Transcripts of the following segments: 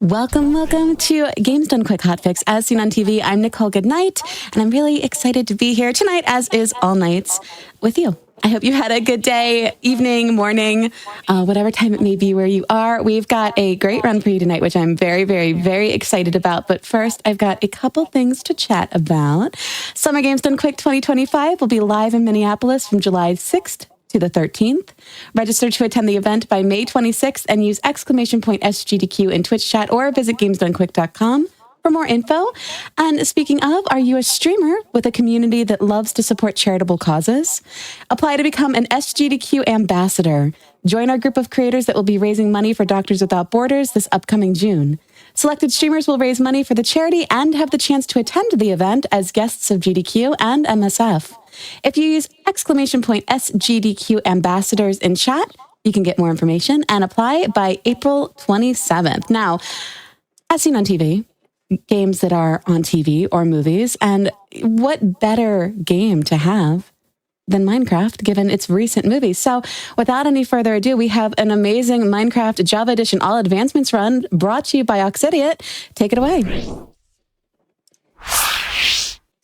Welcome to Games Done Quick Hotfix. As seen on TV, I'm Nichole Goodnight, and I'm really excited to be here tonight, as is all nights, with you. I hope you had a good day, evening, morning, whatever time it may be where you are. We've got a great run for you tonight, which I'm very excited about. But first, I've got a couple things to chat about. Summer Games Done Quick 2025 will be live in Minneapolis from July 6th to the 13th. Register to attend the event by May 26th and use !SGDQ in Twitch chat or visit gamesdonequick.com for more info. And speaking of, are you a streamer with a community that loves to support charitable causes? Apply to become an SGDQ ambassador. Join our group of creators that will be raising money for Doctors Without Borders this upcoming June. Selected streamers will raise money for the charity and have the chance to attend the event as guests of GDQ and MSF. If you use !SGDQ ambassadors in chat, you can get more information and apply by April 27th. Now, as seen on TV, games that are on TV or movies, and what better game to have than Minecraft, given its recent movies. So without any further ado, we have an amazing Minecraft Java Edition All Advancements run brought to you by Oxidiot. Take it away.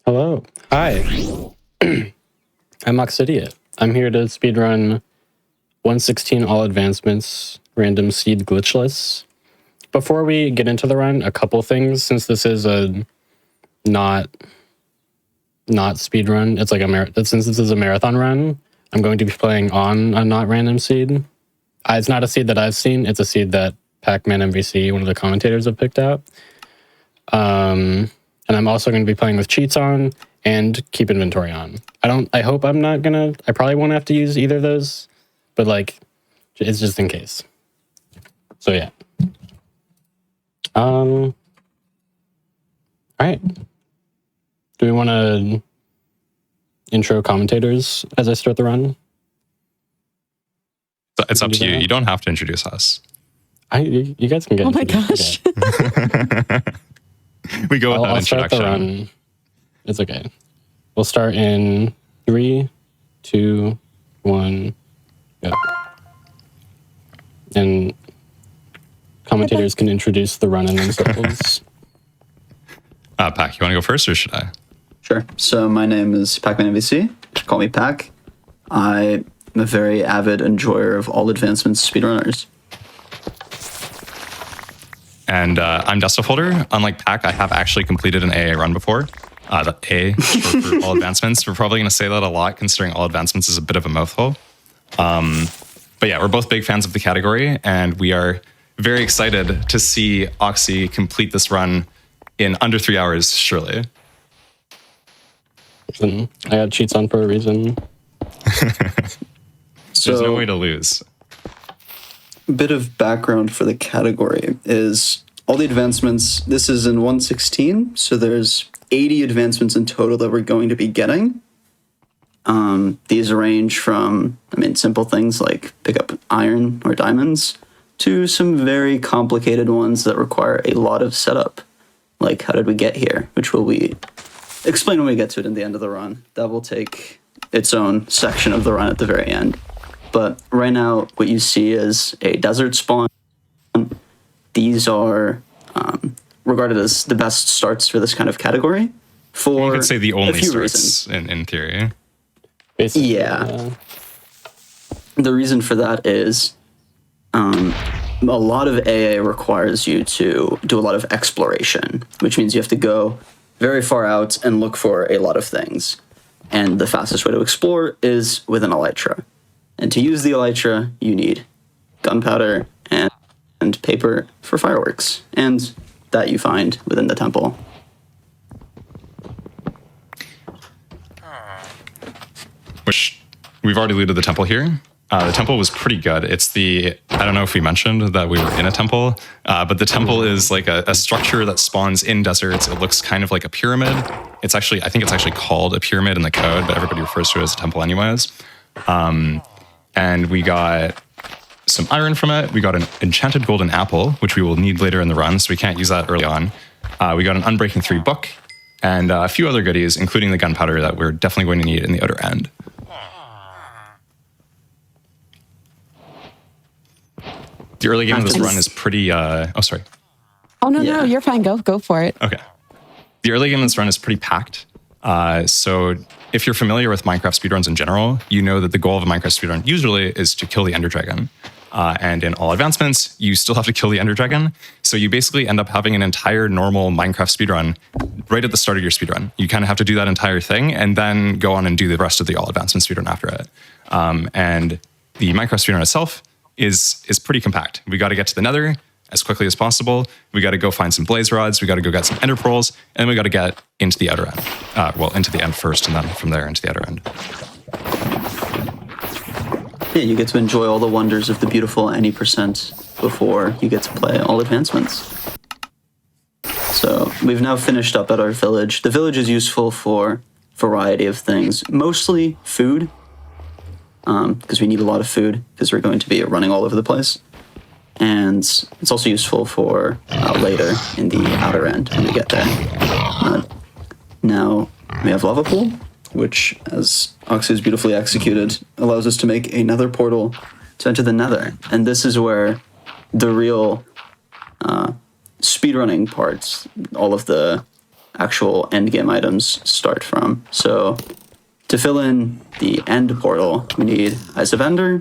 Hello. Hi. I'm Oxidiot. I'm here to speedrun 116 All Advancements, Random Seed Glitchless. Before we get into the run, a couple things, since this is a not speedrun, it's like since this is a marathon run, I'm going to be playing on a not random seed. It's not a seed that I've seen, it's a seed that Pac-Man MVC, one of the commentators, have picked out. And I'm also going to be playing with cheats on and keep inventory on. I hope I'm not gonna, I probably won't have to use either of those, but like, it's just in case. So yeah. All right. Do we want to intro commentators as I start the run? It's up to you. You don't have to introduce us. You guys can get introduced. Oh my gosh. Okay. We go with that introduction. Start the run. It's okay. We'll start in 3, 2, 1, go. And commentators can introduce the run in themselves. Pac, you want to go first or should I? Sure. So my name is Pac-Man MVC. Call me Pac. I'm a very avid enjoyer of all advancements speedrunners. And I'm Dustafolder. Unlike Pac, I have actually completed an AA run before. The A for all advancements. We're probably going to say that a lot, considering all advancements is a bit of a mouthful. But yeah, we're both big fans of the category, and we are very excited to see Oxy complete this run in under 3 hours, surely. I got cheats on for a reason. There's no way to lose. A bit of background for the category is all the advancements. This is in 116, so there's 80 advancements in total that we're going to be getting. These range from, simple things like pick up iron or diamonds to some very complicated ones that require a lot of setup. Like, how did we get here? Which will we explain when we get to it in the end of the run. That will take its own section of the run at the very end. But right now, what you see is a desert spawn. These are regarded as the best starts for this kind of category. For you could say the only starts in theory. Basically, yeah. The reason for that is a lot of AA requires you to do a lot of exploration, which means you have to go very far out and look for a lot of things. And the fastest way to explore is with an elytra. And to use the elytra, you need gunpowder and paper for fireworks. And that you find within the temple. Which we've already looted the temple here. The temple was pretty good. I don't know if we mentioned that we were in a temple, but the temple is like a structure that spawns in deserts. It looks kind of like a pyramid. I think it's actually called a pyramid in the code, but everybody refers to it as a temple anyways. And we got some iron from it. We got an enchanted golden apple, which we will need later in the run, so we can't use that early on. We got an Unbreaking 3 book, and a few other goodies, including the gunpowder that we're definitely going to need in the outer end. The early game of this run is pretty... oh, sorry. Oh, no, Yeah. you're fine. Go for it. Okay. The early game in this run is pretty packed. So if you're familiar with Minecraft speedruns in general, you know that the goal of a Minecraft speedrun usually is to kill the Ender Dragon. And in all advancements, you still have to kill the Ender Dragon. So you basically end up having an entire normal Minecraft speedrun right at the start of your speedrun. You kind of have to do that entire thing and then go on and do the rest of the all advancement speedrun after it. And the Minecraft speedrun itself is pretty compact. We got to get to the Nether as quickly as possible. We got to go find some blaze rods. We got to go get some ender pearls, and then we got to get into the outer end. Well, into the end first, and then from there into the outer end. Yeah, you get to enjoy all the wonders of the beautiful any percent before you get to play all advancements. So we've now finished up at our village. The village is useful for a variety of things, mostly food, because we need a lot of food because we're going to be running all over the place. And it's also useful for later in the outer end when we get there. Now we have Lava Pool, which, as Oxy has beautifully executed, allows us to make another portal to enter the Nether. And this is where the real speedrunning parts, all of the actual endgame items start from. So to fill in the end portal, we need Eyes of Ender,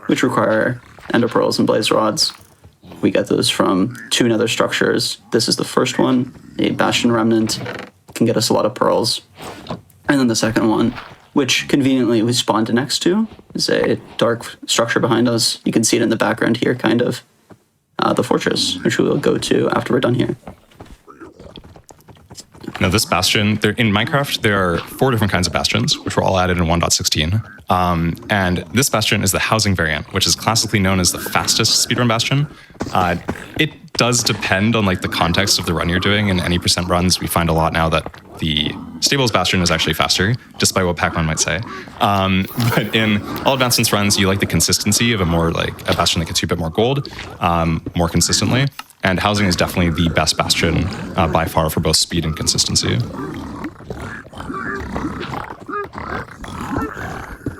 which require ender pearls and blaze rods. We get those from 2 nether structures. This is the first one, a bastion remnant, can get us a lot of pearls. And then the second one, which conveniently we spawned next to, is a dark structure behind us. You can see it in the background here, kind of. The fortress, which we will go to after we're done here. Now, this bastion, in Minecraft, there are 4 different kinds of bastions, which were all added in 1.16. And this bastion is the housing variant, which is classically known as the fastest speedrun bastion. It does depend on the context of the run you're doing. In any percent runs, we find a lot now that the stables bastion is actually faster, despite what Pac-Man might say. But in all advancements runs, you like the consistency of a bastion that gets you a bit more gold more consistently. And housing is definitely the best bastion by far for both speed and consistency.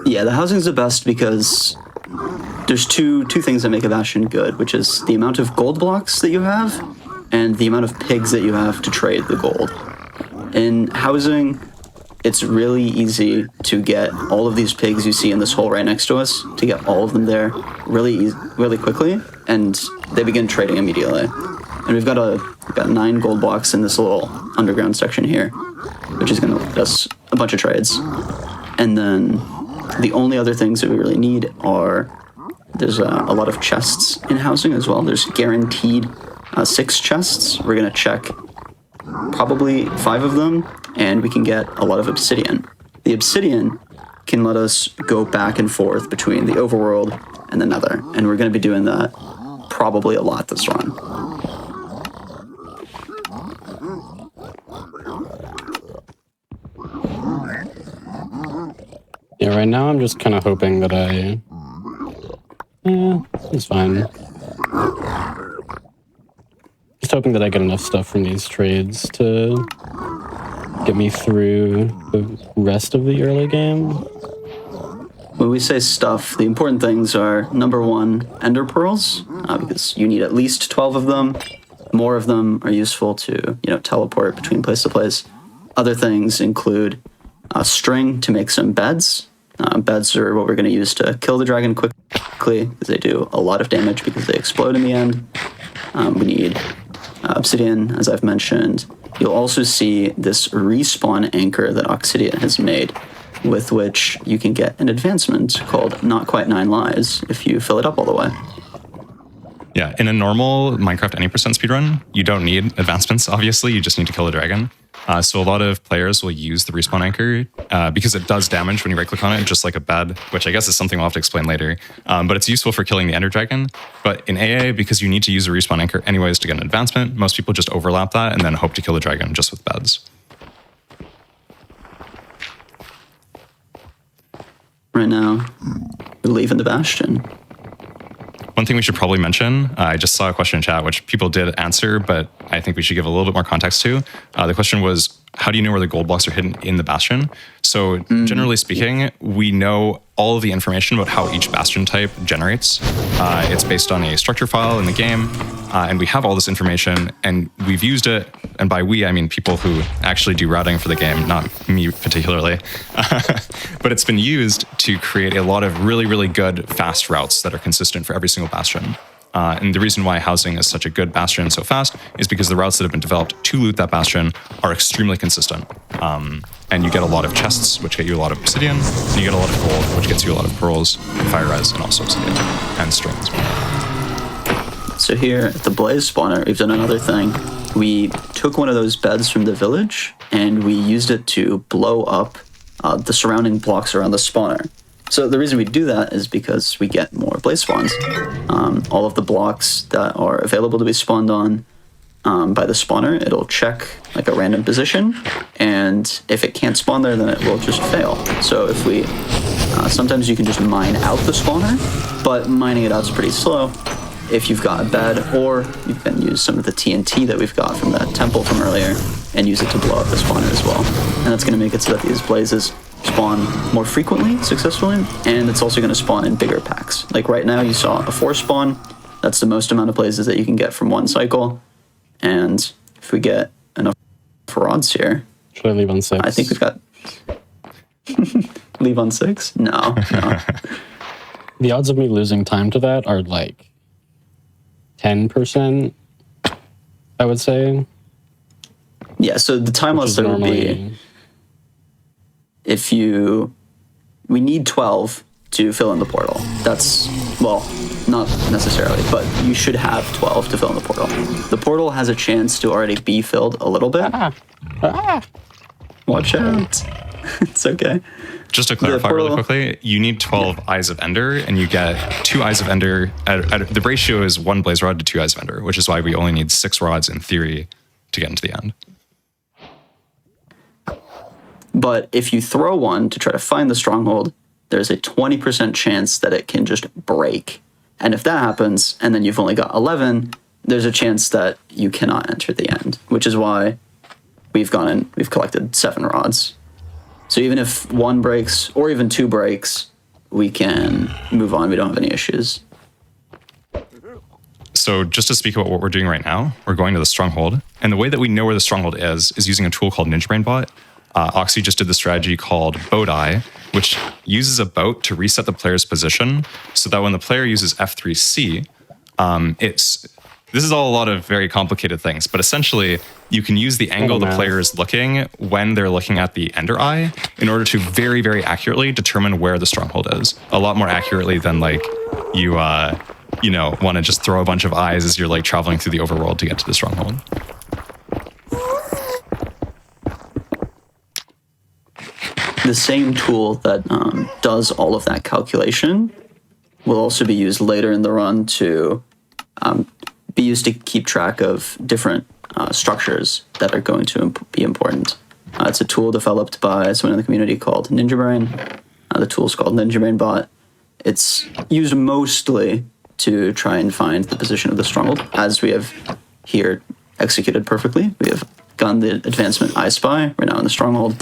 Yeah, the housing's the best because there's two things that make a bastion good, which is the amount of gold blocks that you have and the amount of pigs that you have to trade the gold. In housing, it's really easy to get all of these pigs you see in this hole right next to us, to get all of them there really quickly, and they begin trading immediately. And we've got 9 gold blocks in this little underground section here, which is going to let us a bunch of trades. And then the only other things that we really need are, there's a lot of chests in housing as well. There's guaranteed 6 chests. We're going to check probably 5 of them, and we can get a lot of obsidian. The obsidian can let us go back and forth between the overworld and the Nether, and we're going to be doing that probably a lot this run. Yeah, right now I'm just kind of hoping that it's fine. Just hoping that I get enough stuff from these trades to get me through the rest of the early game. When we say stuff, the important things are, number 1, ender pearls, because you need at least 12 of them. More of them are useful to, teleport between place to place. Other things include string to make some beds. Beds are what we're going to use to kill the dragon quickly, because they do a lot of damage because they explode in the end. We need obsidian, as I've mentioned. You'll also see this respawn anchor that Oxidian has made, with which you can get an advancement called Not Quite 9 Lives if you fill it up all the way. Yeah, in a normal Minecraft any percent speedrun, you don't need advancements, obviously. You just need to kill the dragon. So a lot of players will use the respawn anchor because it does damage when you right-click on it, just like a bed, which I guess is something we'll have to explain later. But it's useful for killing the Ender Dragon. But in AA, because you need to use a respawn anchor anyways to get an advancement, most people just overlap that and then hope to kill the dragon just with beds. Right now, we're leaving the bastion. One thing we should probably mention, I just saw a question in chat, which people did answer, but I think we should give a little bit more context to. The question was, how do you know where the gold blocks are hidden in the bastion? So generally speaking, we know all of the information about how each bastion type generates. It's based on a structure file in the game. and we have all this information, and we've used it, and by we, I mean people who actually do routing for the game, not me particularly, but it's been used to create a lot of really, really good fast routes that are consistent for every single bastion. And the reason why housing is such a good bastion so fast is because the routes that have been developed to loot that bastion are extremely consistent. And you get a lot of chests, which get you a lot of obsidian, and you get a lot of gold, which gets you a lot of pearls, fire res, and also obsidian, and string as well. So here at the Blaze spawner, we've done another thing. We took one of those beds from the village, and we used it to blow up the surrounding blocks around the spawner. So the reason we do that is because we get more blaze spawns. All of the blocks that are available to be spawned on by the spawner, it'll check like a random position, and if it can't spawn there, then it will just fail. So if we, sometimes you can just mine out the spawner, but mining it out is pretty slow. If you've got a bed, or you can use some of the TNT that we've got from that temple from earlier and use it to blow up the spawner as well. And that's going to make it so that these blazes spawn more frequently, successfully, and it's also going to spawn in bigger packs. Like right now, you saw a 4 spawn. That's the most amount of blazes that you can get from one cycle. And if we get enough rods here, Should I leave on 6? I think we've got leave on 6. No. The odds of me losing time to that are like 10%, I would say. Yeah. So the time loss there would be we need 12 to fill in the portal. That's, well, not necessarily, but you should have 12 to fill in the portal. The portal has a chance to already be filled a little bit. Watch out. It's okay. Just to clarify really quickly, you need 12 Eyes of Ender, and you get 2 Eyes of Ender. The ratio is 1 Blaze Rod to 2 Eyes of Ender, which is why we only need 6 rods in theory to get into the end. But if you throw one to try to find the stronghold, there's a 20% chance that it can just break. And if that happens, and then you've only got 11, there's a chance that you cannot enter the end, which is why we've collected 7 rods. So even if 1 breaks, or even 2 breaks, we can move on. We don't have any issues. So just to speak about what we're doing right now, we're going to the stronghold. And the way that we know where the stronghold is using a tool called Ninja Bot. Oxy just did the strategy called Boat Eye, which uses a boat to reset the player's position so that when the player uses F3C, this is all a lot of very complicated things, but essentially you can use the angle the player is looking when they're looking at the Ender Eye in order to very, very accurately determine where the stronghold is. A lot more accurately than like you want to just throw a bunch of eyes as you're like traveling through the overworld to get to the stronghold. The same tool that does all of that calculation will also be used later in the run to be used to keep track of different structures that are going to be important. It's a tool developed by someone in the community called Ninja Brain. The tool is called Ninja Brain Bot. It's used mostly to try and find the position of the stronghold, as we have here executed perfectly. We have gotten the advancement I Spy. We're now in the stronghold.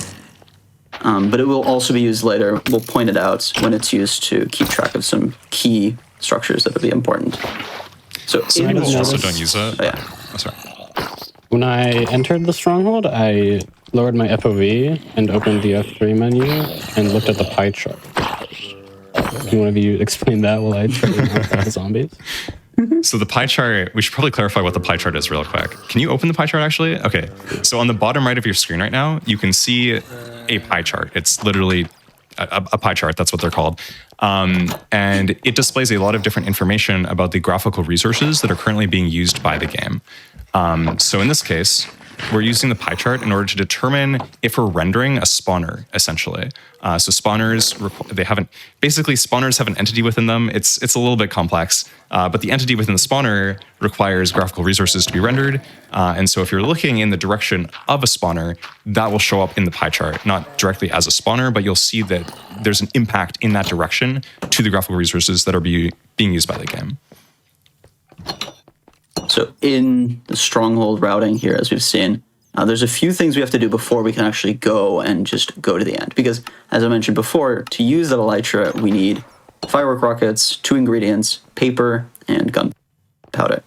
But it will also be used later. We'll point it out when it's used to keep track of some key structures that would be important. So also don't use that. Oh, yeah. Oh, sorry. When I entered the stronghold, I lowered my FOV and opened the F3 menu and looked at the pie chart. Can one of you explain that while I try to knock out the zombies? So the pie chart, we should probably clarify what the pie chart is real quick. Can you open the pie chart actually? Okay. So on the bottom right of your screen right now, you can see a pie chart. It's literally a pie chart. That's what they're called. And it displays a lot of different information about the graphical resources that are currently being used by the game. So in this case, we're using the pie chart in order to determine if we're rendering a spawner, essentially. So spawners, spawners have an entity within them. It's a little bit complex, but the entity within the spawner requires graphical resources to be rendered. And so if you're looking in the direction of a spawner, that will show up in the pie chart, not directly as a spawner, but you'll see that there's an impact in that direction to the graphical resources that are being used by the game. So in the stronghold routing here, as we've seen, there's a few things we have to do before we can actually go and just go to the end. Because, as I mentioned before, to use that elytra, we need firework rockets, 2 ingredients, paper, and gunpowder.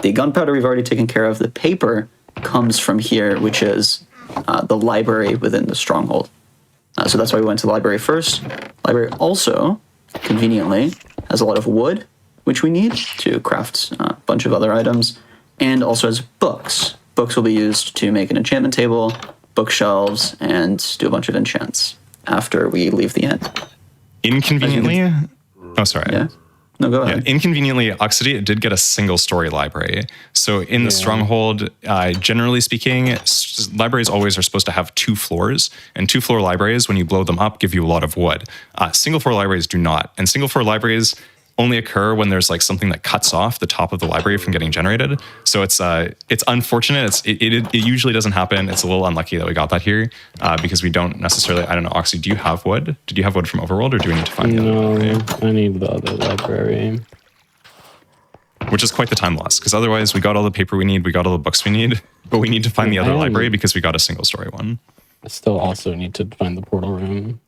The gunpowder we've already taken care of. The paper comes from here, which is the library within the stronghold. So that's why we went to the library first. Library also, conveniently, has a lot of wood, which we need to craft a bunch of other items, and also has books. Books will be used to make an enchantment table, bookshelves, and do a bunch of enchants after we leave the inn. Inconveniently, oh, sorry. Yeah. No, go ahead. Yeah, inconveniently, Oxidate did get a single-story library. So in the Stronghold, generally speaking, libraries always are supposed to have 2 floors. And 2-floor libraries, when you blow them up, give you a lot of wood. Single-floor libraries do not. And single-floor libraries only occur when there's like something that cuts off the top of the library from getting generated. So it's unfortunate. It usually doesn't happen. It's a little unlucky that we got that here because we don't necessarily. I don't know, Oxy, do you have wood? Did you have wood from Overworld, or do we need to find the other library? I need the other library. Which is quite the time loss, because otherwise we got all the paper we need, we got all the books we need, but we need to find the other library because we got a single-story one. I still also need to find the portal room.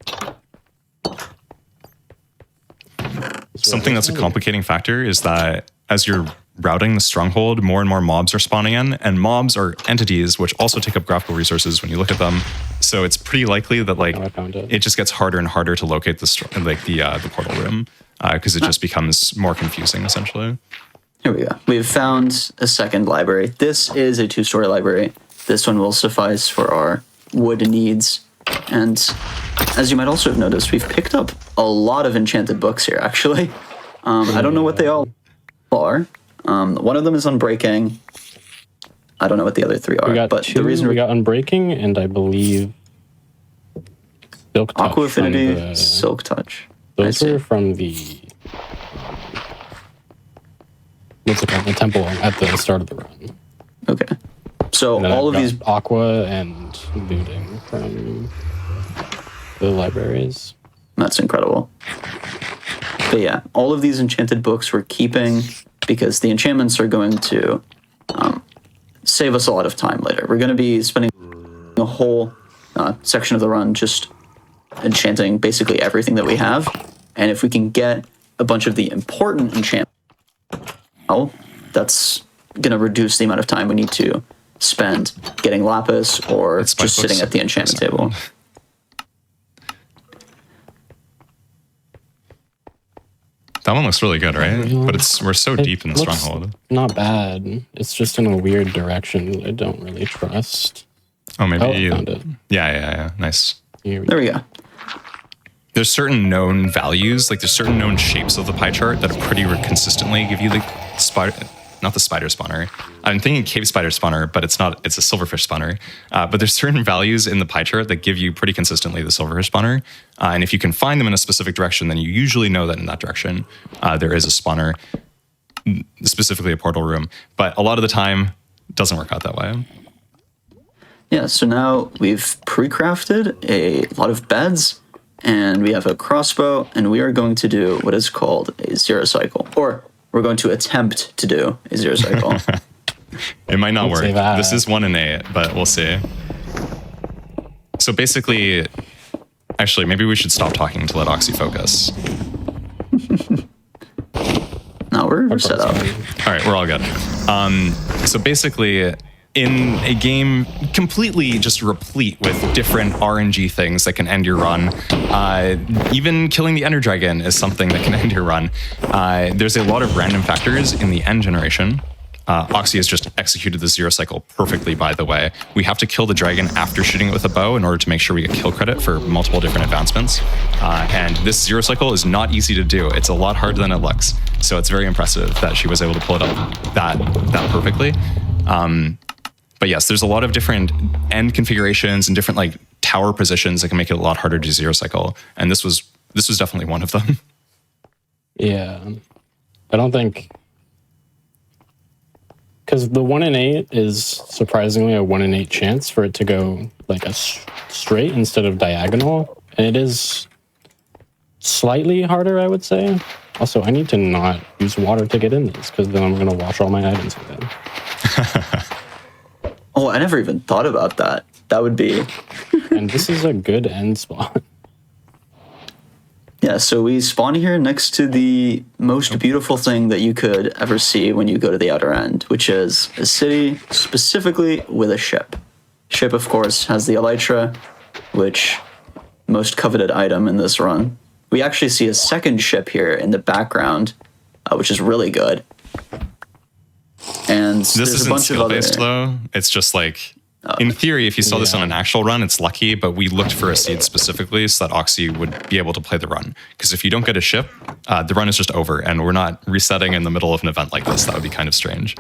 Something that's a complicating factor is that as you're routing the stronghold, more and more mobs are spawning in, and mobs are entities which also take up graphical resources when you look at them. So it's pretty likely that like it just gets harder and harder to locate the portal room because it just becomes more confusing essentially. Here we go. We've found a second library. This is a 2-story library. This one will suffice for our wood needs. And as you might also have noticed, we've picked up a lot of enchanted books here, actually. I don't know what they all are. One of them is Unbreaking. I don't know what the other 3 are. We got but 2. The reason we got Unbreaking, and I believe Silk Touch. Aqua Affinity, Silk Touch. Those are from the what's it called? The temple at the start of the run. Okay. So all of these Aqua and Looting from the libraries. That's incredible. But yeah, all of these enchanted books we're keeping because the enchantments are going to save us a lot of time later. We're going to be spending a whole section of the run just enchanting basically everything that we have. And if we can get a bunch of the important enchantments, that's going to reduce the amount of time we need to spend getting lapis or just sitting at the enchantment table. That one looks really good, right? But we're so deep in the stronghold. Not bad. It's just in a weird direction that I don't really trust. Oh, maybe found it. Yeah. Nice. There we go. There's certain known values, like there's certain known shapes of the pie chart that pretty consistently give you the spider, not the spider spawner. I'm thinking cave spider spawner, but it's not, it's a silverfish spawner. But there's certain values in the pie chart that give you pretty consistently the silverfish spawner. And if you can find them in a specific direction, then you usually know that in that direction there is a spawner, specifically a portal room. But a lot of the time, it doesn't work out that way. Yeah, so now we've pre-crafted a lot of beds, and we have a crossbow, and we are going to do what is called a zero cycle, or we're going to attempt to do a zero cycle. It might not work. This is 1 in 8, but we'll see. So basically, actually, maybe we should stop talking to let Oxy focus. No, we're set up. All right, we're all good. So basically, in a game completely just replete with different RNG things that can end your run, even killing the Ender Dragon is something that can end your run. There's a lot of random factors in the end generation. Oxy has just executed the zero cycle perfectly, by the way. We have to kill the dragon after shooting it with a bow in order to make sure we get kill credit for multiple different advancements. And this zero cycle is not easy to do. It's a lot harder than it looks. So it's very impressive that she was able to pull it up that perfectly. But yes, there's a lot of different end configurations and different like tower positions that can make it a lot harder to zero cycle. And this was definitely one of them. Yeah. I don't think, because the 1 in 8 is surprisingly a 1 in 8 chance for it to go like a straight instead of diagonal. And it is slightly harder, I would say. Also, I need to not use water to get in these because then I'm going to wash all my items again. Oh, I never even thought about that. That would be... And this is a good end spot. Yeah, so we spawn here next to the most beautiful thing that you could ever see when you go to the outer end, which is a city specifically with a ship. Ship, of course, has the elytra, which most coveted item in this run. We actually see a second ship here in the background, which is really good. And This there's a isn't bunch of other. skill-based, though. It's just like, in theory, if you saw this on an actual run, it's lucky, but we looked for a seed specifically so that Oxy would be able to play the run. Because if you don't get a ship, the run is just over, and we're not resetting in the middle of an event like this. That would be kind of strange.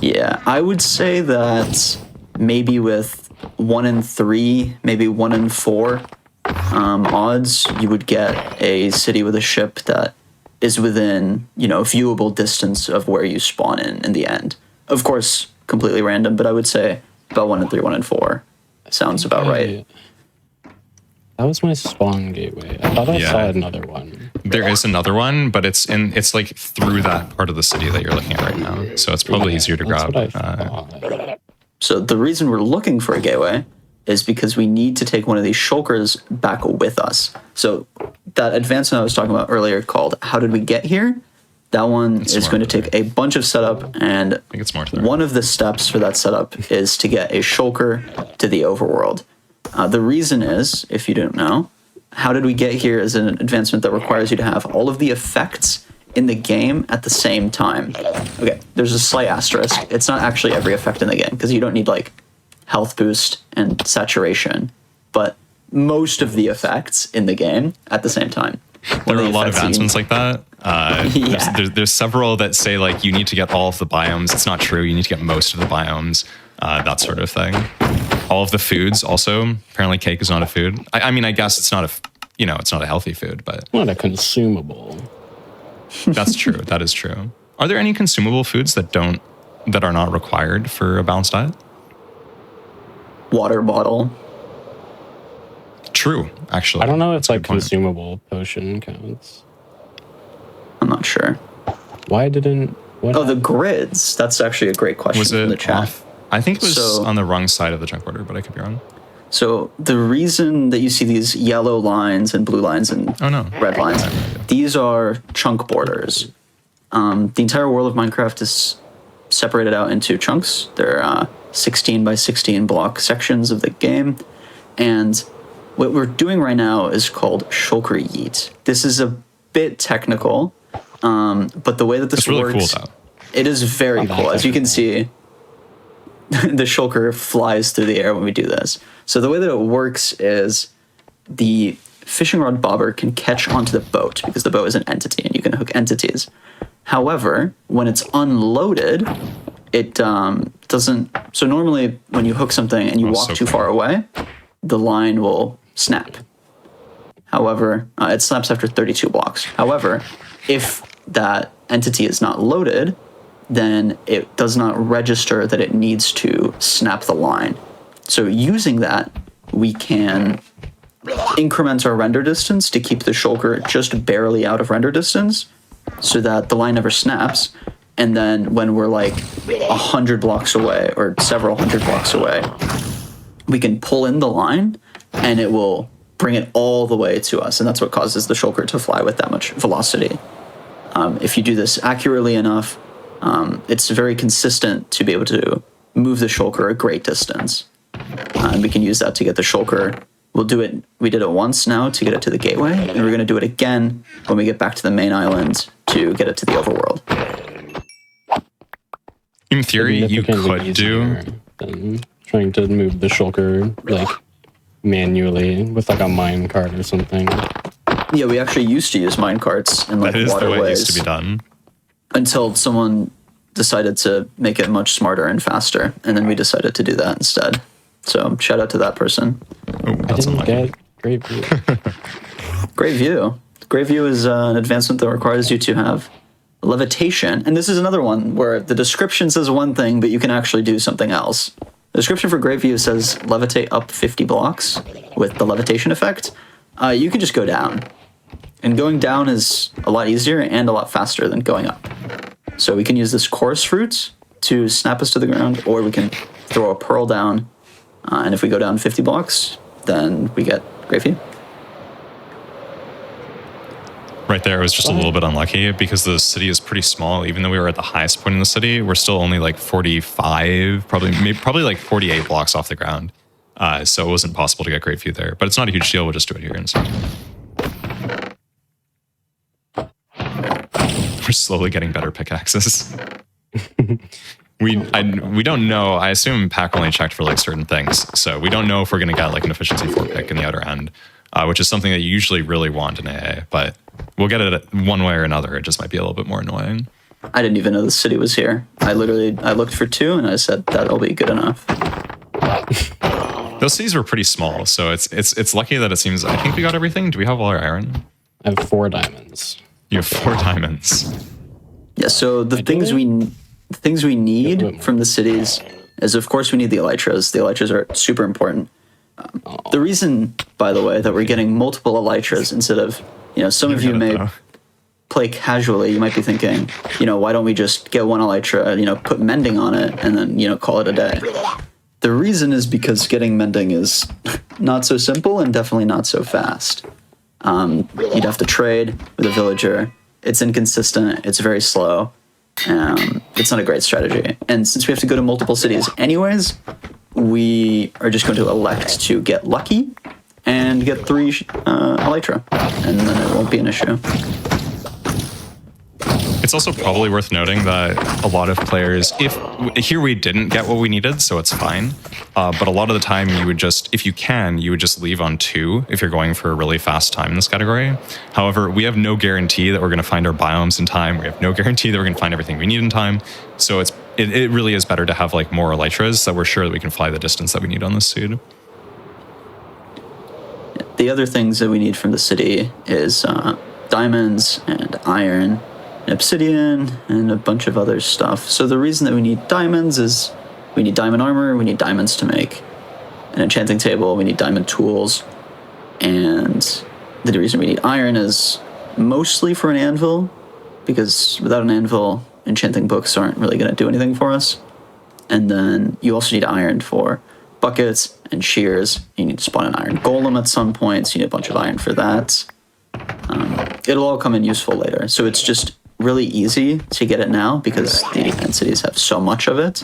Yeah, I would say that maybe with 1 in 3, maybe 1 in 4 odds, you would get a city with a ship that is within, viewable distance of where you spawn in the end. Of course, completely random, but I would say about 1 in 3, 1 in 4 sounds about right. That was my spawn gateway. I thought I saw another one. There is another one, but it's like through that part of the city that you're looking at right now. So it's probably easier to grab. So the reason we're looking for a gateway is because we need to take one of these shulkers back with us. So that advancement I was talking about earlier called How Did We Get Here? That one is going to take a bunch of setup, and I think it's more thorough. One of the steps for that setup is to get a shulker to the overworld. The reason is, if you don't know, How Did We Get Here is an advancement that requires you to have all of the effects in the game at the same time. Okay, there's a slight asterisk. It's not actually every effect in the game, because you don't need like health boost and saturation, but most of the effects in the game at the same time. There are a lot of advancements like that. There's several that say like you need to get all of the biomes. It's not true. You need to get most of the biomes, that sort of thing. All of the foods also. Apparently cake is not a food. I mean, I guess it's not it's not a healthy food, but Not a consumable. that's true. That is true. Are there any consumable foods that are not required for a balanced diet? Water bottle. True, actually. I don't know if That's a like good point. consumable potion counts. I'm not sure. Why didn't? What Oh, the grids. That's actually a great question Was in the it chat. off? I think it was So- on the wrong side of the chunk border, but I could be wrong. So the reason that you see these yellow lines and blue lines and Oh no. red lines, these are chunk borders. The entire world of Minecraft is separated out into chunks. There are 16 by 16 block sections of the game, and what we're doing right now is called shulker yeet. This is a bit technical, but the way that this It's really works, cool though. it is very cool. As you can see, the shulker flies through the air when we do this. So the way that it works is the fishing rod bobber can catch onto the boat because the boat is an entity and you can hook entities. However, when it's unloaded, it doesn't. So normally when you hook something and you walk so too cool. far away, the line will snap. However, it snaps after 32 blocks. However, if that entity is not loaded, then it does not register that it needs to snap the line. So using that, we can increment our render distance to keep the shulker just barely out of render distance so that the line never snaps. And then when we're like 100 blocks away or several hundred blocks away, we can pull in the line and it will bring it all the way to us. And that's what causes the shulker to fly with that much velocity. If you do this accurately enough, it's very consistent to be able to move the shulker a great distance. And we can use that to get the shulker. We'll do it. We did it once now to get it to the gateway, and we're going to do it again when we get back to the main island to get it to the overworld. In theory, you Significantly could do. easier than trying to move the shulker like manually with like a mine cart or something. Yeah, we actually used to use minecarts and like That is the way it waterways used to be done. until someone decided to make it much smarter and faster, and then we decided to do that instead. So shout out to that person. Oh, I that's didn't unlucky. get great view. Great View. Great View is an advancement that requires you to have levitation. And this is another one where the description says one thing, but you can actually do something else. The description for Great View says levitate up 50 blocks with the levitation effect. You can just go down. And going down is a lot easier and a lot faster than going up. So we can use this chorus fruit to snap us to the ground, or we can throw a pearl down. And if we go down 50 blocks, then we get Great View. Right there, it was just a little bit unlucky because the city is pretty small. Even though we were at the highest point in the city, we're still only like 45, probably like 48 blocks off the ground. So it wasn't possible to get great view there. But it's not a huge deal. We'll just do it here instead. We're slowly getting better pickaxes. We don't know. I assume Pack only checked for like certain things, so we don't know if we're going to get like an efficiency 4 pick in the outer end, which is something that you usually really want in AA. But we'll get it one way or another. It just might be a little bit more annoying. I didn't even know the city was here. I looked for 2 and I said that'll be good enough. Those cities were pretty small, so it's lucky that it seems. I think we got everything. Do we have all our iron? I have 4 diamonds. You have 4 diamonds. Yeah. So the things we need from the cities is, of course, we need the elytras. The elytras are super important. The reason, by the way, that we're getting multiple elytras instead of, some of you may play casually, you might be thinking, why don't we just get 1 elytra, put mending on it, and then, call it a day. The reason is because getting mending is not so simple and definitely not so fast. You'd have to trade with a villager. It's inconsistent. It's very slow. It's not a great strategy. And since we have to go to multiple cities anyways, we are just going to elect to get lucky and get 3 elytra, and then it won't be an issue. It's also probably worth noting that a lot of players, here we didn't get what we needed, so it's fine. But a lot of the time you would just, if you can, you would just leave on 2 if you're going for a really fast time in this category. However, we have no guarantee that we're going to find our biomes in time. We have no guarantee that we're going to find everything we need in time. So it really is better to have like more elytras so we're sure that we can fly the distance that we need on this seed. The other things that we need from the city is diamonds and iron, obsidian, and a bunch of other stuff. So the reason that we need diamonds is we need diamond armor, we need diamonds to make an enchanting table, we need diamond tools, and the reason we need iron is mostly for an anvil, because without an anvil, enchanting books aren't really going to do anything for us. And then you also need iron for buckets and shears. You need to spawn an iron golem at some point, so you need a bunch of iron for that. It'll all come in useful later. So it's just really easy to get it now because the densities have so much of it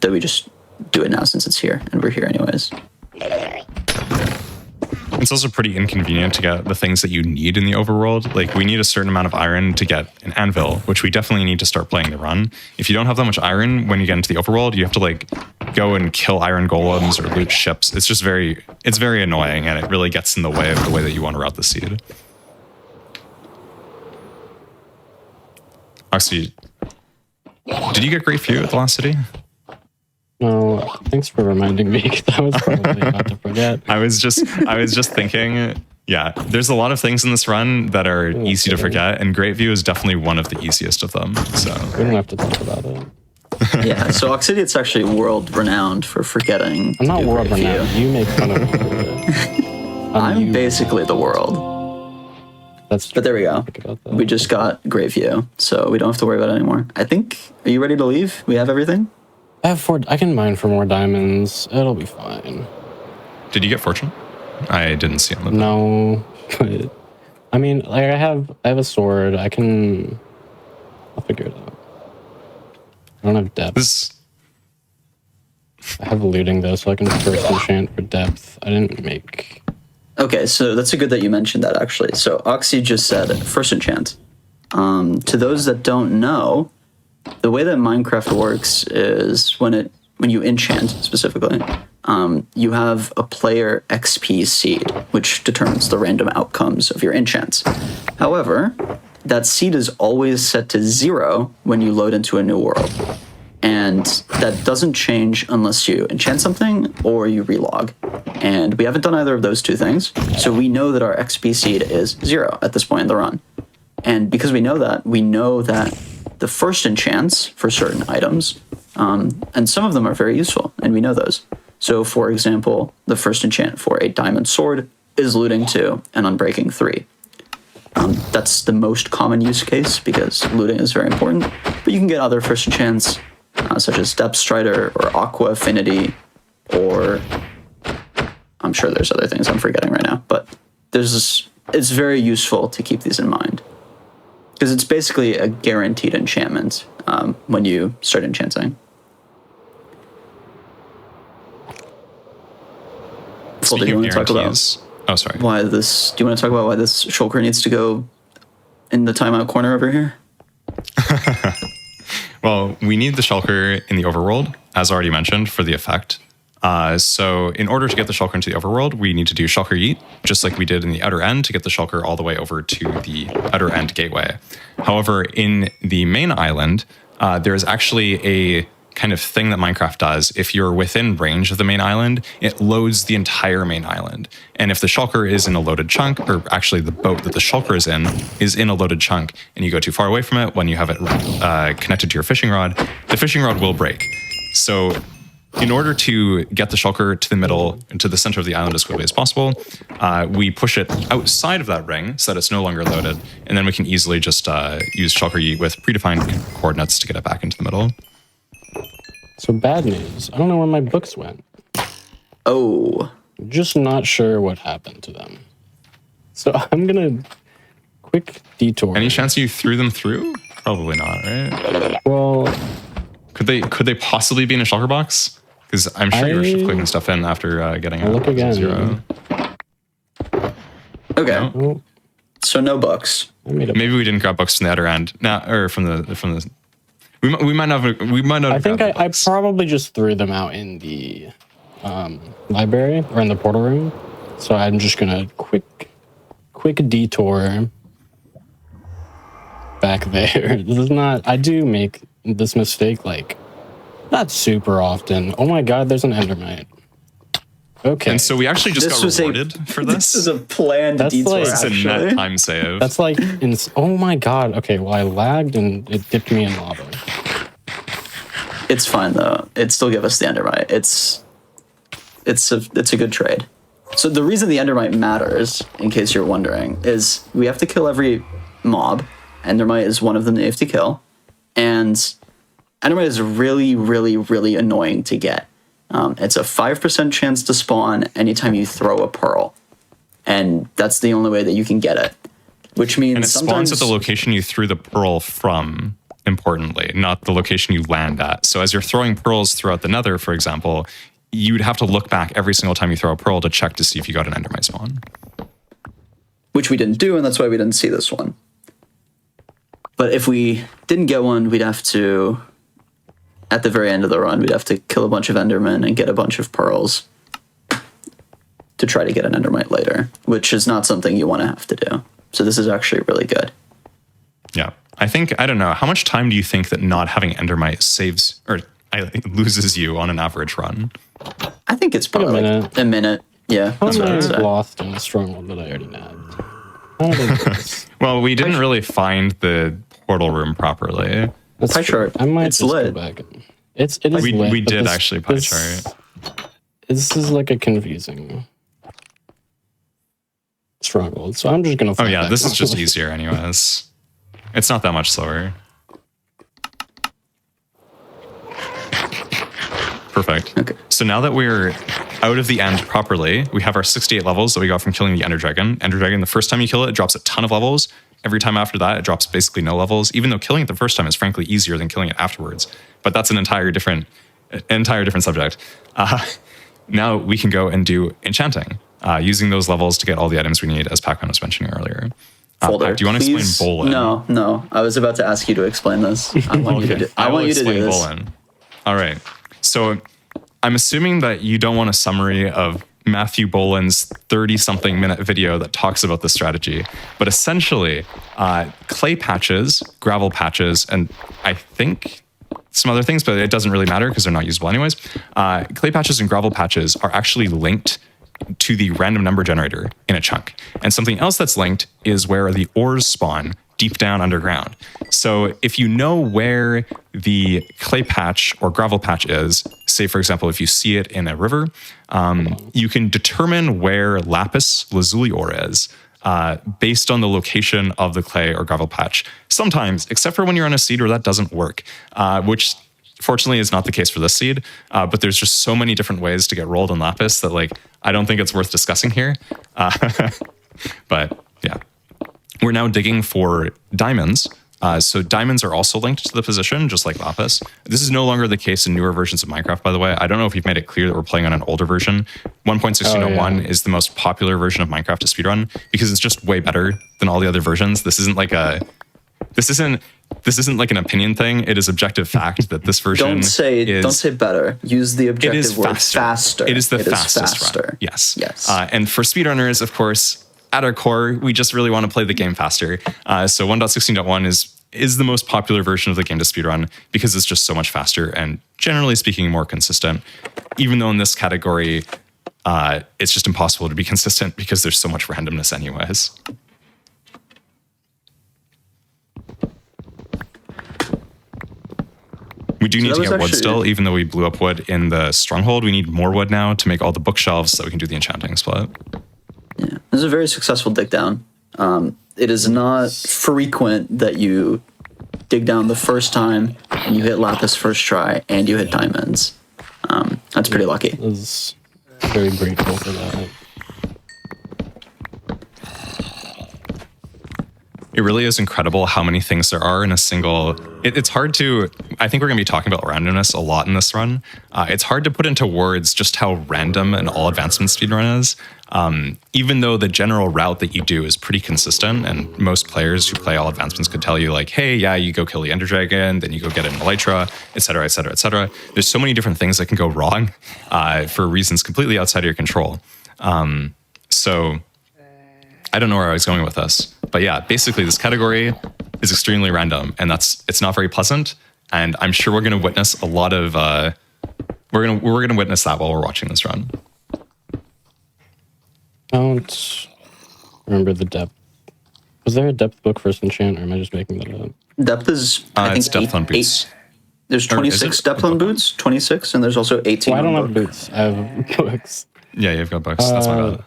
that we just do it now since it's here, and we're here anyways. It's also pretty inconvenient to get the things that you need in the overworld. Like, we need a certain amount of iron to get an anvil, which we definitely need to start playing the run. If you don't have that much iron when you get into the overworld, you have to like go and kill iron golems or loot ships. It's just very annoying, and it really gets in the way of the way that you want to route the seed. Oxy, did you get great view at the last city? No, thanks for reminding me, because I was probably about to forget. I was just thinking, yeah, there's a lot of things in this run that are easy to forget, and Great View is definitely one of the easiest of them. So we don't have to talk about it. Yeah, so Oxidia's actually world renowned for forgetting. I'm not world renowned. You make fun of me. I'm basically the world. But there we go. We just got Great View, so we don't have to worry about it anymore. I think, are you ready to leave? We have everything? I have 4. I can mine for more diamonds. It'll be fine. Did you get fortune? I didn't see him. No, but I mean, like I have a sword. I'll figure it out. I don't have depth. I have looting though, so I can first enchant for depth. I didn't make. Okay, so that's good that you mentioned that actually. So Oxy just said first enchant. To those that don't know, the way that Minecraft works is when you enchant specifically, you have a player XP seed, which determines the random outcomes of your enchants. However, that seed is always set to 0 when you load into a new world. And that doesn't change unless you enchant something or you relog. And we haven't done either of those 2 things, so we know that our XP seed is 0 at this point in the run. And because we know that the first enchants for certain items, and some of them are very useful, and we know those. So, for example, the first enchant for a diamond sword is looting 2 and unbreaking 3. That's the most common use case because looting is very important, but you can get other first enchants such as Depth Strider or Aqua Affinity, or I'm sure there's other things I'm forgetting right now, but there's it's very useful to keep these in mind. Because it's basically a guaranteed enchantment when you start enchanting. Full, do you want to talk about Oh, sorry. why this? Do you want to talk about why this shulker needs to go in the timeout corner over here? Well, we need the shulker in the overworld, as already mentioned, for the effect. So in order to get the shulker into the overworld, we need to do shulker yeet, just like we did in the outer end to get the shulker all the way over to the outer end gateway. However, in the main island, there is actually a kind of thing that Minecraft does. If you're within range of the main island, it loads the entire main island. And if the shulker is in a loaded chunk, or actually the boat that the shulker is in a loaded chunk, and you go too far away from it, when you have it connected to your fishing rod, the fishing rod will break. So in order to get the shulker to the middle, to the center of the island as quickly as possible, we push it outside of that ring so that it's no longer loaded, and then we can easily just use shulker yeet with predefined coordinates to get it back into the middle. So bad news. I don't know where my books went. Oh. Just not sure what happened to them. So I'm gonna quick detour. Any chance you threw them through? Probably not, right? Well, could they possibly be in a shulker box? Because I'm sure you were clicking stuff in after getting I'll look again. 0. Okay. Oh, So no books. I made a Maybe we didn't grab books from the outer end. Or from the. We might not have. I think grabbed the I books. probably just threw them out in the library or in the portal room. So I'm just gonna quick detour back there. This is not. I do make this mistake like not super often. Oh my god, there's an endermite. Okay. And so we actually just got rewarded for this. This is a planned That's detour, like- It's a actually. net time save. That's like, oh my god. Okay, well I lagged and it dipped me in lava. It's fine though. It still give us the endermite. It's a good trade. So the reason the endermite matters, in case you're wondering, is we have to kill every mob. Endermite is one of them that you have to kill, and endermite is really, really, really annoying to get. It's a 5% chance to spawn anytime you throw a pearl, and that's the only way that you can get it. Which means and it sometimes spawns at the location you threw the pearl from, importantly, not the location you land at. So as you're throwing pearls throughout the nether, for example, you'd have to look back every single time you throw a pearl to check to see if you got an endermite spawn. which we didn't do, and that's why we didn't see this one. But if we didn't get one, we'd have to, at the very end of the run, we'd have to kill a bunch of endermen and get a bunch of pearls to try to get an endermite later, which is not something you want to have to do. So this is actually really good. Yeah. I don't know, how much time do you think that not having endermite saves, or loses you on an average run? I think it's probably like a minute. Yeah, How that's what I would am I say. lost in a stronghold that I already nabbed? I don't think it's... Well, we didn't really find the portal room properly. That's Pie true. chart. I might It's just lit. go back. It is lit. We but did this- actually pie this- chart. This is like a confusing stronghold, so I'm just gonna. Oh fall yeah, back this is just on it. easier anyways. It's not that much slower. Perfect. Okay. So now that we're out of the end properly, we have our 68 levels that we got from killing the Ender Dragon. Ender Dragon, the first time you kill it, it drops a ton of levels. Every time after that, it drops basically no levels, even though killing it the first time is frankly easier than killing it afterwards. But that's an entire different subject. Now we can go and do enchanting, using those levels to get all the items we need, as Pac-Man was mentioning earlier. Folder, Pac, do you want to please? explain Bolin? No. I was about to ask you to explain this. I want you to do, I will want you to do explain this. Bolin. All right. So I'm assuming that you don't want a summary of Matthew Bolin's 30-something minute video that talks about this strategy. But essentially, clay patches, gravel patches, and I think some other things, but it doesn't really matter because they're not usable anyways. Clay patches and gravel patches are actually linked to the random number generator in a chunk. And something else that's linked is where the ores spawn deep down underground. So if you know where the clay patch or gravel patch is, say for example, if you see it in a river, you can determine where lapis lazuli ore is based on the location of the clay or gravel patch. Sometimes, except for when you're on a seed where that doesn't work, which fortunately is not the case for this seed, but there's just so many different ways to get rolled on lapis that like I don't think it's worth discussing here. But Yeah. We're now digging for diamonds. So diamonds are also linked to the position, just like lapis. This is no longer the case in newer versions of Minecraft, by the way. I don't know if you've made it clear that we're playing on an older version. 1.1601 is the most popular version of Minecraft to speedrun because it's just way better than all the other versions. This isn't like an opinion thing. It is objective fact that this version don't say better. Use the objective word faster. It is the fastest run. Yes. And for speedrunners, of course, at our core, we just really want to play the game faster. So 1.16.1 is the most popular version of the game to speedrun because it's just so much faster and generally speaking more consistent. Even though in this category, it's just impossible to be consistent because there's so much randomness anyways. We do need to get wood still, even though we blew up wood in the stronghold. We need more wood now to make all the bookshelves so that we can do the enchanting split. Yeah, this is a very successful dig down. It is not frequent that you dig down the first time and you hit lapis first try and you hit diamonds. That's pretty lucky. I was very grateful for that. It really is incredible how many things there are in a single... It's hard to... I think we're going to be talking about randomness a lot in this run. It's hard to put into words just how random an all advancement speedrun is. Even though the general route that you do is pretty consistent, and most players who play all advancements could tell you like, hey, yeah, you go kill the Ender Dragon, then you go get an Elytra, etc., etc., etc. There's so many different things that can go wrong for reasons completely outside of your control. So I don't know where I was going with this. But yeah, basically this category is extremely random, and it's not very pleasant. And I'm sure we're going to witness a lot of we're going to witness that while we're watching this run. I don't remember the depth. Was there a depth book for enchant, or am I just making that up? Depth is I think it's depth on boots. There's 26 depth on boots, 26, and there's also 18. Well, I don't on have boots. I have books. Yeah, you've got books. That's my bad.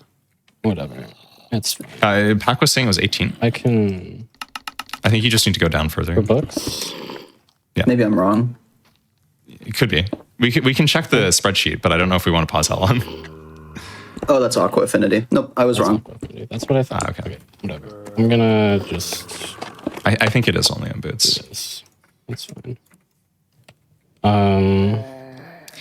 Whatever. It's fine. Pac was saying it was 18. I think you just need to go down further. For books? Yeah. Maybe I'm wrong. It could be. We can check the spreadsheet, but I don't know if we want to pause that long. Oh, that's Aqua Affinity. Nope, I was wrong. That's what I thought. Okay. Whatever. I'm gonna just... I think it is only on boots. It is. That's fine.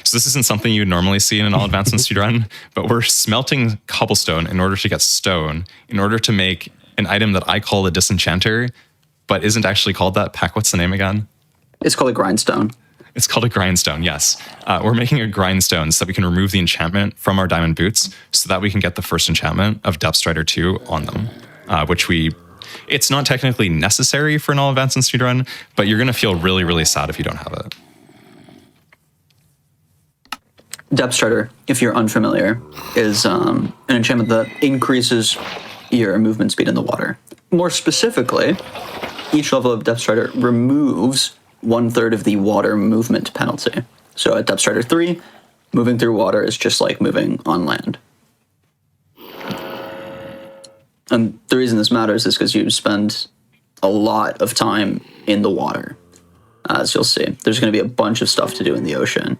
So this isn't something you would normally see in an all advancement speedrun, but we're smelting cobblestone in order to get stone, in order to make an item that I call a disenchanter, but isn't actually called that. Pac, what's the name again? It's called a grindstone. It's called a grindstone, yes. We're making a grindstone so that we can remove the enchantment from our diamond boots so that we can get the first enchantment of Depth Strider 2 on them, it's not technically necessary for an all advancement speedrun, but you're going to feel really, really sad if you don't have it. Depth Strider, if you're unfamiliar, is an enchantment that increases your movement speed in the water. More specifically, each level of Depth Strider removes 1/3 of the water movement penalty. So at Depth Strider 3, moving through water is just like moving on land. And the reason this matters is because you spend a lot of time in the water. As you'll see, there's going to be a bunch of stuff to do in the ocean.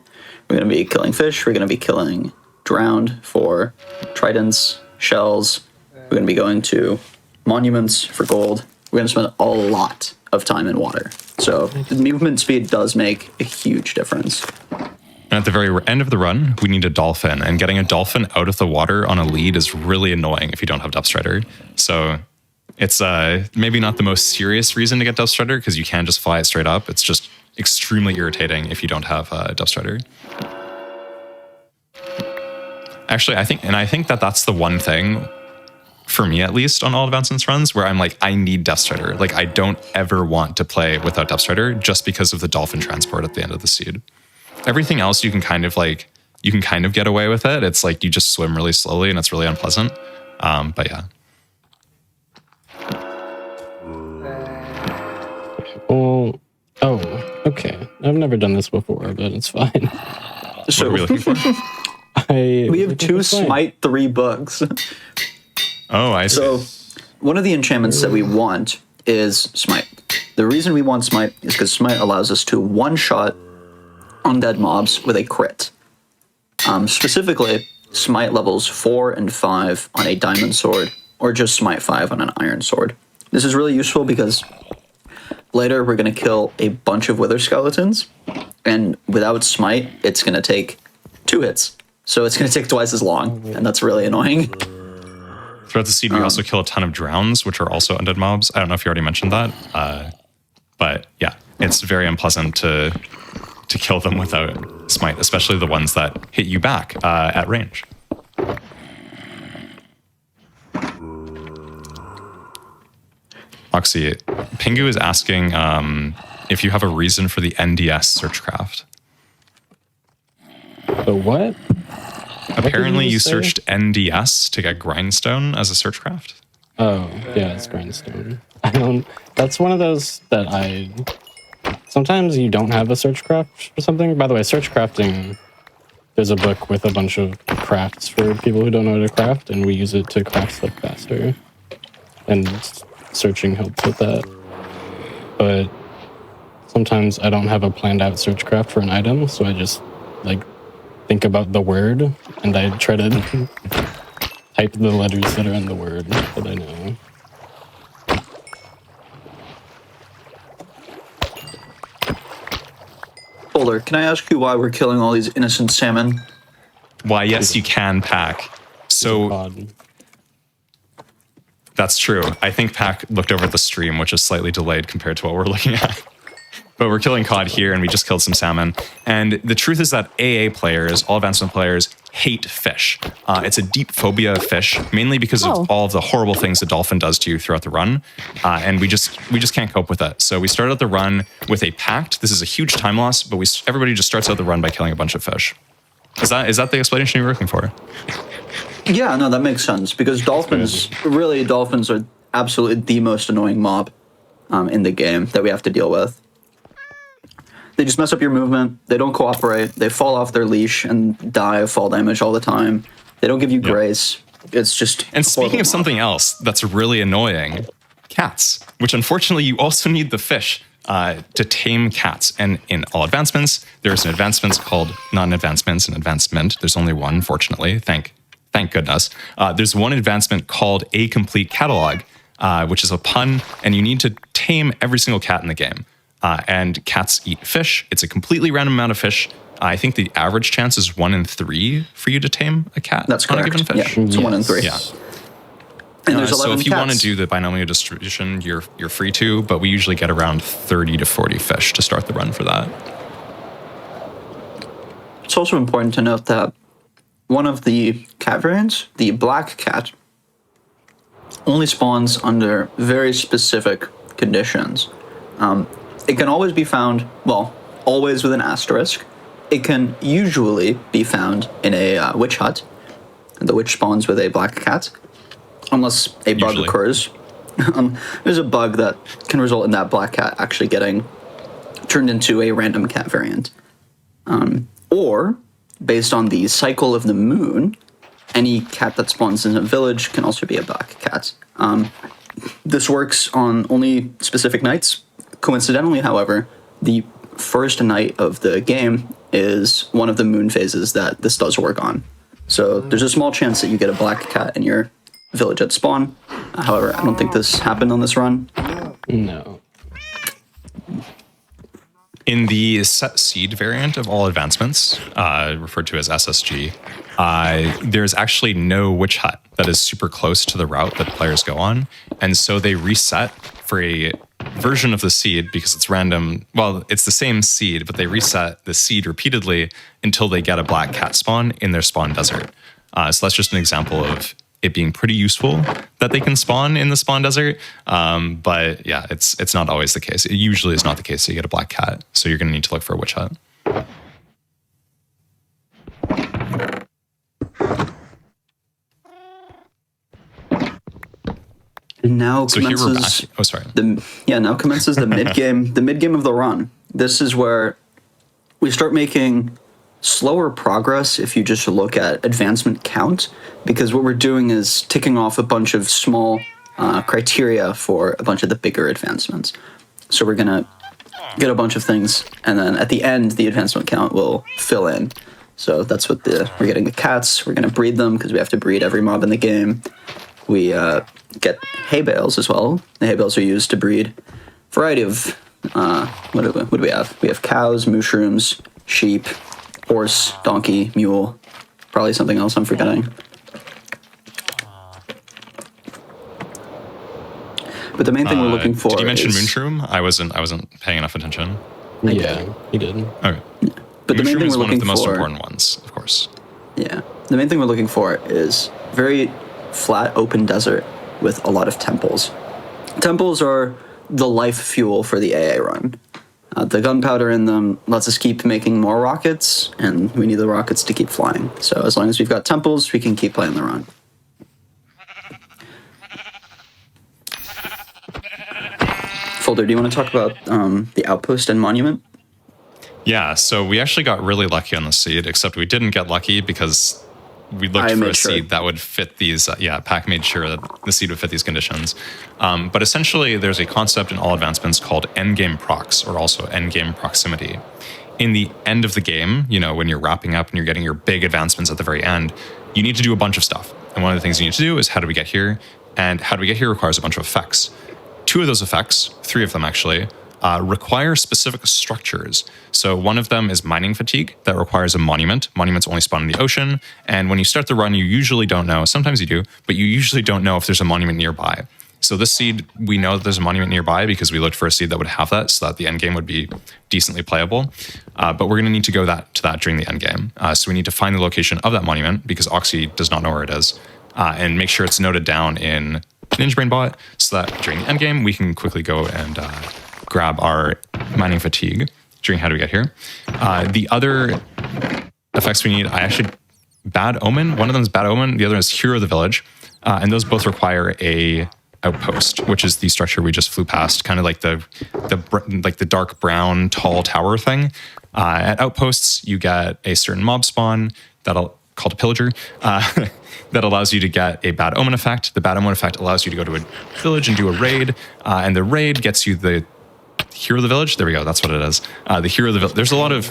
We're going to be killing fish. We're going to be killing drowned for tridents, shells. We're going to be going to monuments for gold. We're going to spend a lot of time in water. So the movement speed does make a huge difference. And at the very end of the run, we need a dolphin. And getting a dolphin out of the water on a lead is really annoying if you don't have Depth Strider. So it's maybe not the most serious reason to get Depth Strider because you can just fly it straight up. It's just extremely irritating if you don't have Depth Strider. Actually, I think that that's the one thing, for me at least, on all advancements runs where I'm like, I need Depth Strider. Like, I don't ever want to play without Depth Strider just because of the dolphin transport at the end of the seed. Everything else you can kind of get away with it. It's like you just swim really slowly and it's really unpleasant. But yeah. Oh, okay. I've never done this before, but it's fine. So, what are we looking for? We have 2 Smite 3 books. Oh, I see. So one of the enchantments that we want is Smite. The reason we want Smite is because Smite allows us to one-shot undead mobs with a crit. Specifically, Smite levels 4 and 5 on a diamond sword or just smite 5 on an iron sword. This is really useful because later we're going to kill a bunch of wither skeletons, and without smite, it's going to take 2 hits. So it's going to take twice as long, and that's really annoying. Throughout the seed, we also kill a ton of drowns, which are also undead mobs. I don't know if you already mentioned that, but yeah, it's very unpleasant to kill them without smite, especially the ones that hit you back at range. Oxy, Pingu is asking if you have a reason for the NDS searchcraft. The what? Apparently, you say? searched NDS to get grindstone as a searchcraft. Oh, yeah, it's grindstone. That's one of those that sometimes you don't have a search craft or something. By the way, search crafting, there's a book with a bunch of crafts for people who don't know how to craft, and we use it to craft stuff faster. And searching helps with that. But sometimes I don't have a planned out search craft for an item, so I just think about the word, and I try to type the letters that are in the word that I know. Boulder, can I ask you why we're killing all these innocent salmon? Why, yes, you can, Pack. So that's true. I think Pack looked over at the stream, which is slightly delayed compared to what we're looking at. But we're killing cod here, and we just killed some salmon. And the truth is that AA players, all advancement players, hate fish. It's a deep phobia of fish, mainly because of all of the horrible things the dolphin does to you throughout the run. And we just can't cope with that. So we started the run with a pact. This is a huge time loss, but everybody just starts out the run by killing a bunch of fish. Is that the explanation you were looking for? Yeah, no, that makes sense, because dolphins are absolutely the most annoying mob in the game that we have to deal with. They just mess up your movement. They don't cooperate. They fall off their leash and die of fall damage all the time. They don't give you grace. It's just... And speaking of something else that's really annoying, cats, which unfortunately you also need the fish to tame cats. And in all advancements, there's an advancement called, not an advancements, an advancement. There's only one, fortunately. Thank goodness. There's one advancement called a complete catalog, which is a pun, and you need to tame every single cat in the game. And cats eat fish. It's a completely random amount of fish. I think the average chance is 1 in 3 for you to tame a cat. That's correct. On a given fish. Yeah, it's 1 in 3. Yeah. And there's 11 so if you want to cats. do the binomial distribution, you're free to, but we usually get around 30 to 40 fish to start the run for that. It's also important to note that one of the cat variants, the black cat, only spawns under very specific conditions. It can always be found, well, always with an asterisk. It can usually be found in a witch hut. The witch spawns with a black cat, unless a bug occurs. There's a bug that can result in that black cat actually getting turned into a random cat variant. Or, based on the cycle of the moon, any cat that spawns in a village can also be a black cat. This works on only specific nights. Coincidentally, however, the first night of the game is one of the moon phases that this does work on. So there's a small chance that you get a black cat in your village at spawn. However, I don't think this happened on this run. No. In the set seed variant of all advancements, referred to as SSG, there's actually no witch hut that is super close to the route that players go on. And so they reset for a version of the seed because it's random. Well, it's the same seed, but they reset the seed repeatedly until they get a black cat spawn in their spawn desert. So that's just an example of it being pretty useful that they can spawn in the spawn desert. But yeah, it's not always the case. It usually is not the case that you get a black cat. So you're going to need to look for a witch hut. Now So here we're commences back. Oh, sorry. now commences the mid game. The mid game of the run. This is where we start making slower progress if you just look at advancement count, because what we're doing is ticking off a bunch of small criteria for a bunch of the bigger advancements. So we're gonna get a bunch of things, and then at the end, the advancement count will fill in. So that's what we're getting the cats. We're gonna breed them because we have to breed every mob in the game. we get hay bales as well. The hay bales are used to breed a variety of, what do we have? We have cows, mushrooms, sheep, horse, donkey, mule, probably something else I'm forgetting. But the main thing we're looking for Did you mention is, Moonshroom? I wasn't paying enough attention. Yeah, he did. Okay. But the main Moonshroom thing is we're one of looking the most for, important ones, of course. yeah, the main thing we're looking for is very flat, open desert with a lot of temples. Temples are the life fuel for the AA run. The gunpowder in them lets us keep making more rockets, and we need the rockets to keep flying. So as long as we've got temples, we can keep playing the run. Folder, do you want to talk about the outpost and monument? Yeah, so we actually got really lucky on the seed, except we didn't get lucky because we looked for a seed that would fit these. Pack made sure that the seed would fit these conditions. But essentially, there's a concept in all advancements called endgame procs, or also endgame proximity. In the end of the game, when you're wrapping up and you're getting your big advancements at the very end, you need to do a bunch of stuff. And one of the things you need to do is how do we get here? And how do we get here requires a bunch of effects. 2 of those effects, 3 of them actually, require specific structures. So one of them is mining fatigue that requires a monument. Monuments only spawn in the ocean. And when you start the run, you usually don't know. Sometimes you do, but you usually don't know if there's a monument nearby. So this seed, we know that there's a monument nearby because we looked for a seed that would have that so that the end game would be decently playable. But we're going to need to go to that during the end game. So we need to find the location of that monument because Oxy does not know where it is, and make sure it's noted down in Ninja Brain Bot so that during the end game, we can quickly go and grab our mining fatigue during how do we get here. The other effects we need, Bad Omen. One of them is Bad Omen. The other is Hero of the Village. And those both require a outpost, which is the structure we just flew past, kind of like the dark brown tall tower thing. At outposts, you get a certain mob spawn called a pillager, that allows you to get a Bad Omen effect. The Bad Omen effect allows you to go to a village and do a raid, and the raid gets you the Hero of the Village. There we go. That's what it is. The Hero of the Village. There's a lot of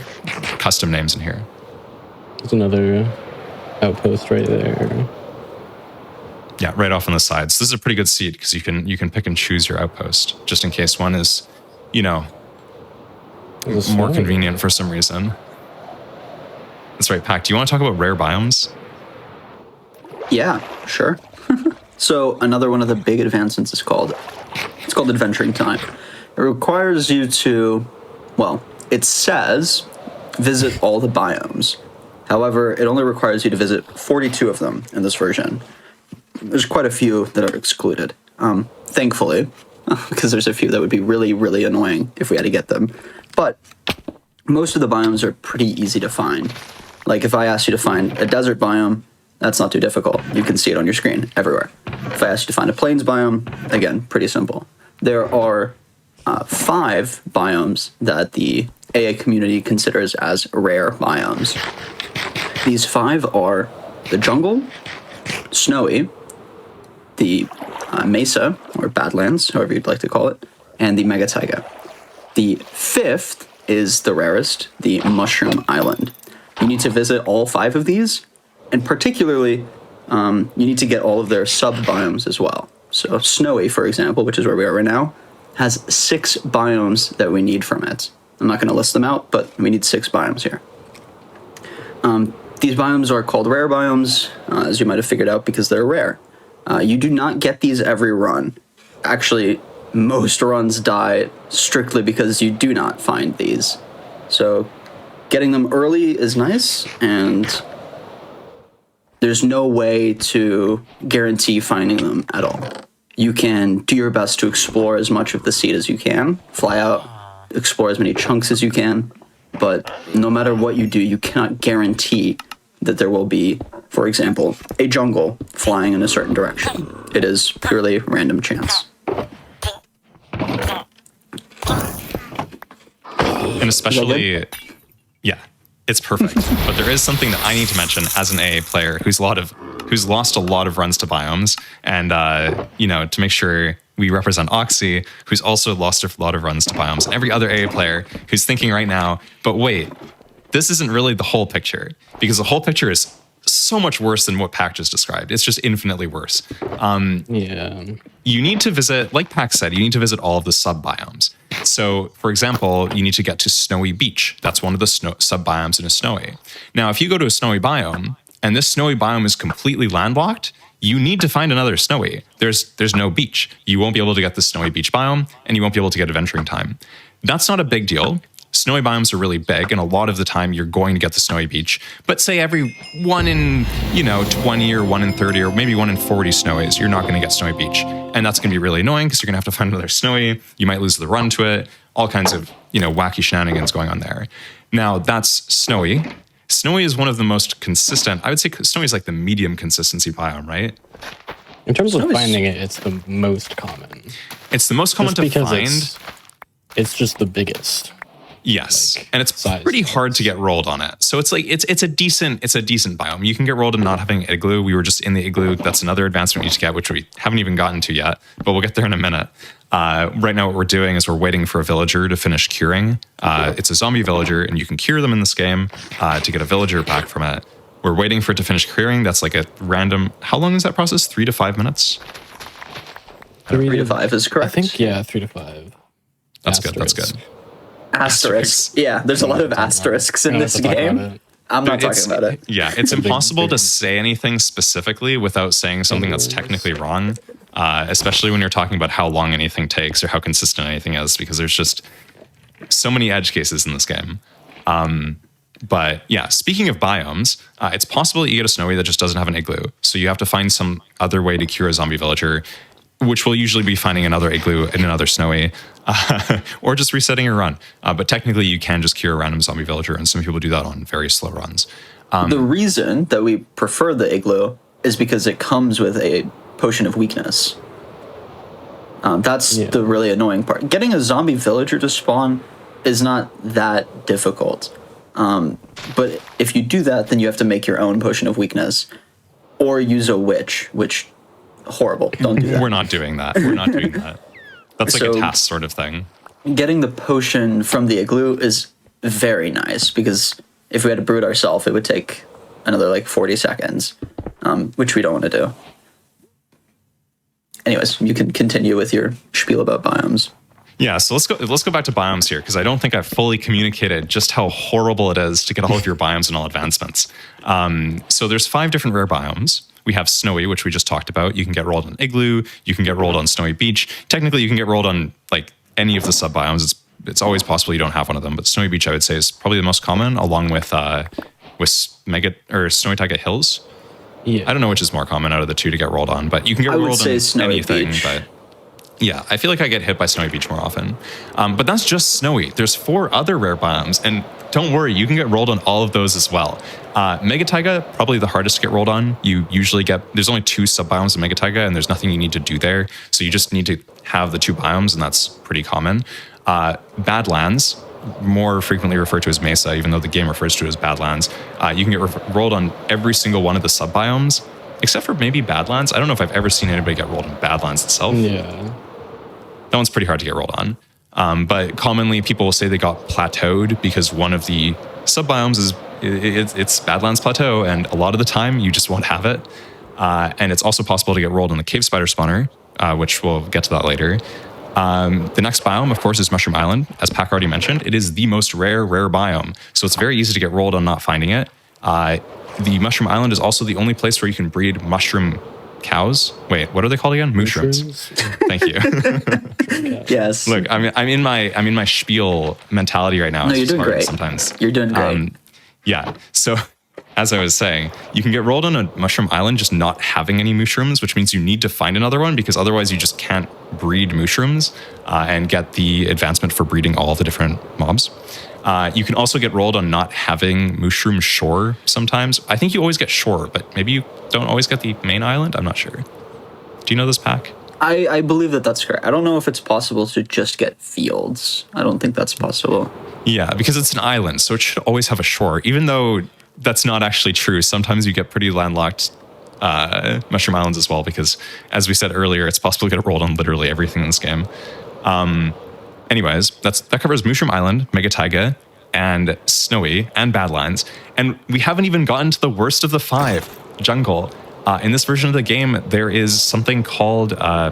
custom names in here. There's another outpost right there. Yeah, right off on the sides. This is a pretty good seed because you can pick and choose your outpost just in case one is, more convenient for some reason. That's right, Pac. Do you want to talk about rare biomes? Yeah, sure. So another one of the big advancements is called adventuring time. It requires you to, it says visit all the biomes. However, it only requires you to visit 42 of them in this version. There's quite a few that are excluded, thankfully, because there's a few that would be really, really annoying if we had to get them. But most of the biomes are pretty easy to find. Like if I asked you to find a desert biome, that's not too difficult. You can see it on your screen everywhere. If I asked you to find a plains biome, again, pretty simple. There are 5 biomes that the AA community considers as rare biomes. These 5 are the jungle, snowy, the mesa, or badlands, however you'd like to call it, and the mega taiga. The 5th is the rarest, the mushroom island. You need to visit all 5 of these, and particularly, you need to get all of their sub-biomes as well. So snowy, for example, which is where we are right now, has 6 biomes that we need from it. I'm not going to list them out, but we need 6 biomes here. These biomes are called rare biomes, as you might have figured out, because they're rare. You do not get these every run. Actually, most runs die strictly because you do not find these. So getting them early is nice, and there's no way to guarantee finding them at all. You can do your best to explore as much of the seed as you can, fly out, explore as many chunks as you can, but no matter what you do, you cannot guarantee that there will be, for example, a jungle flying in a certain direction. It is purely random chance. And especially, yeah, it's perfect. But there is something that I need to mention as an AA player who's lost a lot of runs to biomes, and to make sure we represent Oxy, who's also lost a lot of runs to biomes, and every other AA player who's thinking right now, but wait, this isn't really the whole picture, because the whole picture is so much worse than what Pac just described. It's just infinitely worse. Yeah. You need to visit, like Pac said, you need to visit all of the sub-biomes. So, for example, you need to get to Snowy Beach. That's one of the sub-biomes in a snowy. Now, if you go to a snowy biome, and this snowy biome is completely landlocked, you need to find another snowy. There's no beach. You won't be able to get the Snowy Beach biome, and you won't be able to get adventuring time. That's not a big deal. Snowy biomes are really big, and a lot of the time you're going to get the Snowy Beach. But say every 1 in 20 or 1 in 30 or maybe 1 in 40 snowies, you're not going to get Snowy Beach. And that's going to be really annoying because you're going to have to find another snowy. You might lose the run to it. All kinds of wacky shenanigans going on there. Now, that's snowy. Snowy is one of the most consistent. I would say snowy is like the medium consistency biome, right? In terms of finding it, it's the most common. It's the most common to find. It's just the biggest. Yes, and it's pretty hard to get rolled on it. So it's like it's a decent biome. You can get rolled in not having igloo. We were just in the igloo. That's another advancement we need to get, which we haven't even gotten to yet, but we'll get there in a minute. Right now, what we're doing is we're waiting for a villager to finish curing. It's a zombie villager, and you can cure them in this game to get a villager back from it. We're waiting for it to finish curing. That's like a random. How long is that process? 3 to 5 minutes. 3 to 5 is correct. I think 3 to 5. That's good. That's good. Asterisks. Yeah, there's a lot of asterisks in this game. I'm not talking about it. Yeah, it's impossible to say anything specifically without saying something that's technically wrong, especially when you're talking about how long anything takes or how consistent anything is, because there's just so many edge cases in this game. But yeah, speaking of biomes, it's possible that you get a snowy that just doesn't have an igloo. So you have to find some other way to cure a zombie villager, which will usually be finding another igloo in another snowy, or just resetting your run. But technically, you can just cure a random zombie villager, and some people do that on very slow runs. The reason that we prefer the igloo is because it comes with a potion of weakness. That's the really annoying part. Getting a zombie villager to spawn is not that difficult. But if you do that, then you have to make your own potion of weakness, or use a witch, which... horrible. Don't do that. We're not doing that. We're not doing that. That's like a task sort of thing. Getting the potion from the igloo is very nice, because if we had to brew it ourselves, it would take another 40 seconds, which we don't want to do. Anyways, you can continue with your spiel about biomes. Yeah, so let's go back to biomes here, because I don't think I've fully communicated just how horrible it is to get all of your biomes and all advancements. So there's 5 different rare biomes. We have Snowy, which we just talked about. You can get rolled on Igloo. You can get rolled on Snowy Beach. Technically, you can get rolled on any of the sub-biomes. It's always possible you don't have one of them, but Snowy Beach, I would say, is probably the most common, along with Mega or Snowy Taiga Hills. Yeah. I don't know which is more common out of the two to get rolled on, but you can get rolled on anything. Beach. But yeah, I feel like I get hit by Snowy Beach more often. But that's just Snowy. There's 4 other rare biomes, and don't worry, you can get rolled on all of those as well. Mega Taiga, probably the hardest to get rolled on. You usually there's only 2 sub-biomes in Mega Taiga, and there's nothing you need to do there. So you just need to have the 2 biomes, and that's pretty common. Badlands, more frequently referred to as Mesa, even though the game refers to it as Badlands. You can get rolled on every single one of the sub-biomes, except for maybe Badlands. I don't know if I've ever seen anybody get rolled on Badlands itself. Yeah. That one's pretty hard to get rolled on. But commonly people will say they got plateaued because one of the sub-biomes it's Badlands Plateau, and a lot of the time you just won't have it. And it's also possible to get rolled on the Cave Spider Spawner, which we'll get to that later. The next biome, of course, is Mushroom Island. As Pac already mentioned, it is the most rare biome. So it's very easy to get rolled on not finding it. The Mushroom Island is also the only place where you can breed mushroom cows. Wait, what are they called again? Mushrooms. Thank you. Yes. Look, I'm in my spiel mentality right now. No, you're doing great. Sometimes You're doing great. Yeah. So, as I was saying, you can get rolled on a mushroom island just not having any mushrooms, which means you need to find another one, because otherwise you just can't breed mushrooms and get the advancement for breeding all the different mobs. You can also get rolled on not having mushroom shore sometimes. I think you always get shore, but maybe you don't always get the main island. I'm not sure. Do you know this, Pac? I believe that's correct. I don't know if it's possible to just get fields. I don't think that's possible. Yeah, because it's an island, so it should always have a shore, even though that's not actually true. Sometimes you get pretty landlocked mushroom islands as well, because as we said earlier, it's possible to get rolled on literally everything in this game. Anyways, that covers Mushroom Island, Mega Taiga, and snowy and badlands. And we haven't even gotten to the worst of the 5, jungle. In this version of the game, there is something called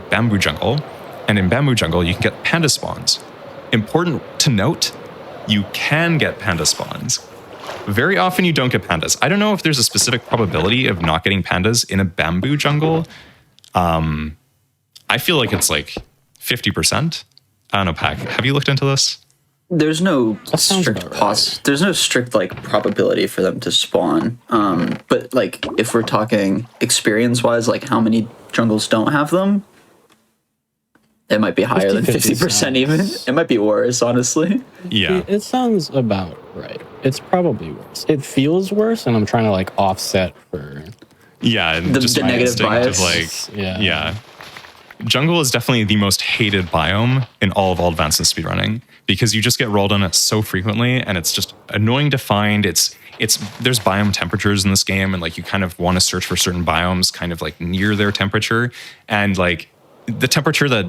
bamboo jungle. And in bamboo jungle, you can get panda spawns. Important to note, you can get panda spawns. Very often you don't get pandas. I don't know if there's a specific probability of not getting pandas in a bamboo jungle. I feel like it's like 50%. I don't know, Pac. Have you looked into this? There's no sounds strict about right. there's no strict like probability for them to spawn. But like if we're talking experience wise, like how many jungles don't have them, it might be higher than 50% even. It might be worse, honestly. Yeah. It sounds about right. It's probably worse. It feels worse, and I'm trying to like offset for Yeah, The just my negative instinct bias. of like, yeah. Jungle is definitely the most hated biome in all of advanced speedrunning because you just get rolled on it so frequently, and it's just annoying to find. It's there's biome temperatures in this game, and like you kind of want to search for certain biomes kind of like near their temperature, and like the temperature that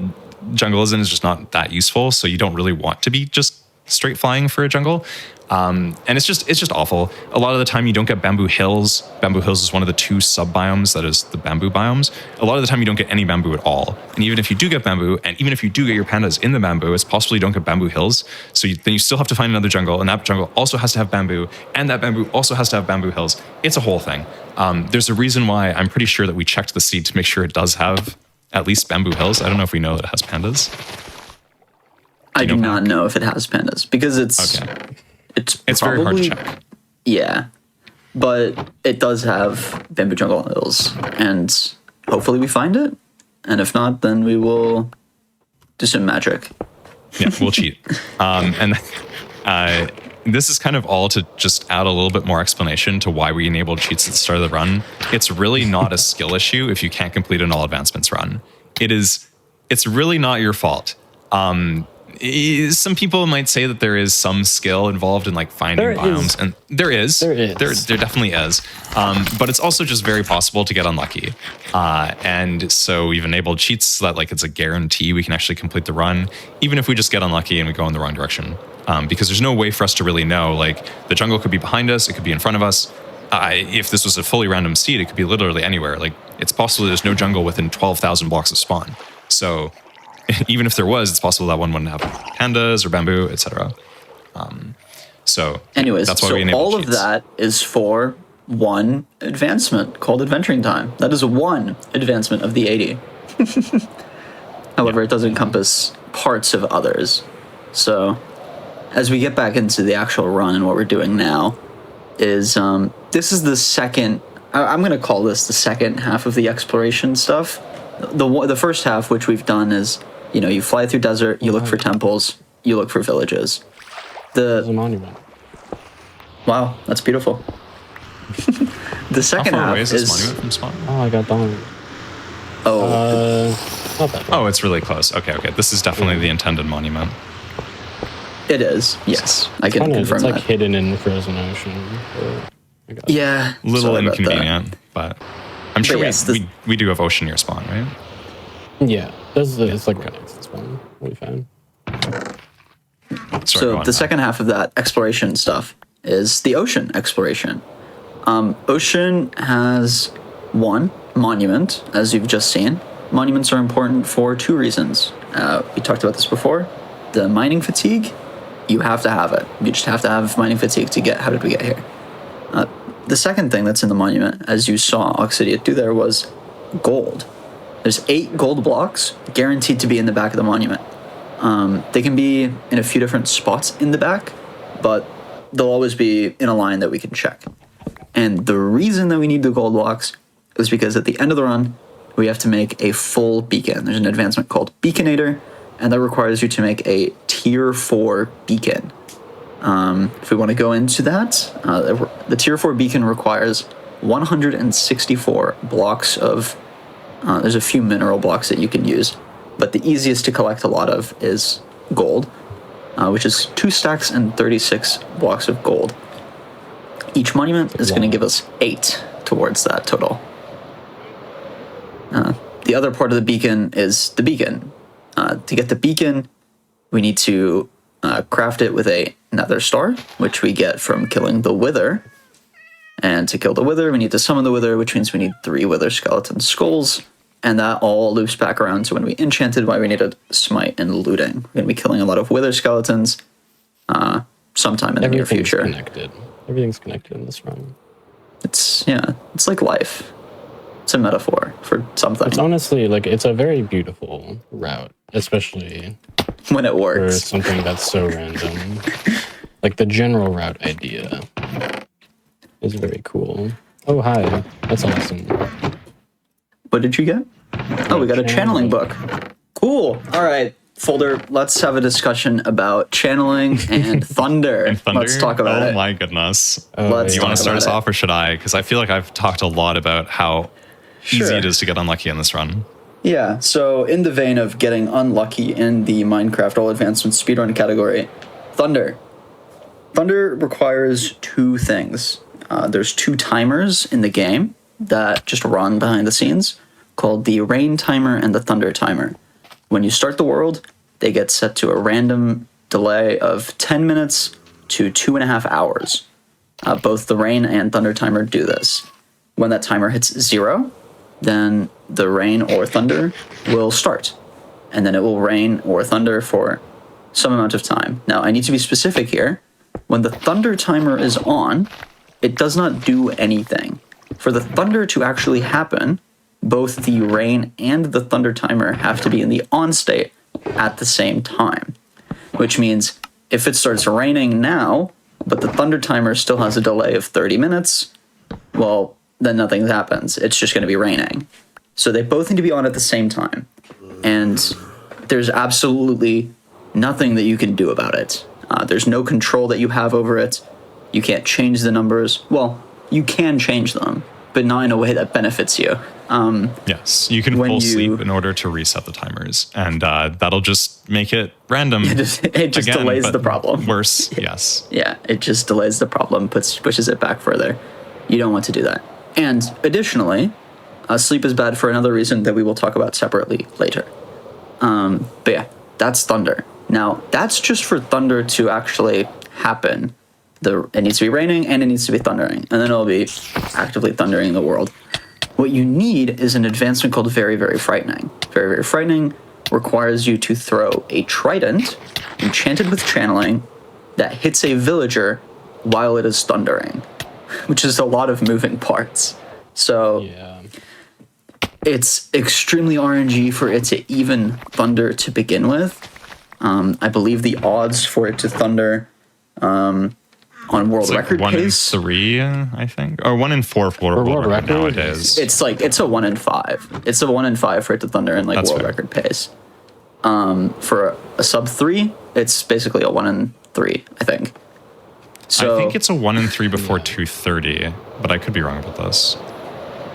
jungle is in is just not that useful, so you don't really want to be just straight flying for a jungle. And it's just awful. A lot of the time you don't get bamboo hills. Bamboo hills is one of the 2 sub-biomes that is the bamboo biomes. A lot of the time you don't get any bamboo at all. And even if you do get bamboo, and even if you do get your pandas in the bamboo, it's possible you don't get bamboo hills. So then you still have to find another jungle, and that jungle also has to have bamboo, and that bamboo also has to have bamboo hills. It's a whole thing. There's a reason why I'm pretty sure that we checked the seed to make sure it does have at least bamboo hills. I don't know if we know that it has pandas. I do not know if it has pandas because it's Okay. it's very hard to probably- check. Yeah, but it does have bamboo jungle hills, and hopefully we find it. And if not, then we will do some magic. Yeah, we'll cheat. And this is kind of all to just add a little bit more explanation to why we enabled cheats at the start of the run. It's really not a skill issue if you can't complete an all advancements run. It's really not your fault. Some people might say that there is some skill involved in like finding biomes, and there is. There definitely is. But it's also just very possible to get unlucky. And so we've enabled cheats so that like it's a guarantee we can actually complete the run, even if we just get unlucky and we go in the wrong direction. Because there's no way for us to really know. Like the jungle could be behind us, it could be in front of us. If this was a fully random seed, it could be literally anywhere. Like it's possible there's no jungle within 12,000 blocks of spawn. So even if there was, it's possible that one wouldn't have pandas or bamboo, etc. So Anyways, that's why so we enable all cheats. of that is for one advancement called adventuring time. That is one advancement of the 80. However, it does encompass parts of others. So as we get back into the actual run and what we're doing now is this is the second, I'm going to call this the second half of the exploration stuff. The first half, which we've done, is, you know, you fly through desert, you look for temples, you look for villages. There's a monument. Wow, that's beautiful. The second How far half away is this is monument from spawn? Oh, I got done. Not that far. Oh, it's really close. Okay. This is definitely the intended monument. it is. Yes, I can confirm It's like that. hidden in the frozen ocean. Yeah, Little sorry about that. inconvenient, but I'm sure But yes, we do have ocean near spawn, right? Yeah, it's like right next to spawn. We found. Sorry, go So on, the second half of that exploration stuff is the ocean exploration. Ocean has one monument, as you've just seen. Monuments are important for 2 reasons. We talked about this before. The mining fatigue, you have to have it. You just have to have mining fatigue to get. How did we get here? The second thing that's in the monument, as you saw Oxidia do there, was gold. There's 8 gold blocks guaranteed to be in the back of the monument. They can be in a few different spots in the back, but they'll always be in a line that we can check. And the reason that we need the gold blocks is because at the end of the run, we have to make a full beacon. There's an advancement called Beaconator, and that requires you to make a tier 4 beacon. If we want to go into that, the tier 4 beacon requires 164 blocks of, there's a few mineral blocks that you can use, but the easiest to collect a lot of is gold, which is 2 stacks and 36 blocks of gold. Each monument is going to give us 8 towards that total. The other part of the beacon is the beacon. To get the beacon, we need to craft it with a nether star, which we get from killing the wither. And to kill the wither, we need to summon the wither, which means we need 3 wither skeleton skulls. And that all loops back around to when we enchanted why we needed smite and looting. We're going to be killing a lot of wither skeletons sometime in the near future. Everything's connected in this run. It's like life. It's a metaphor for something. It's honestly, like, it's a very beautiful route, especially when it for works. something that's so random. Like, the general route idea is very cool. Oh, hi. That's awesome. What did you get? Oh, we got a channeling book. Cool. All right, Folder, let's have a discussion about channeling and thunder. And thunder? Let's talk about it. Oh my goodness. Let's You want to talk start us about off or should I? Because I feel like I've talked a lot about how easy it is to get unlucky in this run. Yeah, so in the vein of getting unlucky in the Minecraft All Advancements speedrun category, thunder. Thunder requires 2 things. There's 2 timers in the game that just run behind the scenes called the rain timer and the thunder timer. When you start the world, they get set to a random delay of 10 minutes to 2.5 hours. Both the rain and thunder timer do this. When that timer hits 0, then the rain or thunder will start. And then it will rain or thunder for some amount of time. Now, I need to be specific here. When the thunder timer is on, it does not do anything. For the thunder to actually happen, both the rain and the thunder timer have to be in the on state at the same time. Which means if it starts raining now, but the thunder timer still has a delay of 30 minutes, well, then nothing happens. It's just going to be raining. So they both need to be on at the same time. And there's absolutely nothing that you can do about it. There's no control that you have over it. You can't change the numbers. Well, you can change them, but not in a way that benefits you. Yes, you can full sleep in order to reset the timers, and that'll just make it random. It just again, delays the problem. Worse, yes. Yeah, it just delays the problem, pushes it back further. You don't want to do that. And additionally, sleep is bad for another reason that we will talk about separately later. But yeah, that's thunder. Now, that's just for thunder to actually happen. It needs to be raining and it needs to be thundering, and then it'll be actively thundering in the world. What you need is an advancement called Very, Very Frightening. Very, Very Frightening requires you to throw a trident enchanted with channeling that hits a villager while it is thundering, which is a lot of moving parts. So Yeah. it's extremely RNG for it to even thunder to begin with. I believe the odds for it to thunder on world record like 1 pace. in 3, I think, or 1 in 4 for world record nowadays. It's 1 in 5. It's a 1 in 5 for it to thunder in That's world fair. record pace. For a sub 3, it's basically a 1 in 3, I think. So I think it's a 1 in 3 before 230, but I could be wrong about this.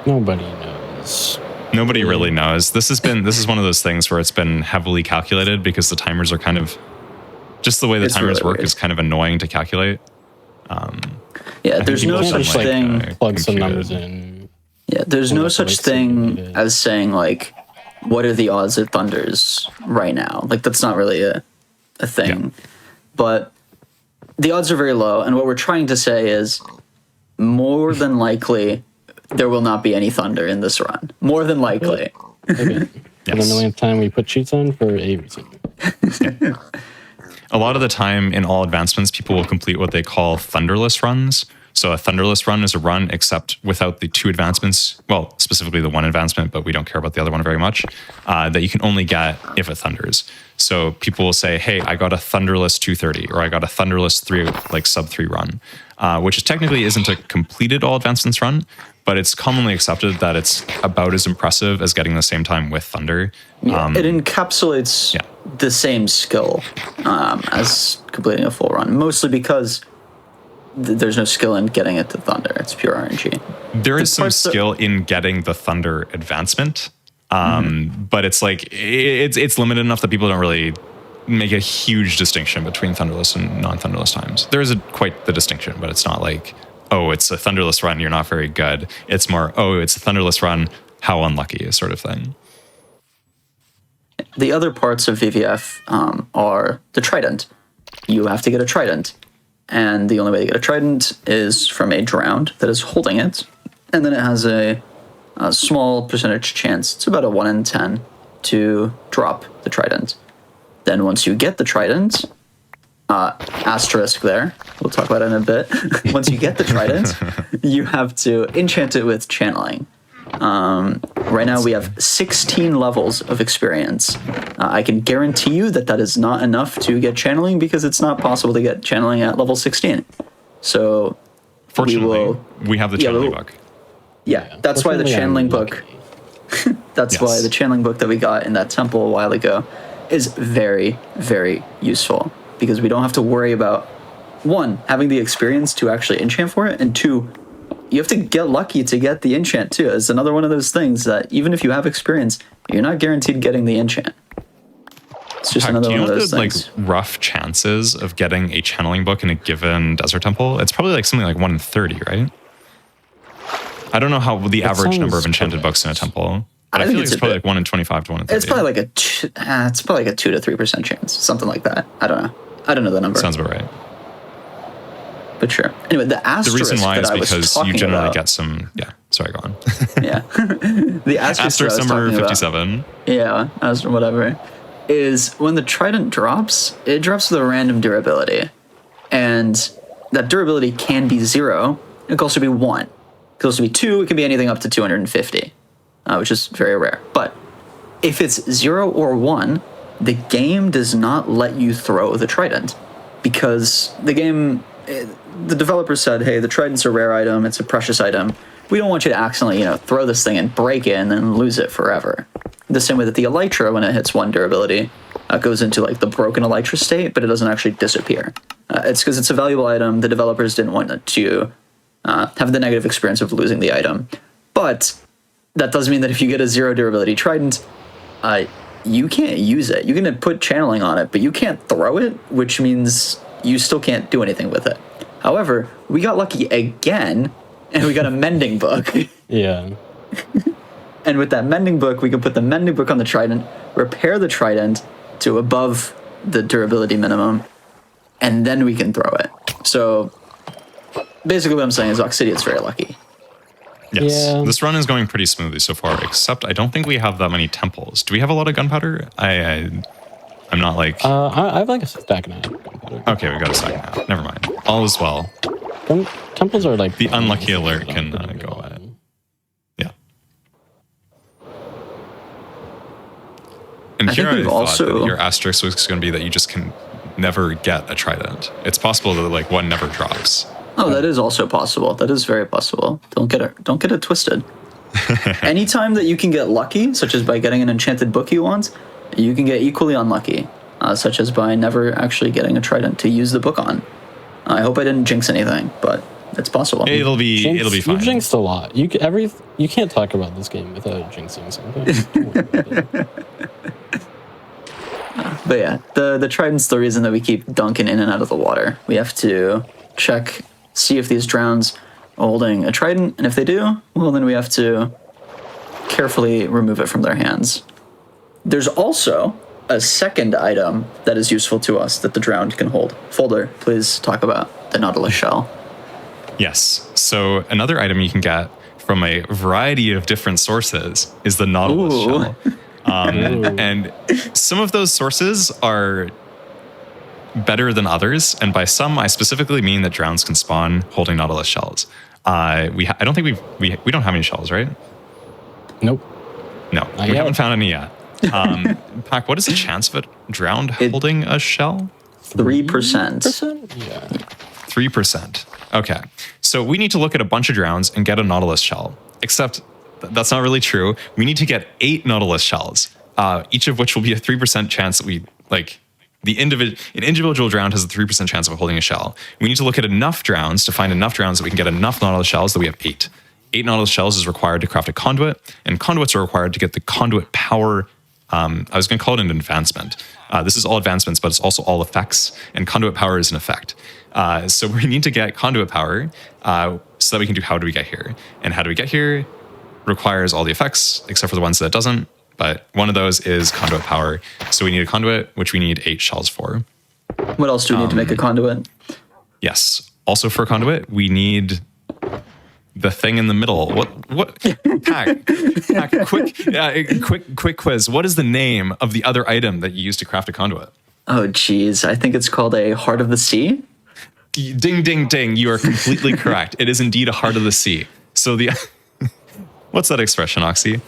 Nobody knows. Nobody really knows. This is one of those things where it's been heavily calculated because the timers are kind of just the way the It's timers really work weird. is kind of annoying to calculate. yeah, I there's think no people such like, thing. Plug some computed. numbers in. Yeah, there's no Unless such it's thing simulated. as saying like, what are the odds it thunders right now? Like that's not really a thing. Yeah. But the odds are very low, and what we're trying to say is more than likely there will not be any thunder in this run. More than likely. Okay. For the Yes. millionth time, we put cheats on for a reason. A lot of the time in all advancements, people will complete what they call thunderless runs. So a thunderless run is a run except without the 2 advancements, well, specifically the 1 advancement, but we don't care about the other one very much, that you can only get if it thunders. So people will say, hey, I got a thunderless 230, or I got a thunderless 3, like sub 3 run, which is technically isn't a completed all advancements run, but it's commonly accepted that it's about as impressive as getting the same time with thunder. It encapsulates the same skill as completing a full run, mostly because there's no skill in getting it to thunder. It's pure RNG. There is some parts that- skill in getting the thunder advancement, but it's like it's limited enough that people don't really make a huge distinction between thunderless and non-thunderless times. There is quite the distinction, but it's not like, oh, it's a thunderless run, you're not very good. It's more, oh, it's a thunderless run, how unlucky, sort of thing. The other parts of VVF are the trident. you have to get a trident. And the only way to get a trident is from a drowned that is holding it. And then it has a small percentage chance, it's about a 1 in 10, to drop the trident. Then once you get the trident, asterisk there, we'll talk about it in a bit. Once you get the trident, you have to enchant it with channeling. Right now we have 16 levels of experience. I can guarantee you that is not enough to get channeling because it's not possible to get channeling at level 16. So fortunately, we have the channeling book. Yeah, that's why the channeling book. That's why the channeling book that we got in that temple a while ago is very, very useful, because we don't have to worry about, one, having the experience to actually enchant for it, and two, you have to get lucky to get the enchant too. It's another one of those things that even if you have experience, you're not guaranteed getting the enchant. It's just another one of those things. Like rough chances of getting a channeling book in a given desert temple? It's probably like something like 1 in 30, right? I don't know how the average number of enchanted books in a temple. But I feel like it's probably like 1 in 25 to 1 in 30. It's probably like a 2 to 3% chance, something like that. I don't know the number. Sounds about right. But sure. Anyway, the asterisk. The reason why is because you generally get some. Yeah. Sorry, go on. Yeah. The asterisk number 57. Yeah, whatever. Is when the trident drops, it drops with a random durability, and that durability can be 0. It can also be 1. It can also be 2. It can be anything up to 250. Which is very rare. But if it's 0 or 1, the game does not let you throw the trident, because the developer said, hey, the trident's a rare item, it's a precious item. We don't want you to accidentally, throw this thing and break it and then lose it forever. The same way that the elytra, when it hits 1 durability, goes into like the broken elytra state, but it doesn't actually disappear. It's because it's a valuable item. The developers didn't want to have the negative experience of losing the item. But that does mean that if you get a 0 durability trident, you can't use it. You can put channeling on it, but you can't throw it, which means you still can't do anything with it. However, we got lucky again, and we got a mending book. Yeah. And with that mending book, we can put the mending book on the trident, repair the trident to above the durability minimum, and then we can throw it. So basically what I'm saying is Oxidia's very lucky. Yes. Yeah. This run is going pretty smoothly so far, except I don't think we have that many temples. Do we have a lot of gunpowder? I'm not like... I have like a stack now. Gunpowder. Okay, we got a stack now. Never mind. All is well. Temples are like... The unlucky alert can go away. Yeah. And here I thought that your asterisk was going to be that you just can never get a trident. It's possible that like one never drops. Oh, that is also possible. That is very possible. Don't get it twisted. Anytime that you can get lucky, such as by getting an enchanted book you want, you can get equally unlucky, such as by never actually getting a trident to use the book on. I hope I didn't jinx anything, but it's possible. It'll be fine. You've jinxed a lot. You can't talk about this game without jinxing something. But yeah, the trident's the reason that we keep dunking in and out of the water. We have to check, see if these drowns are holding a trident, and if they do, well, then we have to carefully remove it from their hands. There's also a second item that is useful to us that the drowned can hold. Folder, please talk about the Nautilus shell. Yes. So another item you can get from a variety of different sources is the Nautilus shell. And some of those sources are better than others, and by some I specifically mean that drowns can spawn holding Nautilus shells. I don't think we don't have any shells, right? Nope. No, we haven't found any yet. Pac, what is the chance of a drowned holding a shell? 3%. Yeah. 3%. Okay, so we need to look at a bunch of drowns and get a Nautilus shell. Except that's not really true. We need to get 8 Nautilus shells, each of which will be a 3% chance that we like. An individual drowned has a 3% chance of holding a shell. We need to look at enough drowns to find enough drowns that we can get enough Nautilus shells that we have 8. 8 Nautilus shells is required to craft a conduit, and conduits are required to get the conduit power. I was going to call it an advancement. This is all advancements, but it's also all effects, and conduit power is an effect. So we need to get conduit power so that we can do how do we get here. And how do we get here requires all the effects, except for the ones that it doesn't. But one of those is conduit power. So we need a conduit, which we need 8 shells for. What else do we need to make a conduit? Yes. Also for conduit, we need the thing in the middle. What? Pack, quick quiz. What is the name of the other item that you use to craft a conduit? Oh, geez. I think it's called a Heart of the Sea. Ding, ding, ding. You are completely correct. It is indeed a Heart of the Sea. So what's that expression, Oxy?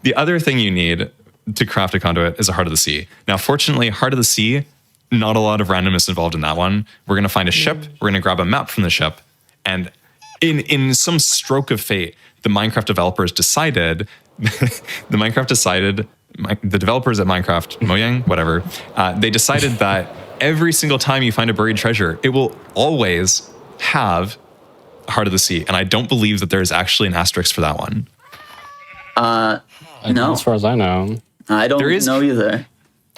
The other thing you need to craft a conduit is a Heart of the Sea. Now, fortunately, Heart of the Sea, not a lot of randomness involved in that one. We're going to find a ship. We're going to grab a map from the ship. And in some stroke of fate, the Minecraft developers decided, the developers at Minecraft, Mojang, whatever, they decided that every single time you find a buried treasure, it will always have a Heart of the Sea. And I don't believe that there is actually an asterisk for that one. No. As far as I know. I don't know either.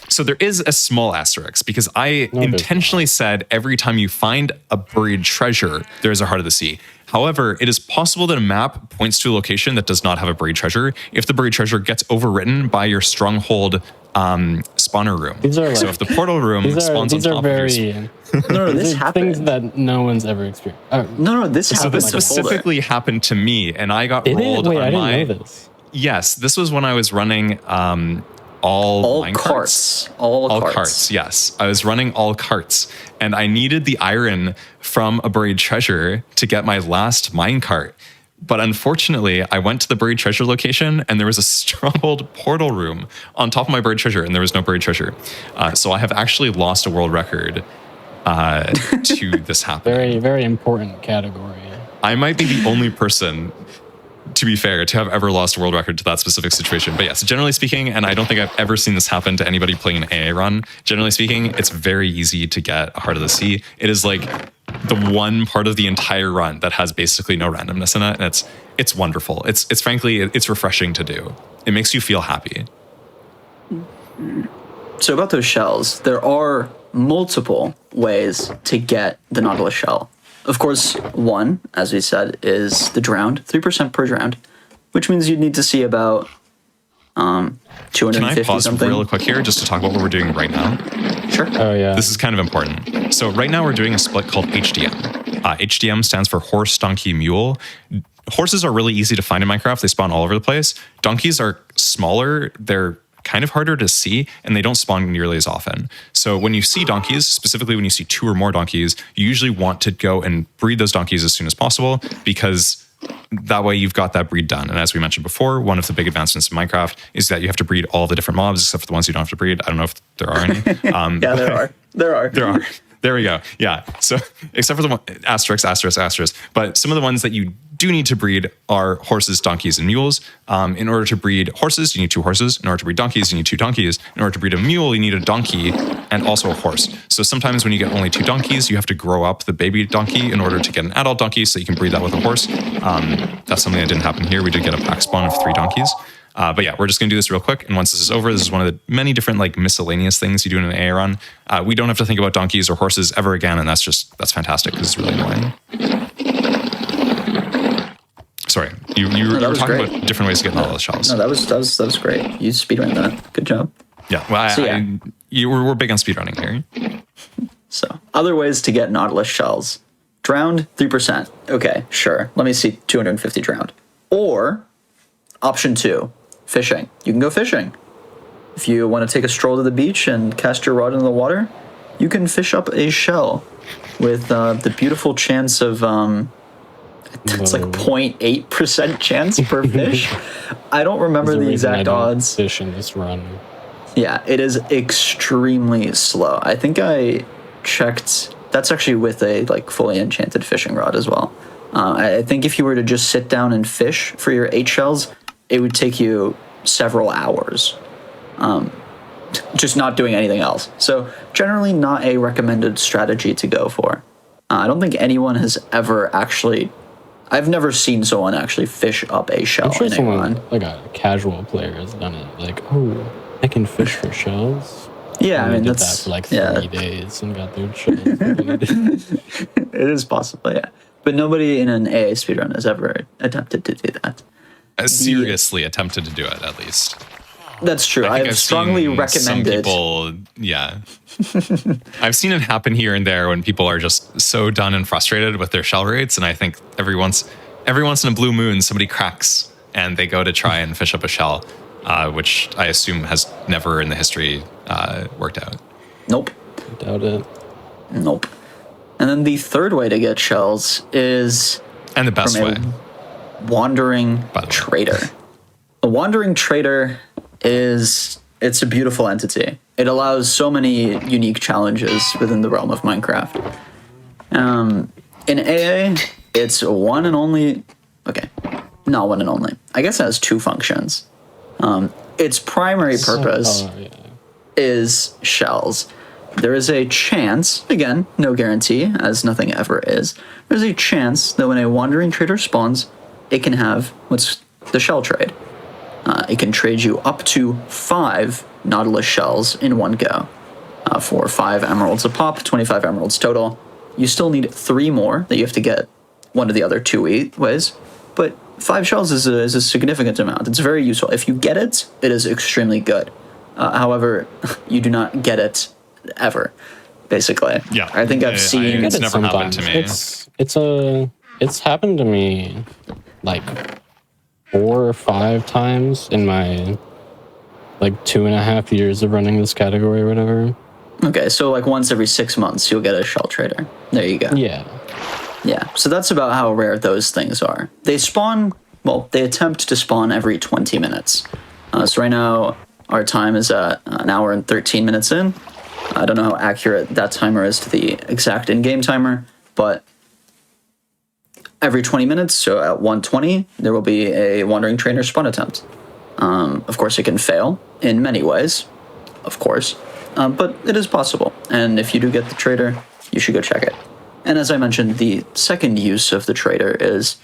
So there is a small asterisk because I intentionally said every time you find a buried treasure, there is a Heart of the Sea. However, it is possible that a map points to a location that does not have a buried treasure if the buried treasure gets overwritten by your stronghold spawner room. So if the portal room spawns on top of your... No, this happens. Things that no one's ever experienced. No, this happens. So this specifically happened to me, and I got rolled on I my... didn't know this. Yes, this was when I was running all carts. All carts, yes. I was running all carts, and I needed the iron from a buried treasure to get my last minecart. But unfortunately, I went to the buried treasure location, and there was a stronghold portal room on top of my buried treasure, and there was no buried treasure. So I have actually lost a world record to this happening. Very, very important category. I might be the only person, to be fair, to have ever lost a world record to that specific situation. But yes, generally speaking, and I don't think I've ever seen this happen to anybody playing an AA run, generally speaking, it's very easy to get a Heart of the Sea. It is like the one part of the entire run that has basically no randomness in it. And it's wonderful. It's frankly, it's refreshing to do. It makes you feel happy. So about those shells, there are multiple ways to get the Nautilus shell. Of course, one, as we said, is the drowned, 3% per drowned, which means you'd need to see about 250 Can I pause something. real quick here just to talk about what we're doing right now? Sure. Oh, yeah. This is kind of important. So right now we're doing a split called HDM. HDM stands for horse, donkey, mule. Horses are really easy to find in Minecraft. They spawn all over the place. Donkeys are smaller. They're kind of harder to see, and they don't spawn nearly as often. So when you see donkeys, specifically when you see 2 or more donkeys, you usually want to go and breed those donkeys as soon as possible, because that way you've got that breed done. And as we mentioned before, one of the big advancements in Minecraft is that you have to breed all the different mobs, except for the ones you don't have to breed. I don't know if there are any. Yeah, there are. There are. There we go. Yeah. So except for the one, asterisk. But some of the ones that you do need to breed are horses, donkeys, and mules. In order to breed horses, you need 2 horses. In order to breed donkeys, you need 2 donkeys. In order to breed a mule, you need a donkey and also a horse. So sometimes when you get only 2 donkeys, you have to grow up the baby donkey in order to get an adult donkey so you can breed that with a horse. That's something that didn't happen here. We did get a pack spawn of 3 donkeys. But yeah, we're just going to do this real quick. And once this is over, this is one of the many different like miscellaneous things you do in an AA run. We don't have to think about donkeys or horses ever again. And that's fantastic because it's really annoying. Sorry, you were talking great. about different ways to get all the shells. No, that was great. You speedrun that. Good job. Yeah, well, we're big on speedrunning here. So other ways to get Nautilus shells. Drowned, 3%. Okay, sure. Let me see 250 drowned. Or option 2, fishing. You can go fishing. If you want to take a stroll to the beach and cast your rod into the water, you can fish up a shell with the beautiful chance of it's like 0.8% chance per fish. I don't remember the exact odds. Fish in this run. Yeah, it is extremely slow. I think I checked. That's actually with a like fully enchanted fishing rod as well. I think if you were to just sit down and fish for your 8 shells, it would take you several hours. Just not doing anything else. So generally not a recommended strategy to go for. I don't think anyone has ever actually... I've never seen someone actually fish up a shell I'm sure in a someone, run. like a casual player, has done it. Like, oh, I can fish for shells. Yeah, and I mean, did that's... that for like 30 days and got their shells. It is possible, yeah. But nobody in an AA speedrun has ever attempted to do that. Seriously attempted to do it, at least. That's true. I think I've strongly seen some recommended. people, yeah. I've seen it happen here and there when people are just so done and frustrated with their shell rates, and I think every once in a blue moon, somebody cracks and they go to try and fish up a shell, which I assume has never in the history worked out. Nope. Doubt it. Nope. And then the third way to get shells is And the best from way. a wandering By the way. trader. A wandering trader it's a beautiful entity. It allows so many unique challenges within the realm of Minecraft. In AA, it's one and only. Okay, not one and only. I guess it has two functions. Its primary purpose is shells. There is a chance, again, no guarantee, as nothing ever is. There's a chance that when a wandering trader spawns, it can have what's the shell trade. It can trade you up to 5 Nautilus shells in one go for 5 emeralds a pop, 25 emeralds total. You still need 3 more that you have to get one of the other 2 ways, but 5 shells is a significant amount. It's very useful. If you get it, it is extremely good. However, you do not get it ever, basically. Yeah. I think I've seen... It's never happened to me. It's happened to me like 4 or 5 times in my like 2.5 years of running this category or whatever. Okay, so like once every 6 months, you'll get a shell trader. There you go. Yeah. Yeah, so that's about how rare those things are. They spawn, well, they attempt to spawn every 20 minutes. So right now, our time is at an hour and 13 minutes in. I don't know how accurate that timer is to the exact in-game timer, but every 20 minutes, so at 1:20, there will be a wandering trainer spawn attempt. Of course, it can fail in many ways, of course, but it is possible. And if you do get the trader, you should go check it. And as I mentioned, the second use of the trader is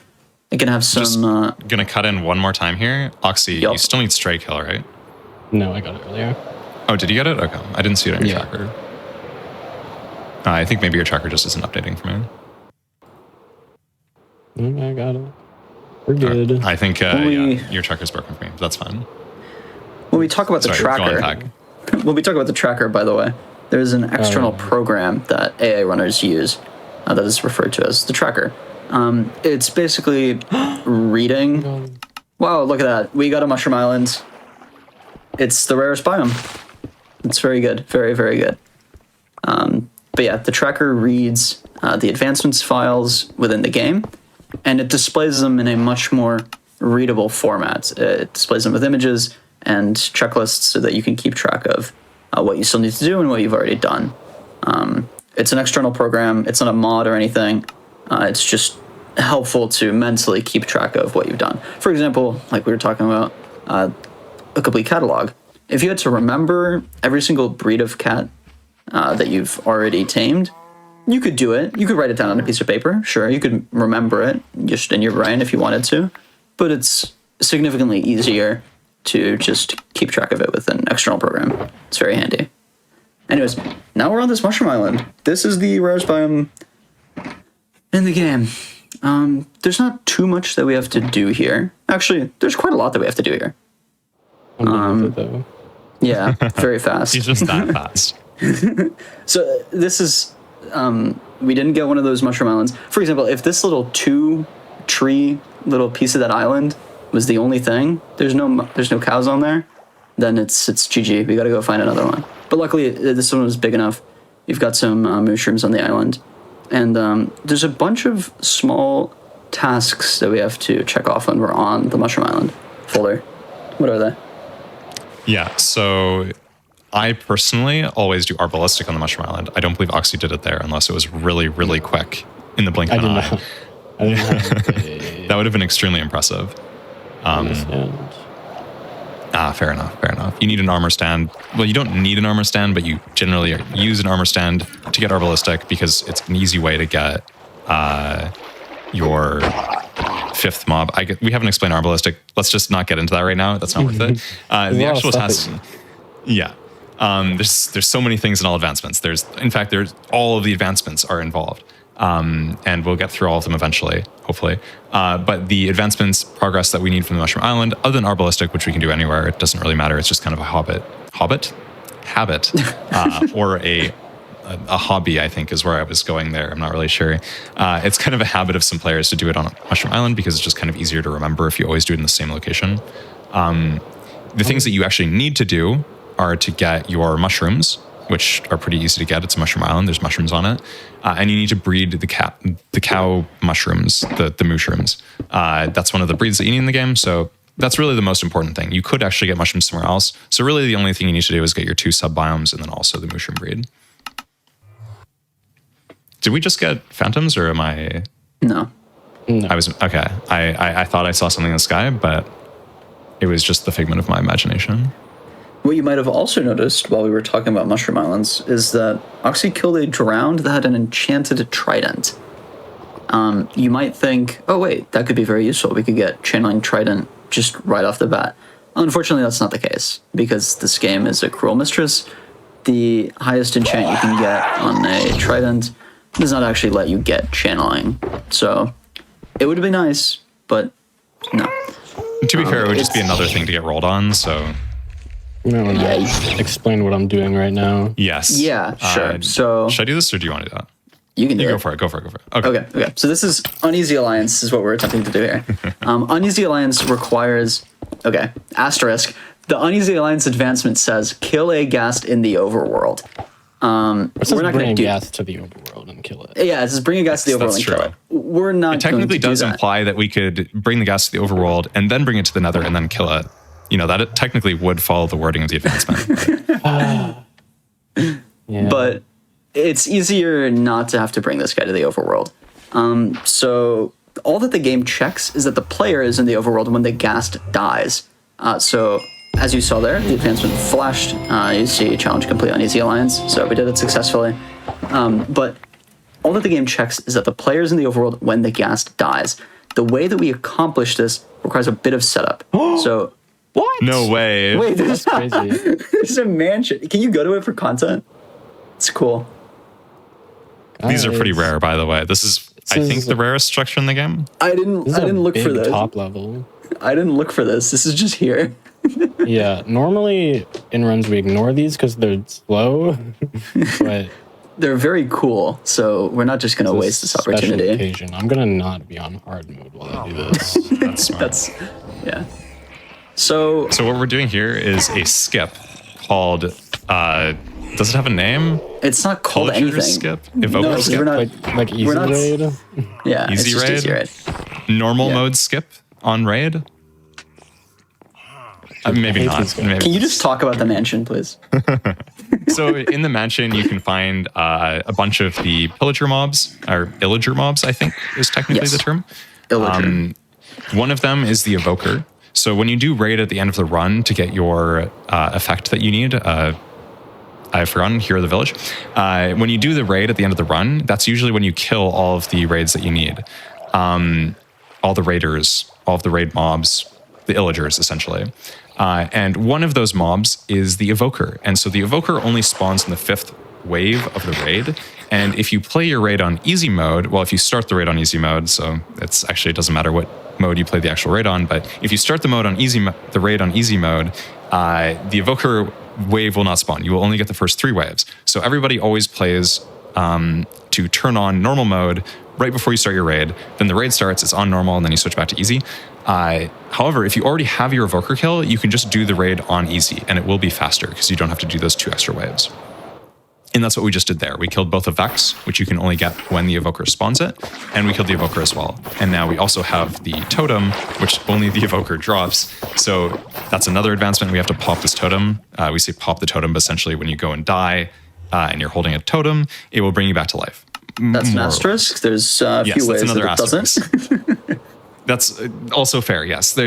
it can have some... Just gonna cut in one more time here. Oxy, Yup. you still need Stray Kill, right? No, I got it earlier. Oh, did you get it? Okay. I didn't see it on your Yeah. tracker. I think maybe your tracker just isn't updating for me. I got it. We're good. I think we- your tracker's broken for me. That's fine. When we talk about the Sorry, go on, tracker... Pac. When we talk about the tracker, by the way, there's an external program that AA runners use that is referred to as the tracker. It's basically reading... Wow, look at that. We got a Mushroom Island. It's the rarest biome. It's very good. Very, very good. But yeah, the tracker reads the advancements files within the game, and it displays them in a much more readable format. It displays them with images and checklists so that you can keep track of what you still need to do and what you've already done. It's an external program. It's not a mod or anything. It's just helpful to mentally keep track of what you've done. For example, like we were talking about, a complete catalog. If you had to remember every single breed of cat that you've already tamed, you could do it. You could write it down on a piece of paper. Sure, you could remember it just in your brain if you wanted to, but it's significantly easier to just keep track of it with an external program. It's very handy. Anyways, now we're on this Mushroom Island. This is the rarest biome in the game. There's not too much that we have to do here. Actually, there's quite a lot that we have to do here. I'm done with it, though. Yeah, very fast. He's just that fast. So this is, we didn't get one of those Mushroom Islands. For example, if this little 2-tree little piece of that island was the only thing, there's no cows on there, then it's GG. We got to go find another one. But luckily, this one was big enough. You've got some mushrooms on the island, and there's a bunch of small tasks that we have to check off when we're on the Mushroom Island folder. What are they? Yeah, so I personally always do Arbalistic on the Mushroom Island. I don't believe Oxy did it there unless it was really, really quick in the blink of an eye. I didn't know. That would have been extremely impressive. Understand. Fair enough. You need an armor stand. Well, you don't need an armor stand, but you generally use an armor stand to get Arbalistic because it's an easy way to get your 5th mob. We haven't explained Arbalistic. Let's just not get into that right now. That's not worth it. The actual task... Yeah. There's so many things in all advancements. There's all of the advancements are involved. and we'll get through all of them eventually, hopefully. But the advancements, progress that we need from the Mushroom Island, other than Arbalistic, which we can do anywhere, it doesn't really matter. It's just kind of a habit, or a hobby, I think, is where I was going there. I'm not really sure. It's kind of a habit of some players to do it on Mushroom Island because it's just kind of easier to remember if you always do it in the same location. The things that you actually need to do are to get your mushrooms, which are pretty easy to get. It's a Mushroom Island. There's mushrooms on it. And you need to breed the cow mushrooms, the mushrooms. That's one of the breeds that you need in the game. So that's really the most important thing. You could actually get mushrooms somewhere else. So really the only thing you need to do is get your 2 sub-biomes and then also the mushroom breed. Did we just get phantoms or am I? No. I was, okay. I thought I saw something in the sky, but it was just the figment of my imagination. What you might have also noticed while we were talking about Mushroom Islands is that Oxy killed a drowned that had an enchanted trident. You might think, oh wait, that could be very useful. We could get channeling trident just right off the bat. Unfortunately, that's not the case because this game is a cruel mistress. The highest enchant you can get on a trident does not actually let you get channeling. So it would be nice, but no. To be fair, it would just be another thing to get rolled on, so... Explain what I'm doing right now. Yes. Yeah, sure. So should I do this or do you want to do that? You can do it. Go for it. Okay. So this is Uneasy Alliance is what we're attempting to do here. Uneasy Alliance requires, asterisk, the Uneasy Alliance advancement says kill a ghast in the overworld. We're not going to ghast to the overworld and kill it. Yeah, it says bring a ghast to the overworld and kill it. We're not It technically going to does do that. imply that we could bring the ghast to the overworld and then bring it to the nether and then kill it. You know, that it technically would follow the wording of the advancement. But it's easier not to have to bring this guy to the overworld. So all that the game checks is that the player is in the overworld when the ghast dies. So as you saw there, the advancement flashed. You see challenge complete on Easy Alliance. So we did it successfully. But all that the game checks is that the player is in the overworld when the ghast dies. The way that we accomplish this requires a bit of setup. So... What? No way. Wait, That's crazy. there's a mansion. Can you go to it for content? It's cool. These are pretty rare, by the way. This is, I think, the rarest structure in the game. I didn't look for this. Top level. I didn't look for this. This is just here. Yeah, normally in runs we ignore these because they're slow, but they're very cool. So we're not just going to waste this opportunity. Occasion. I'm gonna not be on hard mode while I do this. That's smart. Yeah. So what we're doing here is a skip called, does it have a name? It's not called Pillager's anything. Skip? Evoker No, skip? we're not, like easy we're not- raid. yeah, Easy it's just raid? easy raid. Normal mode skip on raid? Maybe not. Maybe. Can you just talk about the mansion, please? So in the mansion, you can find a bunch of the pillager mobs, or illager mobs, I think is technically Yes. the term. Illager. One of them is the evoker. So when you do raid at the end of the run to get your effect that you need, I've forgotten, Hero of the Village. When you do the raid at the end of the run, that's usually when you kill all of the raids that you need. All the raiders, all of the raid mobs, the illagers, essentially. And one of those mobs is the evoker. And so the evoker only spawns in the 5th wave of the raid. And if you play your raid on easy mode, well, if you start the raid on easy mode, so it doesn't matter what mode you play the actual raid on, but if you start the raid on easy mode, the evoker wave will not spawn. You will only get the first 3 waves. So everybody always plays to turn on normal mode right before you start your raid. Then the raid starts, it's on normal, and then you switch back to easy. However, if you already have your evoker kill, you can just do the raid on easy, and it will be faster because you don't have to do those 2 extra waves. And that's what we just did there. We killed both of Vex, which you can only get when the evoker spawns it, and we killed the evoker as well. And now we also have the totem, which only the evoker drops. So that's another advancement. We have to pop this totem. We say pop the totem, but essentially when you go and die and you're holding a totem, it will bring you back to life. That's an asterisk. There's a few ways that it doesn't. That's also fair. Yes,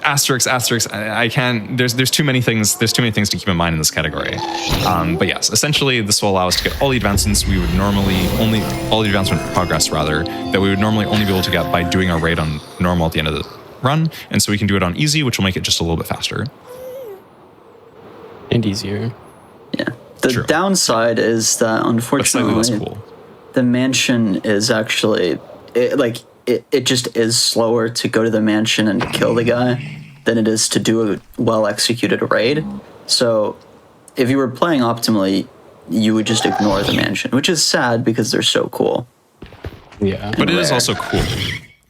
asterisks. I can't. There's too many things. There's too many things to keep in mind in this category. But yes, essentially, this will allow us to get all the advancements we would normally all the advancement progress rather that we would normally only be able to get by doing our raid on normal at the end of the run, and so we can do it on easy, which will make it just a little bit faster And easier. Yeah. The True. downside is that but slightly unfortunately, less cool. the mansion is actually it just is slower to go to the mansion and kill the guy than it is to do a well executed raid. So if you were playing optimally, you would just ignore the mansion, which is sad because they're so cool. Yeah. But it is also cool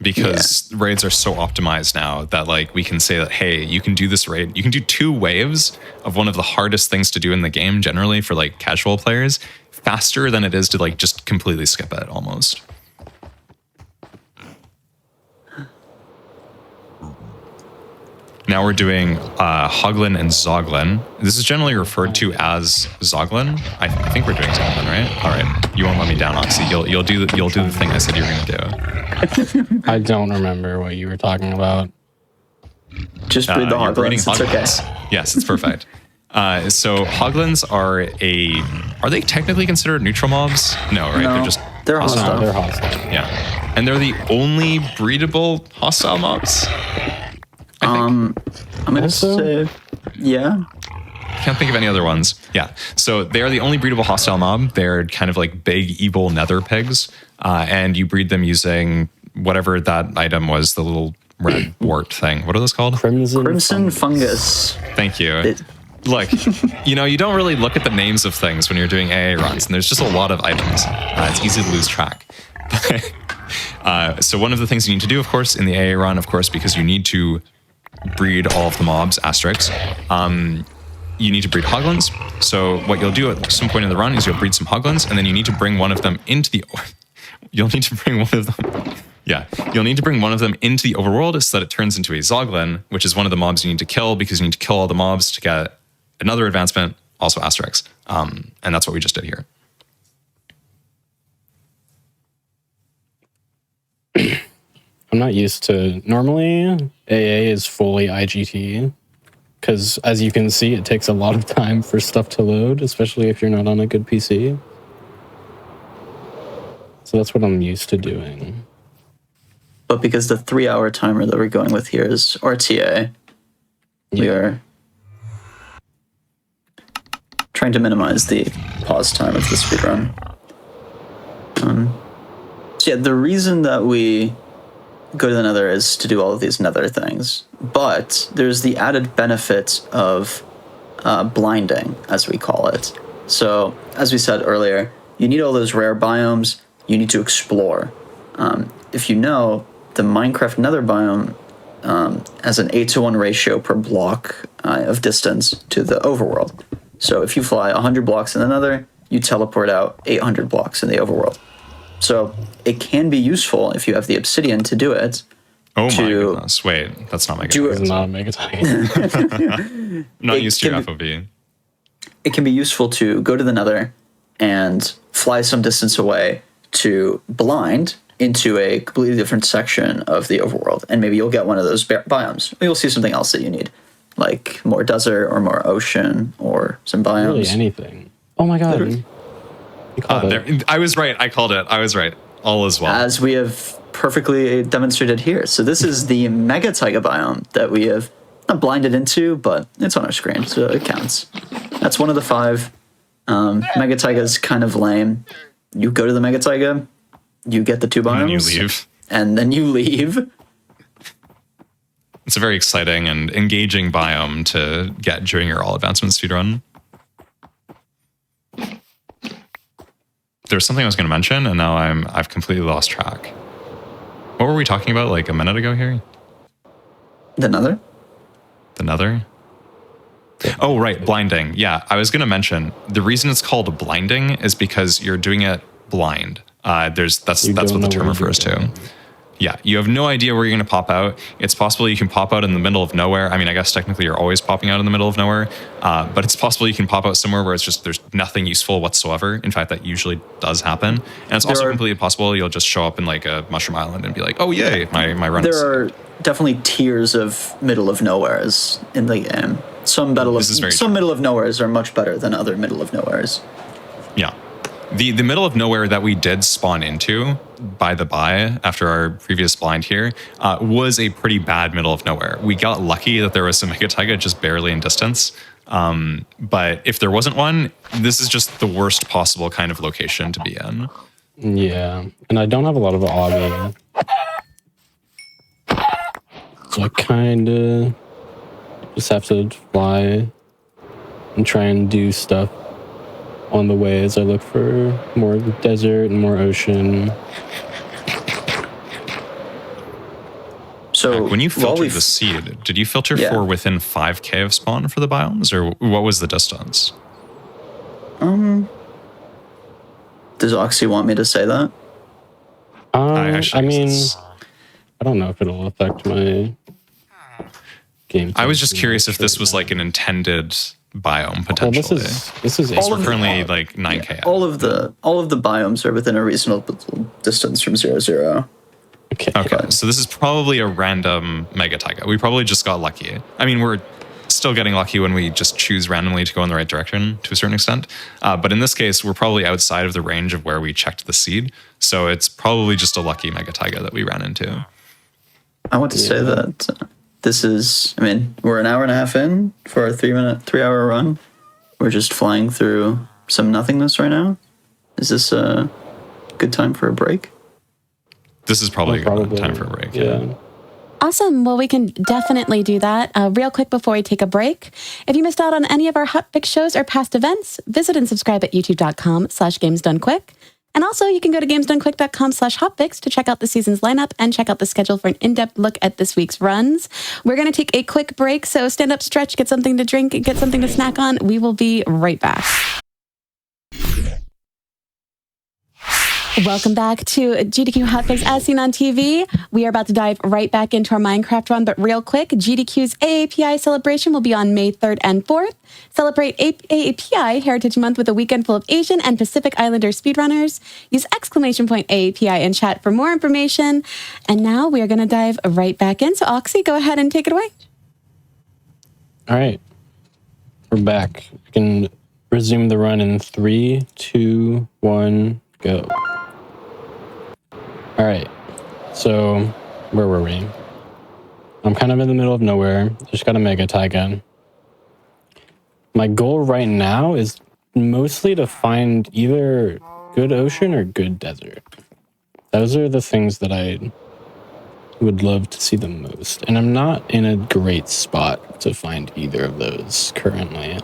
because raids are so optimized now that like we can say that, hey, you can do this raid. You can do 2 waves of one of the hardest things to do in the game generally for like casual players faster than it is to like just completely skip it almost. Now we're doing Hoglin and Zoglin. This is generally referred to as Zoglin. I think we're doing Zoglin, right? All right. You won't let me down, Oxy. You'll do the thing I said you were going to do. I don't remember what you were talking about. Just breed the Hoglins. It's okay. Yes, it's perfect. So Hoglins are they technically considered neutral mobs? No, right? No, they're hostile. No, they're hostile. Yeah. And they're the only breedable hostile mobs? I'm going to say, yeah. Can't think of any other ones. Yeah. So they are the only breedable hostile mob. They're kind of like big, evil nether pigs. And you breed them using whatever that item was, the little red wart thing. What are those called? Crimson fungus. Thank you. Look, you don't really look at the names of things when you're doing AA runs, and there's just a lot of items. It's easy to lose track. So one of the things you need to do, of course, in the AA run, of course, because you need to breed all of the mobs, asterisks, you need to breed hoglins. So what you'll do at some point in the run is you'll breed some hoglins, and then you need to bring one of them into the... You'll need to bring one of them... Yeah, you'll need to bring one of them into the overworld so that it turns into a Zoglin, which is one of the mobs you need to kill because you need to kill all the mobs to get another advancement, also asterisks. And that's what we just did here. I'm not used to... Normally, AA is fully IGT, because as you can see, it takes a lot of time for stuff to load, especially if you're not on a good PC. So that's what I'm used to doing. But because the 3-hour timer that we're going with here is RTA, we are trying to minimize the pause time of the speedrun. So yeah, the reason that we go to the nether is to do all of these nether things, but there's the added benefit of blinding, as we call it. So as we said earlier, you need all those rare biomes, you need to explore. If you know, the Minecraft nether biome has an 8-to-1 ratio per block of distance to the overworld. So if you fly 100 blocks in the nether, you teleport out 800 blocks in the overworld. So it can be useful if you have the obsidian to do it. Oh my goodness. Wait, that's not my good. It's not a mega titan. Not used to your FOV. It can be useful to go to the nether and fly some distance away to blind into a completely different section of the overworld. And maybe you'll get one of those biomes. Or you'll see something else that you need, like more desert or more ocean or some biomes. Really anything. Oh my god. I was right. I called it. I was right. All is well. As we have perfectly demonstrated here. So this is the Mega Taiga biome that we have not blinded into, but it's on our screen, so it counts. That's one of the 5. Mega Taiga is kind of lame. You go to the Mega Taiga, you get the 2 biomes. And then you leave. And then you leave. It's a very exciting and engaging biome to get during your all advancement speedrun. There's something I was going to mention, and now I've completely lost track. What were we talking about like a minute ago here? The nether? The nether? Oh, right, blinding. Yeah, I was going to mention the reason it's called blinding is because you're doing it blind. That's what the term refers to. Yeah, you have no idea where you're going to pop out. It's possible you can pop out in the middle of nowhere. I mean, I guess technically you're always popping out in the middle of nowhere, but it's possible you can pop out somewhere where it's just there's nothing useful whatsoever. In fact, that usually does happen. And it's also completely possible you'll just show up in like a mushroom island and be like, oh, yay, my run is... There are definitely tiers of middle of nowheres in the game. Some middle of nowheres are much better than other middle of nowheres. Yeah. The middle of nowhere that we did spawn into, by the by, after our previous blind here, was a pretty bad middle of nowhere. We got lucky that there was some Mega Taiga just barely in distance. But if there wasn't one, this is just the worst possible kind of location to be in. Yeah, and I don't have a lot of auge. So I kind of just have to fly and try and do stuff on the way as I look for more desert and more ocean. So When you while filtered we've- the seed, did you filter Yeah. for within 5K of spawn for the biomes, or what was the distance? Does Oxy want me to say that? I mean, I don't know if it'll affect my game. I was just curious if this was like an intended biome Well, potentially. this is All of We're the- currently like 9K. out. All of the biomes are within a reasonable distance from 0, 0. okay. Okay, so this is probably a random mega taiga. We probably just got lucky. I mean, we're still getting lucky when we just choose randomly to go in the right direction to a certain extent. But in this case, we're probably outside of the range of where we checked the seed. So it's probably just a lucky mega taiga that we ran into. I want to say that this is, I mean, we're an hour and a half in for our 3-hour run. We're just flying through some nothingness right now. Is this a good time for a break? This is probably a good Probably time for a break. Yeah. Awesome. Well, we can definitely do that. Real quick before we take a break, if you missed out on any of our Hotfix shows or past events, visit and subscribe at youtube.com/gamesdonequick. And also, you can go to gamesdonequick.com/hotfix to check out the season's lineup and check out the schedule for an in-depth look at this week's runs. We're going to take a quick break, so stand up, stretch, get something to drink, get something to snack on. We will be right back. Welcome back to GDQ Hotfix as seen on TV. We are about to dive right back into our Minecraft run, but real quick, GDQ's AAPI celebration will be on May 3rd and 4th. Celebrate AAPI Heritage Month with a weekend full of Asian and Pacific Islander speedrunners. Use !AAPI in chat for more information. And now we are going to dive right back in. So Oxy, go ahead and take it away. All right. We're back. We can resume the run in 3, 2, 1, go. All right. So, where were we? I'm kind of in the middle of nowhere. Just got a mega taiga. My goal right now is mostly to find either good ocean or good desert. Those are the things that I would love to see the most. And I'm not in a great spot to find either of those currently.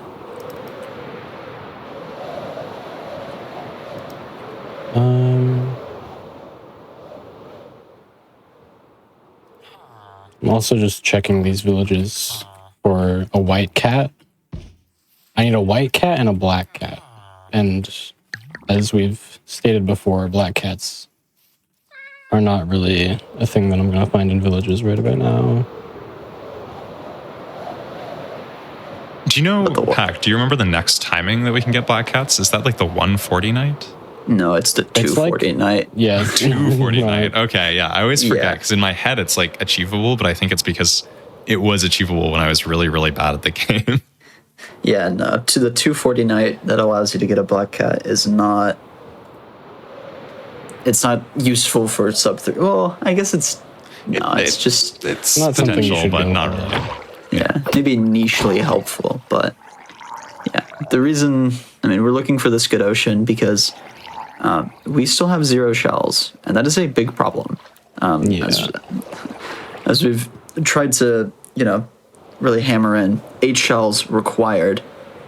I'm also just checking these villages for a white cat. I need a white cat and a black cat. And as we've stated before, black cats are not really a thing that I'm going to find in villages right about now. Do you know, Pac, do you remember the next timing that we can get black cats? Is that like the 140 night? No, it's the 240 night. Yeah. 240 night. Okay, yeah. I always forget Yeah. because in my head it's like achievable, but I think it's because it was achievable when I was really, really bad at the game. Yeah, no, to the 240 night that allows you to get a black cat is not. It's not useful for sub 3. Well, I guess it's. No, it's just. It's Not something you potential, should but go not for. really. Yeah, maybe nichely helpful, but yeah. The reason, I mean, we're looking for this good ocean because we still have 0 shells, and that is a big problem. Yeah. As we've tried to, really hammer in 8 shells required,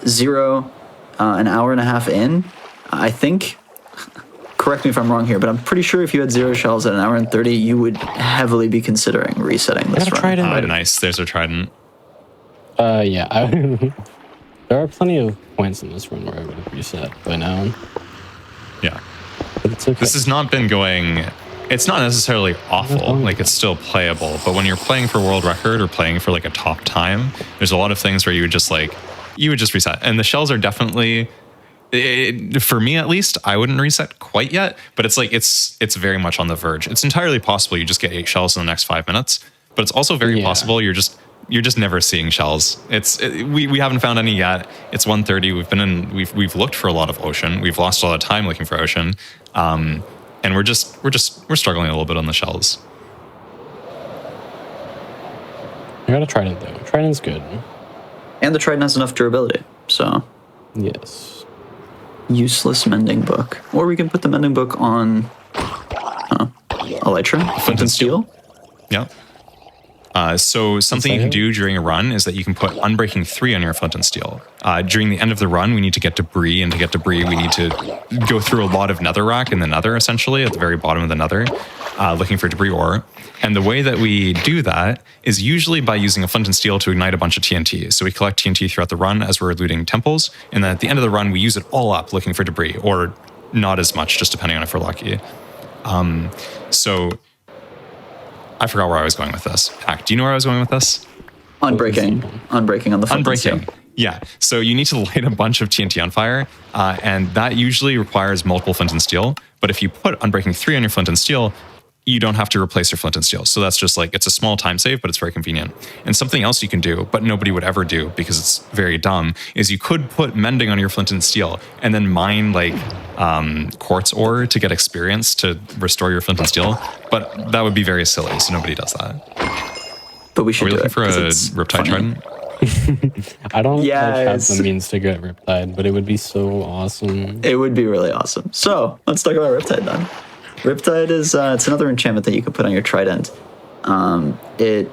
0 an hour and a half in. I think, correct me if I'm wrong here, but I'm pretty sure if you had 0 shells at an hour and 30, you would heavily be considering resetting this gotta run. try it Nice. There's a trident. Yeah. There are plenty of points in this run where I would have reset by now. Yeah. But it's okay. This has not been going. It's not necessarily awful. Like it's still playable. But when you're playing for world record or playing for like a top time, there's a lot of things where you would just reset. And the shells are definitely, for me at least, I wouldn't reset quite yet. But it's like it's very much on the verge. It's entirely possible you just get 8 shells in the next 5 minutes. But it's also very possible you're just never seeing shells. We haven't found any yet. It's 1:30. We've looked for a lot of ocean. We've lost a lot of time looking for ocean. And we're struggling a little bit on the shells. I got a trident though. Trident's good. And the trident has enough durability, so. Yes. Useless mending book. Or we can put the mending book on Elytra, flint and steel. Yeah. So something you can do during a run is that you can put Unbreaking 3 on your flint and steel. During the end of the run, we need to get debris, and to get debris, we need to go through a lot of netherrack in the nether, essentially, at the very bottom of the nether, looking for debris ore. And the way that we do that is usually by using a flint and steel to ignite a bunch of TNT. So we collect TNT throughout the run as we're looting temples, and then at the end of the run, we use it all up looking for debris, or not as much, just depending on if we're lucky. So I forgot where I was going with this. Pack, do you know where I was going with this? Unbreaking on the flint and steel. Yeah. So you need to light a bunch of TNT on fire, and that usually requires multiple flint and steel. But if you put Unbreaking 3 on your flint and steel, you don't have to replace your flint and steel. So that's just like, it's a small time save, but it's very convenient. And something else you can do, but nobody would ever do because it's very dumb, is you could put mending on your flint and steel and then mine like quartz ore to get experience to restore your flint and steel. But that would be very silly, so nobody does that. But we should Are we do looking it, for a 'cause it's Riptide funny. Trident? I don't have Yes. the means to get Riptide, but it would be so awesome. It would be really awesome. So let's talk about Riptide then. Riptide is it's another enchantment that you can put on your trident. It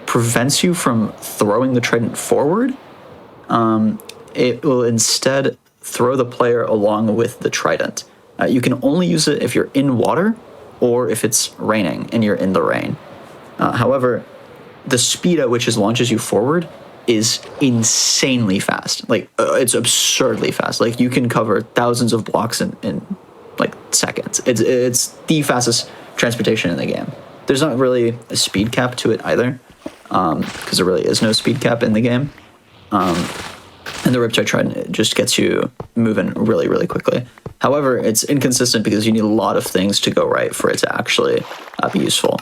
prevents you from throwing the trident forward. It will instead throw the player along with the trident. You can only use it if you're in water or if it's raining and you're in the rain. However, the speed at which it launches you forward is insanely fast. Like, it's absurdly fast. Like, you can cover thousands of blocks in like seconds. It's the fastest transportation in the game. There's not really a speed cap to it either, because there really is no speed cap in the game. And the Riptide Trident, it just gets you moving really, really quickly. However, it's inconsistent because you need a lot of things to go right for it to actually be useful.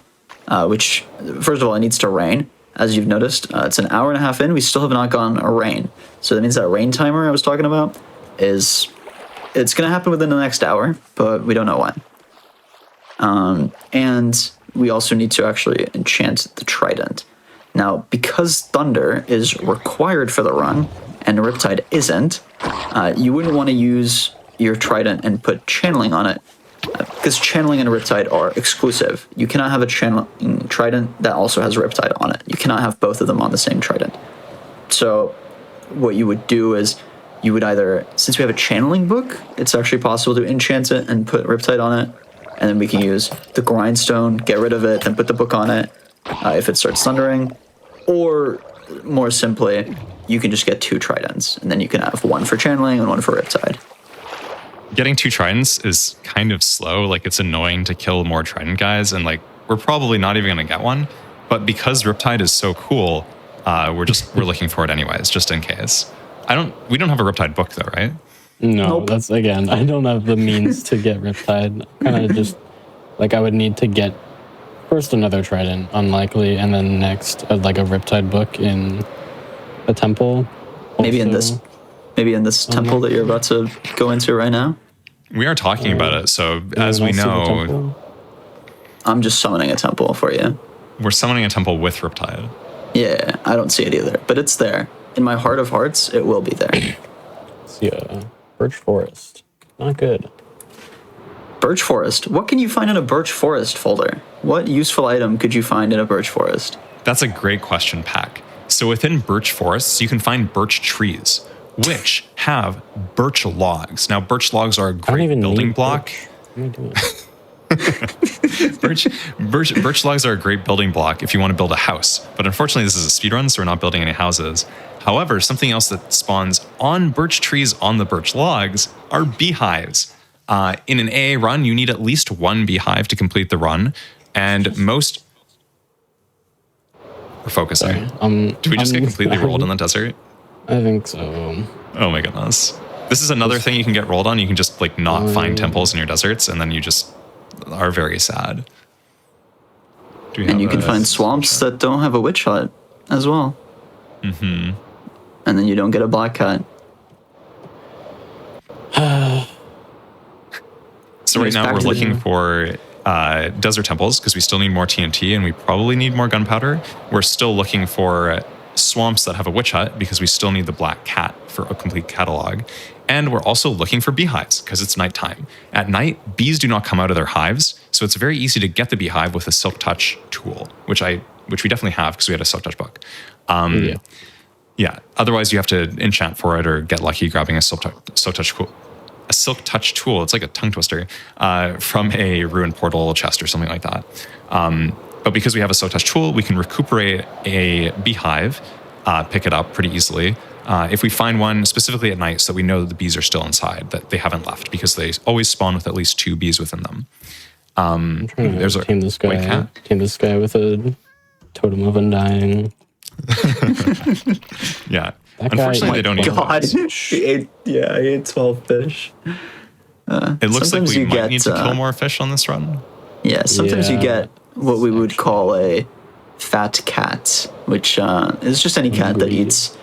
Which, first of all, it needs to rain. As you've noticed, it's an hour and a half in. We still have not gotten a rain. So that means that rain timer I was talking about is... It's going to happen within the next hour, but we don't know when. And we also need to actually enchant the trident. Now, because thunder is required for the run, and Riptide isn't, you wouldn't want to use your trident and put channeling on it, because channeling and Riptide are exclusive. You cannot have a channeling trident that also has Riptide on it. You cannot have both of them on the same trident. So what you would do is, you would either, since we have a channeling book, it's actually possible to enchant it and put Riptide on it, and then we can use the grindstone, get rid of it, then put the book on it if it starts thundering. Or, more simply, you can just get 2 tridents, and then you can have one for channeling and one for Riptide. Getting 2 tridents is kind of slow. Like, it's annoying to kill more trident guys, and like, we're probably not even going to get one. But because Riptide is so cool, we're looking for it anyways, just in case. We don't have a Riptide book though, right? No, Nope. that's, again, I don't have the means to get Riptide. Kind of just, like, I would need to get first another Trident, unlikely, and then next, like, a Riptide book in a temple. Maybe in also. this temple that you're about to go into right now. We are talking about it, so as we And also the know, temple. I'm just summoning a temple for you. we're summoning a temple with Riptide. Yeah, I don't see it either, but it's there. In my heart of hearts, it will be there. See, Birch Forest. Not good. Birch Forest. What can you find in a Birch Forest folder? What useful item could you find in a Birch Forest? That's a great question, Pack. So within birch forests, you can find birch trees, which have birch logs. Now, birch logs are a I don't great even building need block. Birch. What am I doing? Birch logs are a great building block if you want to build a house. But unfortunately, this is a speedrun, so we're not building any houses. However, something else that spawns on birch trees on the birch logs are beehives. In an AA run, you need at least 1 beehive to complete the run. And most... We're focusing. Sorry. Do we just get completely rolled in the desert? I think so. Oh my goodness. This is another thing you can get rolled on. You can just like not find temples in your deserts, and then you just are very sad. And you can find swamps that don't have a witch hut as well. Mm-hmm. And then you don't get a black cat. So right now we're looking for desert temples because we still need more TNT and we probably need more gunpowder. We're still looking for swamps that have a witch hut because we still need the black cat for a complete catalog. And we're also looking for beehives because it's nighttime. At night, bees do not come out of their hives, so it's very easy to get the beehive with a silk touch tool, which we definitely have because we had a silk touch book. Yeah. Otherwise, you have to enchant for it or get lucky grabbing a silk touch tool. It's like a tongue twister from a ruined portal chest or something like that. But because we have a silk touch tool, we can recuperate a beehive, pick it up pretty easily. If we find one specifically at night, so we know that the bees are still inside, that they haven't left, because they always spawn with at least 2 bees within them. There's a tame this guy with a totem of undying. Yeah. Unfortunately, they don't eat those. He ate 12 fish. It looks like we might need to kill more fish on this run. Yeah, sometimes you get what we would call a fat cat, which is just any cat that eats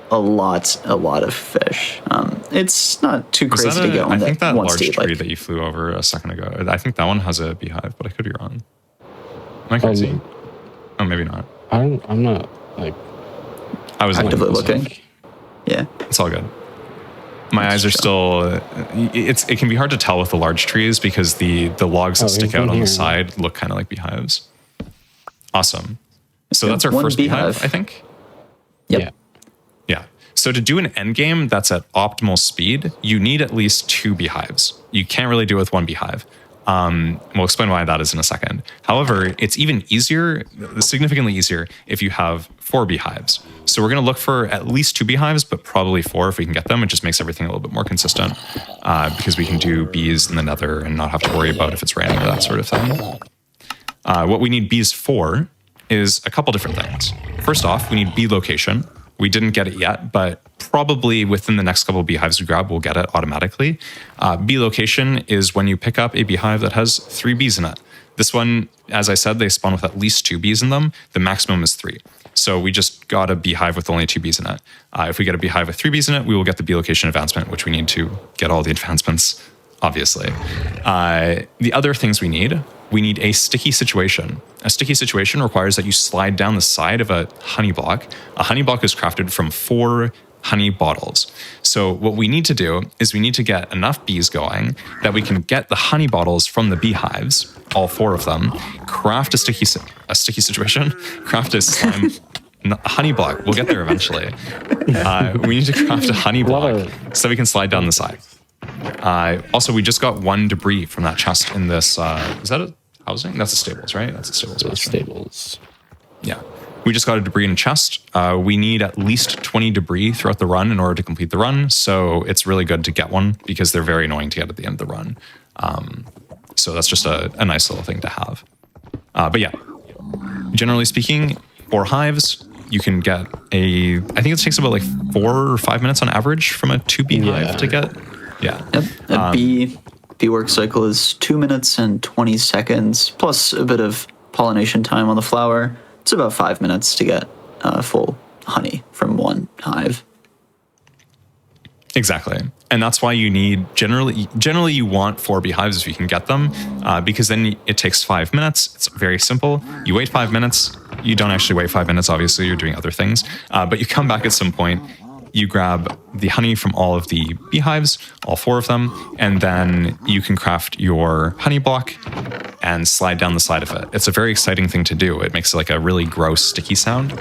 a lot of fish. It's not too crazy to get one. I think that large tree that you flew over a second ago, I think that one has a beehive, but I could be wrong. Am I crazy? Oh, maybe not. I'm not like. I was actively looking. Yeah, it's all good. My eyes are still. It can be hard to tell with the large trees because the logs that stick out on the side look kind of like beehives. Awesome. So that's our first beehive, I think. Yep. Yeah. So to do an end game that's at optimal speed, you need at least 2 beehives. You can't really do it with 1 beehive. We'll explain why that is in a second. However, it's even easier, significantly easier, if you have 4 beehives. So we're going to look for at least 2 beehives, but probably 4 if we can get them. It just makes everything a little bit more consistent because we can do bees in the nether and not have to worry about if it's raining or that sort of thing. What we need bees for is a couple different things. First off, we need bee location. We didn't get it yet, but probably within the next couple of beehives we grab, we'll get it automatically. Bee location is when you pick up a beehive that has 3 bees in it. This one, as I said, they spawn with at least 2 bees in them. The maximum is 3. So we just got a beehive with only 2 bees in it. If we get a beehive with 3 bees in it, we will get the bee location advancement, which we need to get all the advancements, obviously. The other things we need a sticky situation. A sticky situation requires that you slide down the side of a honey block. A honey block is crafted from 4 honey bottles. So what we need to do is we need to get enough bees going that we can get the honey bottles from the beehives, all 4 of them, craft a sticky situation, craft a slime, a honey block. We'll get there eventually. We need to craft a honey block so we can slide down the side. Also, we just got 1 debris from that chest in this. Is that a housing? That's a stables, right? That's a stables. Stables. Yeah. We just got a debris in a chest. We need at least 20 debris throughout the run in order to complete the run. So it's really good to get one because they're very annoying to get at the end of the run. So that's just a nice little thing to have. But yeah, generally speaking, 4 hives, you can get I think it takes about like 4 or 5 minutes on average from a 2 bee hive to get. Yeah. Yep. A bee work cycle is 2 minutes and 20 seconds, plus a bit of pollination time on the flower. It's about 5 minutes to get full honey from 1 hive. Exactly. And that's why you need, generally you want 4 beehives if you can get them, because then it takes 5 minutes. It's very simple. You wait 5 minutes. You don't actually wait 5 minutes, obviously, you're doing other things. But you come back at some point, you grab the honey from all of the beehives, all 4 of them, and then you can craft your honey block and slide down the side of it. It's a very exciting thing to do. It makes like a really gross sticky sound.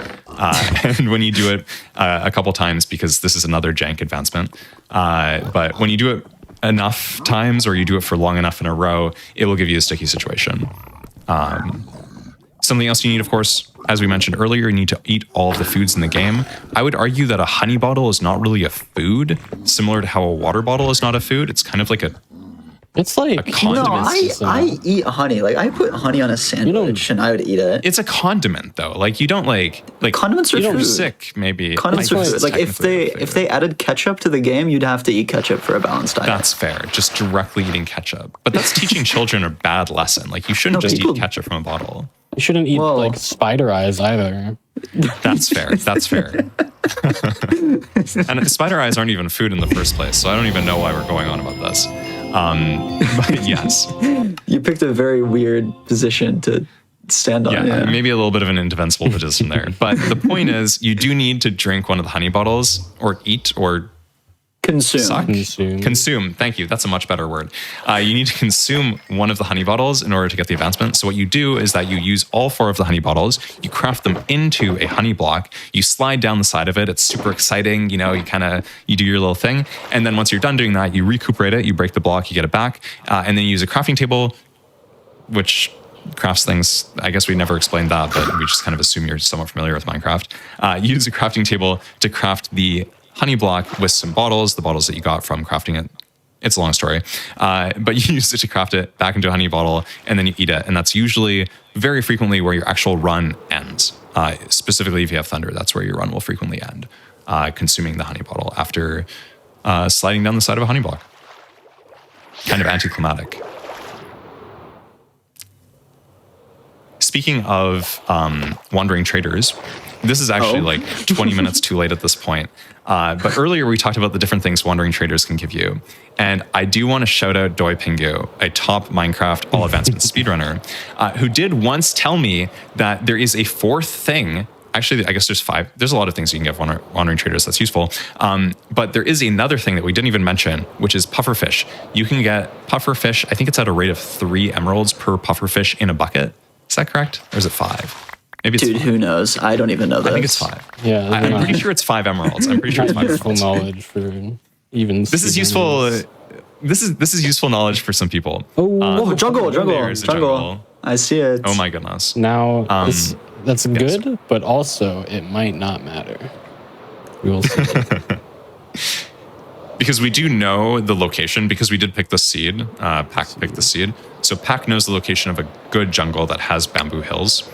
And when you do it a couple times, because this is another jank advancement, but when you do it enough times or you do it for long enough in a row, it will give you a sticky situation. Something else you need, of course, as we mentioned earlier, you need to eat all of the foods in the game. I would argue that a honey bottle is not really a food, similar to how a water bottle is not a food. It's kind of like it's like a condiment. No, I eat honey. Like I put honey on a sandwich and I would eat it. It's a condiment though. Like you don't like condiments are food. Sick maybe. Condiments are food. Like if they added ketchup to the game, you'd have to eat ketchup for a balanced diet. That's fair. Just directly eating ketchup. But that's teaching children a bad lesson. Like you shouldn't eat ketchup from a bottle. You shouldn't eat like spider eyes either. That's fair. That's fair. And spider eyes aren't even food in the first place, so I don't even know why we're going on about this. But yes. You picked a very weird position to stand on. Yeah, maybe a little bit of an indefensible position there. But the point is, you do need to drink one of the honey bottles or eat or Consume. Suck? Consume. Consume. Thank you. That's a much better word. You need to consume one of the honey bottles in order to get the advancement. So what you do is that you use all 4 of the honey bottles, you craft them into a honey block, you slide down the side of it. It's super exciting. You do your little thing. And then once you're done doing that, you recuperate it, you break the block, you get it back, and then you use a crafting table, which crafts things. I guess we never explained that, but we just kind of assume you're somewhat familiar with Minecraft. Use a crafting table to craft the honey block with some bottles, the bottles that you got from crafting it. It's a long story, but you use it to craft it back into a honey bottle, and then you eat it. And that's usually very frequently where your actual run ends. Specifically, if you have thunder, that's where your run will frequently end, consuming the honey bottle after sliding down the side of a honey block. Kind of anticlimactic. Speaking of wandering traders, this is actually like 20 minutes too late at this point. But earlier we talked about the different things wandering traders can give you. And I do want to shout out Doi Pingu, a top Minecraft all advancement speedrunner, who did once tell me that there is a 4th thing. Actually, I guess there's 5. There's a lot of things you can get wandering traders that's useful. But there is another thing that we didn't even mention, which is pufferfish. You can get pufferfish, I think it's at a rate of 3 emeralds per pufferfish in a bucket. Is that correct? Or is it 5? Maybe it's Dude, 5. Who knows? I don't even know that. I think it's 5. Yeah, I'm pretty sure it's 5 emeralds. I'm pretty sure it's 5 useful emeralds. knowledge for even. This is useful. This is useful knowledge for some people. Oh, jungle. There's a jungle. I see it. Oh my goodness. Now, that's good, but also it might not matter. We will see. Because we do know the location, because we did pick the seed. Pack picked the seed. So Pack knows the location of a good jungle that has bamboo hills.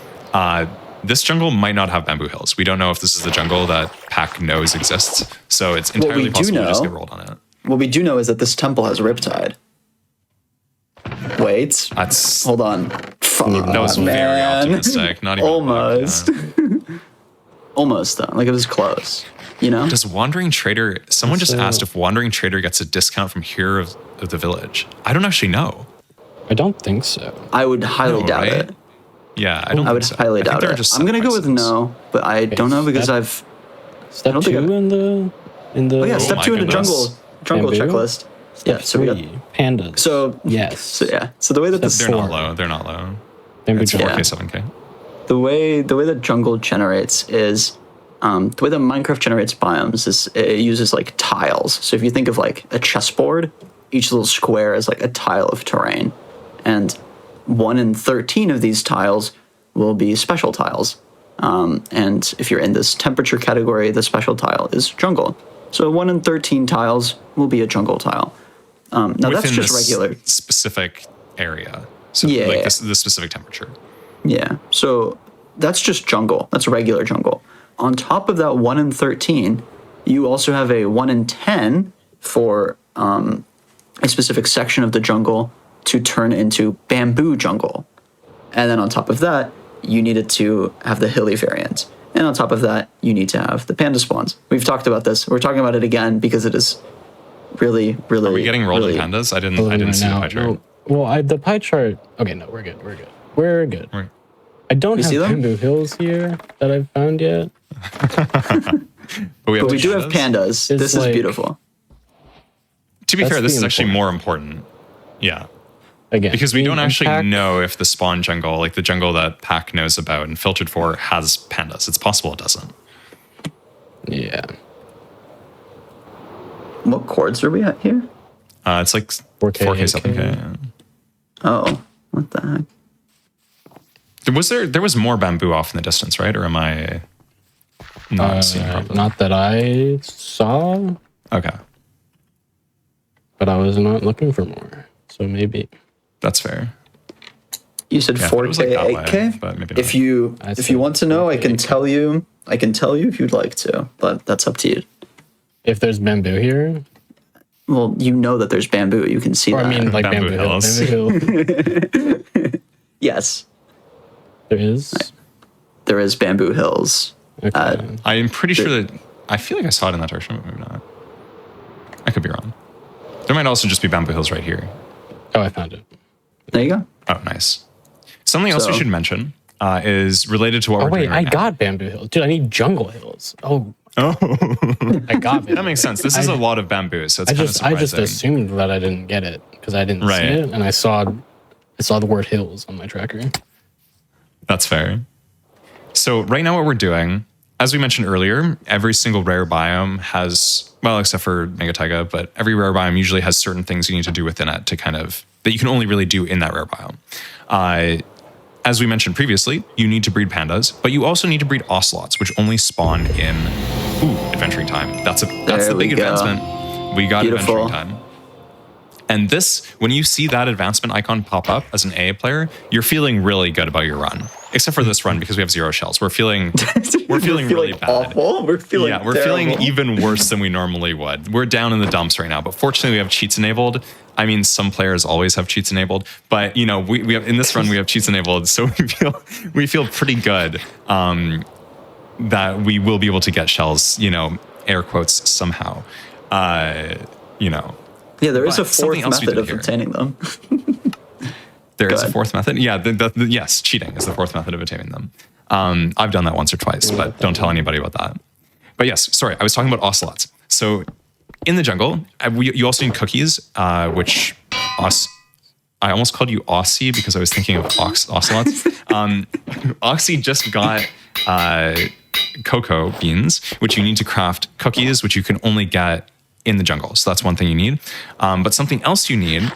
This jungle might not have bamboo hills. We don't know if this is the jungle that Pack knows exists. So it's entirely possible to just get rolled on it. What we do know is that this temple has Riptide. Wait. Hold on. That was very optimistic. Not even almost. Almost though. Like it was close. You know? Does Wandering Trader... Someone just asked if Wandering Trader gets a discount from here of the village. I don't actually know. I don't think so. I would highly doubt it. Yeah, I don't I would highly doubt it. I'm going to go with no, but I don't know because I've... Step 2 in the... Oh yeah, step 2 in the jungle Bamboo? checklist. Step 3, pandas. So... Yes. So the way that Step They're not low. They're not low. Bamboo It's jungle. 4K, 7K. The way that jungle generates is... the way that Minecraft generates biomes is it uses like tiles. So if you think of like a chessboard, each little square is like a tile of terrain. And 1 in 13 of these tiles will be special tiles. And if you're in this temperature category, the special tile is jungle. So 1 in 13 tiles will be a jungle tile. Now Within that's just this regular. specific area. So Yeah. like the specific temperature. Yeah. So that's just jungle. That's regular jungle. On top of that 1 in 13, you also have a 1 in 10 for a specific section of the jungle to turn into bamboo jungle. And then on top of that, you needed to have the hilly variant. And on top of that, you need to have the panda spawns. We've talked about this. We're talking about it again because it is really, really... Are we getting rolled really, in pandas? I didn't see the pie chart. Well, the pie chart... Okay, no, we're good. We're good. Right. I don't have see them? bamboo hills here that I've found yet. But we do have pandas. It's this is like- beautiful. To be That's fair, this the is actually important. more important. Yeah. Again, Because we don't actually Pack- know if the spawn jungle, like the jungle that Pack knows about and filtered for, has pandas. It's possible it doesn't. Yeah. What chords are we at here? It's like 4K, 4K, 7K. 8K. Yeah. Oh, what the heck? There was more bamboo off in the distance, right? Or am I not seeing properly? Not that I saw, Okay, but I was not looking for more. So maybe. that's fair. You said Yeah, I thought it was 4K, like that 8K. way, but maybe If not. you I if said you want to know, I 4K, can 8K. tell you. I can tell you if you'd like to, but that's up to you. If there's bamboo here, Well, you know that there's bamboo. You can see or that. I mean like Bamboo bamboo hill. hills. Bamboo hill. Yes, There is. there is bamboo hills. Okay. I'm pretty sure that I feel like I saw it in that direction, but maybe not. I could be wrong. There might also just be bamboo hills right here. Oh, I found it. There you go. Oh, nice. Something else we So- should mention is related to what Oh we're wait, doing right I now. got bamboo hills, dude. I need jungle hills. Oh, Oh, I got it. that makes sense. This is a lot of bamboo, so it's kind of surprising. I just assumed that I didn't get it because I didn't see it, and I saw the word hills on my tracker. That's fair. So right now what we're doing, as we mentioned earlier, every single rare biome has, well, except for Mega Taiga, but every rare biome usually has certain things you need to do within it to kind of, that you can only really do in that rare biome. As we mentioned previously, you need to breed pandas, but you also need to breed ocelots, which only spawn in adventuring time. That's the big advancement. We got Beautiful. adventuring time. And this, when you see that advancement icon pop up as an AA player, you're feeling really good about your run. Except for this run because we have 0 shells. We're feeling really bad. Awful. We're feeling we're terrible. feeling even worse than we normally would. We're down in the dumps right now, but fortunately we have cheats enabled. I mean, some players always have cheats enabled, but you know, we have in this run we have cheats enabled, so we feel pretty good that we will be able to get shells, you know, air quotes somehow. You know. Yeah, there is a But something fourth else we method did of here. obtaining them. There Go is a ahead. fourth method. Yeah, yes, cheating is the fourth method of attaining them. I've done that once or twice, but don't tell anybody about that. But yes, sorry, I was talking about ocelots. So in the jungle, you also need cookies, which I almost called you Aussie because I was thinking of ocelots. Oxy just got cocoa beans, which you need to craft cookies, which you can only get in the jungle. So that's one thing you need. But something else you need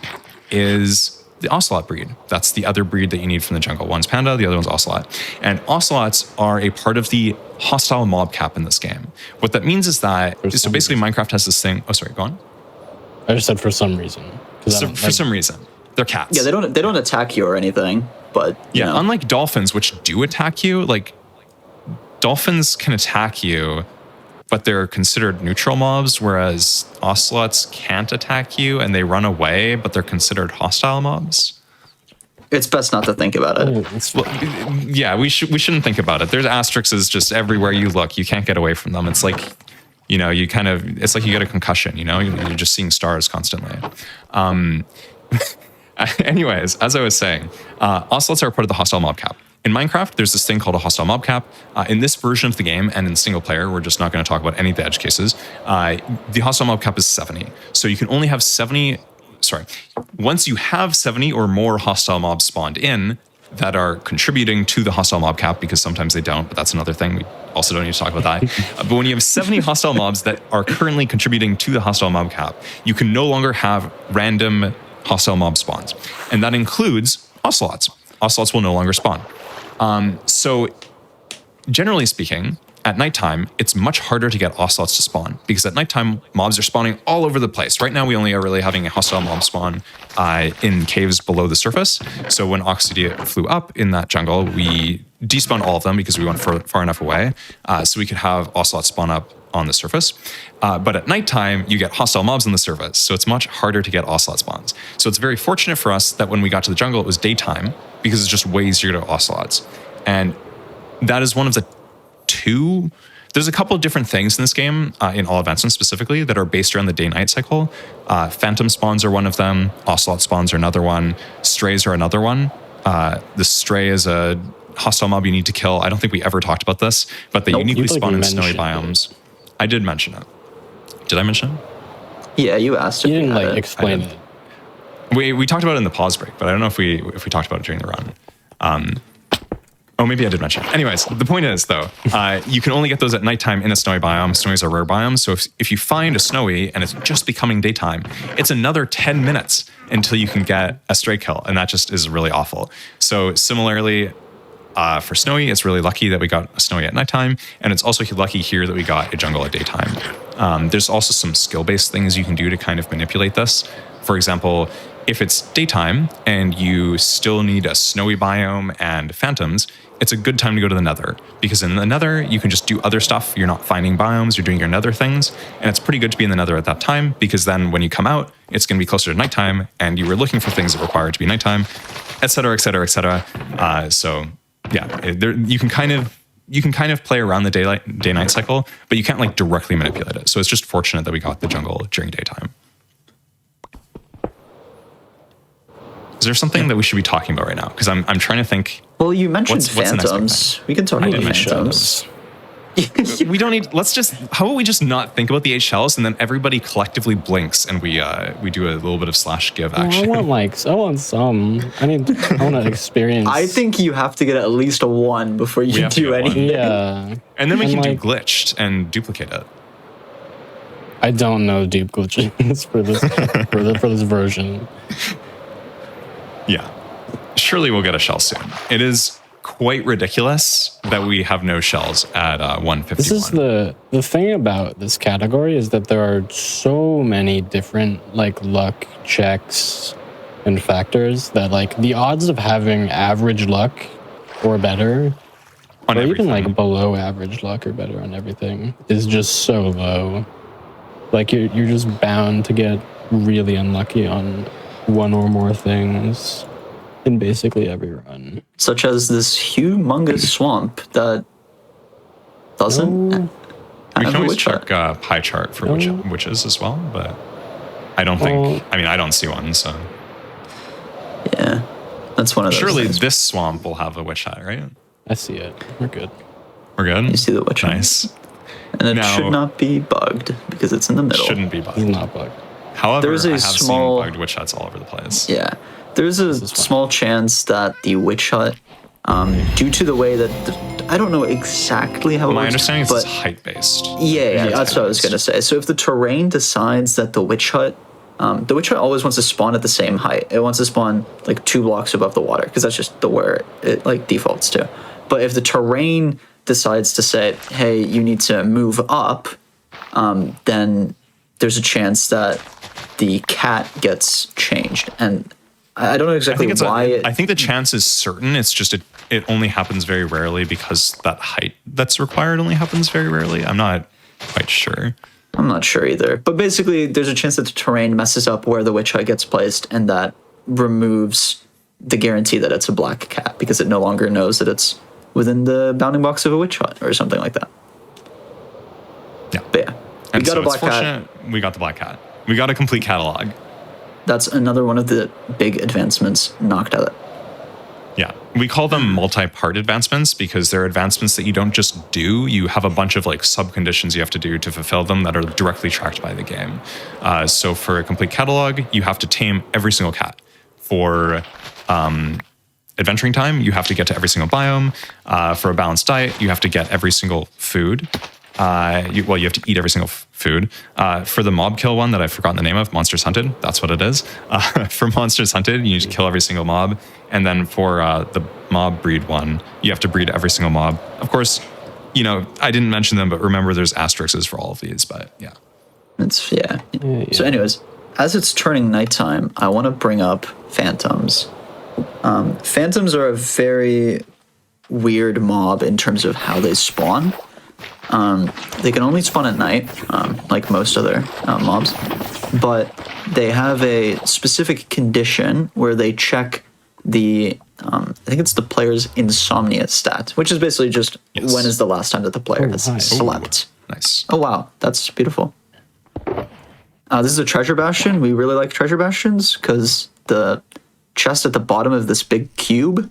is the ocelot breed. That's the other breed that you need from the jungle. One's panda, the other one's ocelot. And ocelots are a part of the hostile mob cap in this game. What that means is that, so basically Minecraft has this thing, oh sorry, go on. I just said for some reason. For some reason. They're cats. Yeah, they don't attack you or anything, but you know. Unlike dolphins, which do attack you, like dolphins can attack you, but they're considered neutral mobs, whereas ocelots can't attack you and they run away, but they're considered hostile mobs. It's best not to think about it. Yeah, we shouldn't think about it. There's asterisks just everywhere you look. You can't get away from them. It's like, you know, it's like you get a concussion, you know, you're just seeing stars constantly. Anyways, as I was saying, ocelots are part of the hostile mob cap. In Minecraft, there's this thing called a hostile mob cap. In this version of the game and in single player, we're just not going to talk about any of the edge cases. The hostile mob cap is 70. So you can only have 70, once you have 70 or more hostile mobs spawned in that are contributing to the hostile mob cap, because sometimes they don't, but that's another thing. We also don't need to talk about that. But when you have 70 hostile mobs that are currently contributing to the hostile mob cap, you can no longer have random hostile mob spawns. And that includes ocelots. Ocelots will no longer spawn. So generally speaking, at nighttime, it's much harder to get ocelots to spawn because at nighttime, mobs are spawning all over the place. Right now, we only are really having a hostile mob spawn in caves below the surface. So when Oxydia flew up in that jungle, we despawned all of them because we went far enough away so we could have ocelots spawn up on the surface. But at nighttime, you get hostile mobs on the surface. So it's much harder to get ocelot spawns. So it's very fortunate for us that when we got to the jungle, it was daytime because it's just way easier to ocelots. And that is one of the two. There's a couple of different things in this game, in all advancements specifically, that are based around the day-night cycle. Phantom spawns are one of them. Ocelot spawns are another one. Strays are another one. The stray is a hostile mob you need to kill. I don't think we ever talked about this, but they uniquely spawn in snowy biomes. I did mention it. Did I mention it? Yeah, you asked if You didn't had like it. explain it. We talked about it in the pause break, but I don't know if we talked about it during the run. Oh, maybe I did mention it. Anyways, the point is, though, you can only get those at nighttime in a snowy biome. Snowies are rare biomes, so if you find a snowy and it's just becoming daytime, it's another 10 minutes until you can get a stray kill, and that just is really awful. So similarly, for snowy, it's really lucky that we got a snowy at nighttime, and it's also lucky here that we got a jungle at daytime. There's also some skill-based things you can do to kind of manipulate this. For example, if it's daytime and you still need a snowy biome and phantoms, it's a good time to go to the nether, because in the nether, you can just do other stuff. You're not finding biomes, you're doing your nether things, and it's pretty good to be in the nether at that time, because then when you come out, it's going to be closer to nighttime, and you were looking for things that require it to be nighttime, etc., etc., etc. So yeah, you can kind of play around the day-night cycle, but you can't like directly manipulate it. So it's just fortunate that we got the jungle during daytime. Is there something that we should be talking about right now? Because I'm trying to think. Well, you mentioned What's the next big phantoms. We can talk I about did mention phantoms. We don't need. How about we just not think about the 8 shells, and then everybody collectively blinks, and we do a little bit of slash give action. I want some. I want to experience. I think you have to get at least a 1 before you have to do get one. anything. Yeah. And then we can do glitched and duplicate it. I don't know deep glitches for this for this version. Yeah. Surely we'll get a shell soon. It is quite ridiculous that we have no shells at 151. This is the thing about this category is that there are so many different like luck checks and factors that like the odds of having average luck or better on or everything. even like below average luck or better on everything is just so low. Like you're just bound to get really unlucky on one or more things in basically every run. Such as this humongous swamp that doesn't No. We have can a always witch check hut. pie chart for witches as well, but I don't think. I mean, I don't see one. So Yeah, that's one of those surely things. this swamp will have a witch hut, right? I see it. We're good. We're good. You see the witch hut. Nice. And it Now- should not be bugged because it's in the middle. Shouldn't be He's bugged. not bugged. However, There's a I have small- seen bugged witch huts all over the place. Yeah. There's a is fine. small chance that the witch hut, due to the way that I don't know exactly how it My works, understanding is but it's height based. yeah, that's what I was gonna say. So if the terrain decides that the witch hut always wants to spawn at the same height. It wants to spawn like 2 blocks above the water because that's just where it like defaults to. But if the terrain decides to say, "Hey, you need to move up," then there's a chance that the cat gets changed. And I don't know exactly why. I think the chance is certain. It's just it only happens very rarely because that height that's required only happens very rarely. I'm not quite sure. I'm not sure either. But basically, there's a chance that the terrain messes up where the witch hut gets placed, and that removes the guarantee that it's a black cat because it no longer knows that it's within the bounding box of a witch hut or something like that. Yeah. But yeah, we And got so a black it's cat. fortunate we got the black cat. We got a complete catalog. That's another one of the big advancements knocked out. Yeah. We call them multi-part advancements because they're advancements that you don't just do. You have a bunch of like sub-conditions you have to do to fulfill them that are directly tracked by the game. So for a complete catalog, you have to tame every single cat. For adventuring time, you have to get to every single biome. For a balanced diet, you have to get every single food. You have to eat every single food. For the mob kill one that I've forgotten the name of, Monsters Hunted, that's what it is. For Monsters Hunted, you need to kill every single mob. And then for the mob breed one, you have to breed every single mob. Of course, I didn't mention them, but remember there's asterisks for all of these, but yeah. It's yeah. So anyways, as it's turning nighttime, I want to bring up phantoms. Phantoms are a very weird mob in terms of how they spawn. They can only spawn at night, like most other mobs, but they have a specific condition where they check the, I think it's the player's insomnia stat, which is basically just when is the last time that the player has nice. slept. Nice. Oh wow, that's beautiful. This is a treasure bastion. We really like treasure bastions because the chest at the bottom of this big cube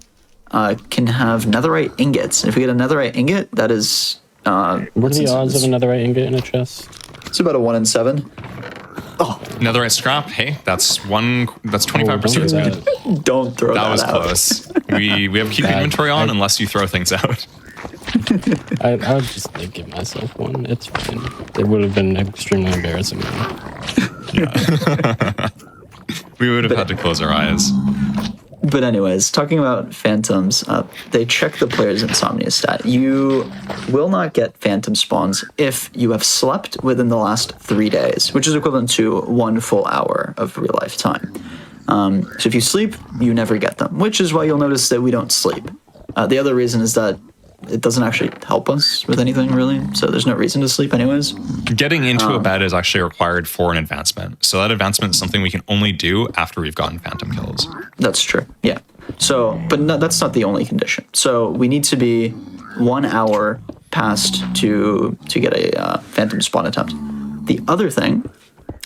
can have netherite ingots. And if we get a netherite ingot, that is... What are the odds of another ingot in a chest? It's about a 1 in 7. Oh, Netherite scrap, hey, that's 25%. Don't do that. don't throw that That was out. close. We have keep Bad. inventory on unless you throw things out. I would just like, give myself one. It's fine. It would have been extremely embarrassing. We would have had to close our eyes. But anyways, talking about phantoms, they check the player's insomnia stat. You will not get phantom spawns if you have slept within the last 3 days, which is equivalent to 1 full hour of real life time. So if you sleep, you never get them, which is why you'll notice that we don't sleep. The other reason is that it doesn't actually help us with anything, really. So there's no reason to sleep anyways. Getting into a bed is actually required for an advancement. So that advancement is something we can only do after we've gotten phantom kills. That's true. Yeah. So, but no, that's not the only condition. So we need to be 1 hour past to get a phantom spawn attempt. The other thing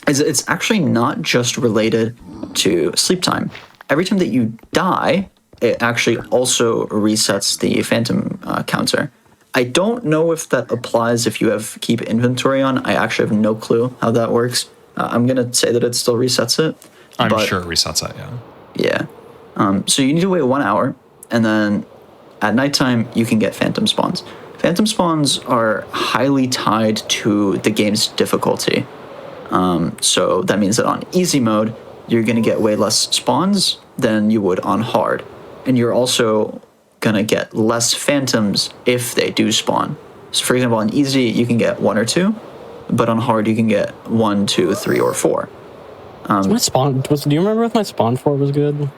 is it's actually not just related to sleep time. Every time that you die, it actually also resets the phantom counter. I don't know if that applies if you have keep inventory on. I actually have no clue how that works. I'm going to say that it still resets it. I'm sure it resets that, yeah. Yeah. So you need to wait 1 hour, and then at nighttime, you can get phantom spawns. Phantom spawns are highly tied to the game's difficulty. So that means that on easy mode, you're going to get way less spawns than you would on hard. And you're also going to get less phantoms if they do spawn. So for example, on easy, you can get 1 or 2, but on hard, you can get 1, 2, 3, or 4. Do you remember if my spawn for was good?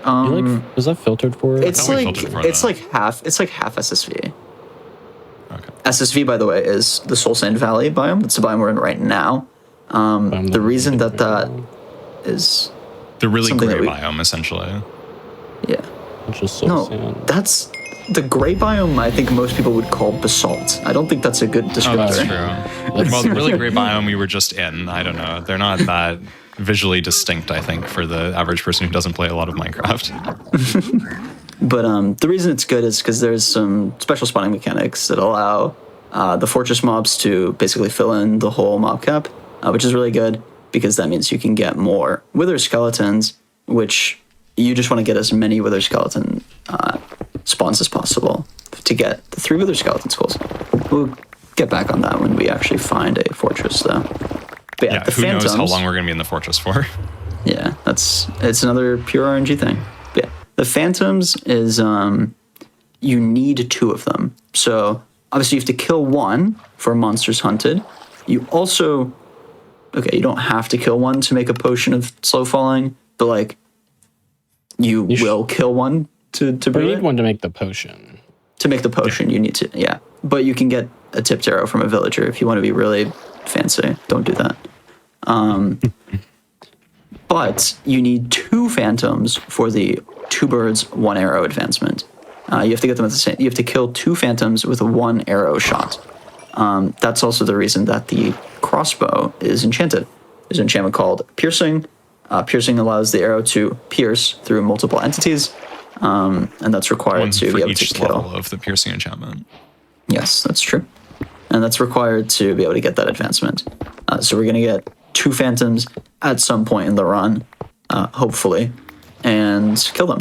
Was that filtered for it? It's like half SSV. Okay. SSV, by the way, is the Soul Sand Valley biome. It's the biome we're in right now. The reason that is the really something gray that biome, essentially. Yeah. It's just Soul Sand. That's the gray biome. I think most people would call basalt. I don't think that's a good descriptor. Oh, that's true. Well, the really gray biome we were just in, I don't know. They're not that visually distinct, I think, for the average person who doesn't play a lot of Minecraft. But the reason it's good is because there's some special spawning mechanics that allow the fortress mobs to basically fill in the whole mob cap, which is really good because that means you can get more wither skeletons, which you just want to get as many wither skeleton spawns as possible to get the 3 wither skeleton skulls. We'll get back on that when we actually find a fortress, though. But Yeah, the who phantoms, knows how long we're going to be in the fortress for. Yeah, it's another pure RNG thing. But yeah, the phantoms is you need 2 of them. So obviously you have to kill 1 for monsters hunted. You also you don't have to kill 1 to make a potion of slow falling, but like you will kill 1 to But brew you it. need one to make the potion. To make the potion, you need to, yeah. But you can get a tipped arrow from a villager if you want to be really fancy. Don't do that. But you need 2 phantoms for the 2 birds, 1 arrow advancement. You have to get them at the same. You have to kill 2 phantoms with a 1 arrow shot. That's also the reason that the crossbow is enchanted. There's an enchantment called piercing. Piercing allows the arrow to pierce through multiple entities, and that's required One to for be able each to kill. level of the piercing enchantment. Yes, that's true. And that's required to be able to get that advancement. So we're going to get 2 phantoms at some point in the run, hopefully, and kill them.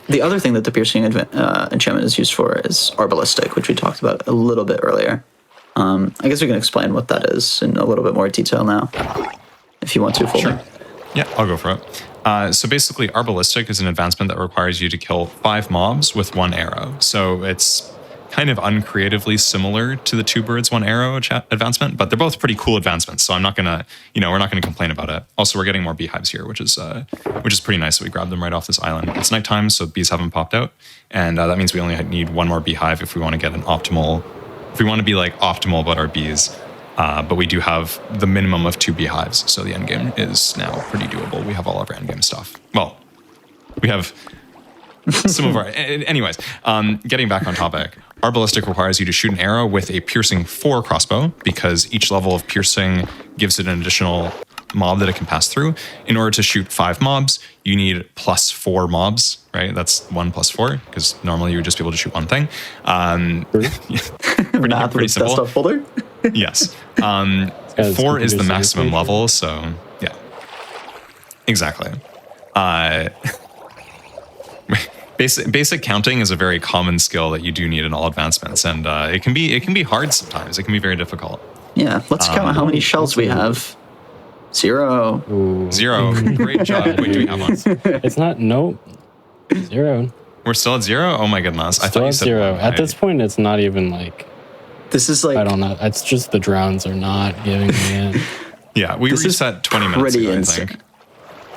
The other thing that the piercing enchantment is used for is Arbalistic, which we talked about a little bit earlier. I guess we can explain what that is in a little bit more detail now, if you want to, Fulmer. Sure. Yeah, I'll go for it. So basically, Arbalistic is an advancement that requires you to kill 5 mobs with 1 arrow. So it's kind of uncreatively similar to the 2 birds, 1 arrow advancement, but they're both pretty cool advancements. So I'm not gonna, we're not gonna complain about it. Also, we're getting more beehives here, which is pretty nice that we grabbed them right off this island. It's nighttime, so bees haven't popped out, and that means we only need 1 more beehive if we want to get an optimal. If we want to be like optimal about our bees. But we do have the minimum of 2 beehives, so the end game is now pretty doable. We have all of our end game stuff. Well, we have some of our... Anyways, getting back on topic, Arbalistic requires you to shoot an arrow with a piercing 4 crossbow, because each level of piercing gives it an additional mob that it can pass through. In order to shoot 5 mobs, you need plus 4 mobs, right? That's 1 plus 4, because normally you would just be able to shoot 1 thing. Pretty simple. Desktop folder? Yes. 4 is the maximum level, so yeah. Exactly. Basic counting is a very common skill that you do need in all advancements, and it can be hard sometimes. It can be very difficult. Yeah, let's count how many shells we have. 0. Ooh. 0. Great job. Wait, do we have one? It's not. Nope. 0. We're still at 0? Oh my goodness. I thought you said 0. 1. At this point, it's not even like. This is like... I don't know. It's just the drones are not giving me in. Yeah, we This is reset 20 minutes pretty ago, insane. I think.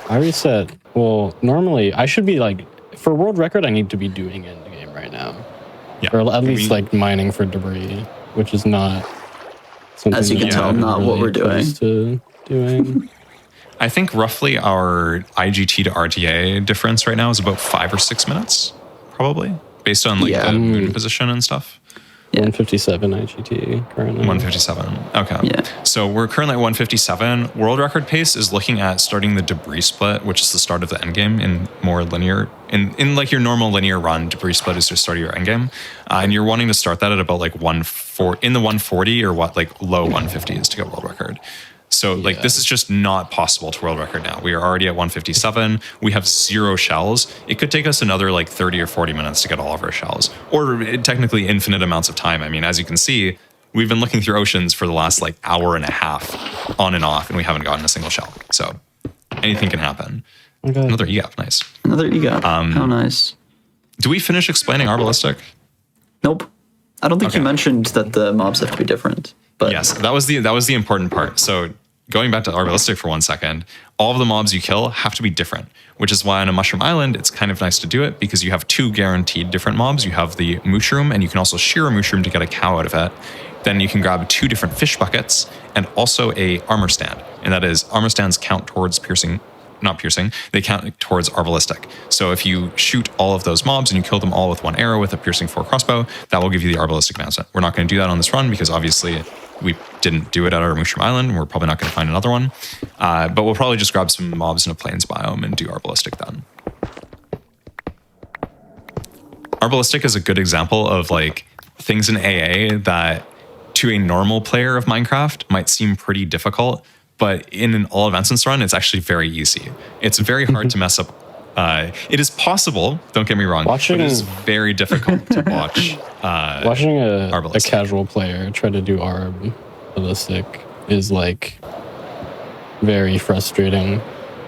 I reset. Well, normally I should be like, for world record, I need to be doing end game right now, Yeah. or at least like mining for debris, which is not something. As you can that tell, I'm not what we're doing. close to doing. I think roughly our IGT to RTA difference right now is about 5 or 6 minutes, probably, based on like Yeah. the moon position and stuff. 157 IGT currently. 157. Okay. Yeah. So we're currently at 157. World record pace is looking at starting the debris split, which is the start of the end game in more linear, in like your normal linear run. Debris split is the start of your end game, and you're wanting to start that at about like 140 in the 140 or what, like low 150s to get world record. So like this is just not possible to world record now. We are already at 157. We have 0 shells. It could take us another like 30 or 40 minutes to get all of our shells, or technically infinite amounts of time. I mean, as you can see, we've been looking through oceans for the last like hour and a half on and off, and we haven't gotten a single shell. So anything can happen. Okay. Another EF, nice. Another EGOT. How nice. Do we finish explaining our ballistic? Nope. I don't think you mentioned that the mobs have to be different. But Yes, that was the important part. So going back to our ballistic for 1 second, all of the mobs you kill have to be different, which is why on a mushroom island, it's kind of nice to do it because you have 2 guaranteed different mobs. You have the mushroom, and you can also shear a mushroom to get a cow out of it. Then you can grab 2 different fish buckets and also a armor stand. And that is, armor stands count towards not piercing, they count towards our ballistic. So if you shoot all of those mobs and you kill them all with 1 arrow with a piercing 4 crossbow, that will give you the our ballistic advancement. We're not going to do that on this run because obviously we didn't do it at our mushroom island. We're probably not going to find another one. But we'll probably just grab some mobs in a plains biome and do our ballistic then. Our ballistic is a good example of like things in AA that to a normal player of Minecraft might seem pretty difficult, but in an all advancements run, it's actually very easy. It's very hard to mess up. It is possible, don't get me wrong, but it is very difficult to watch. Watching a casual player try to do our ballistic is like very frustrating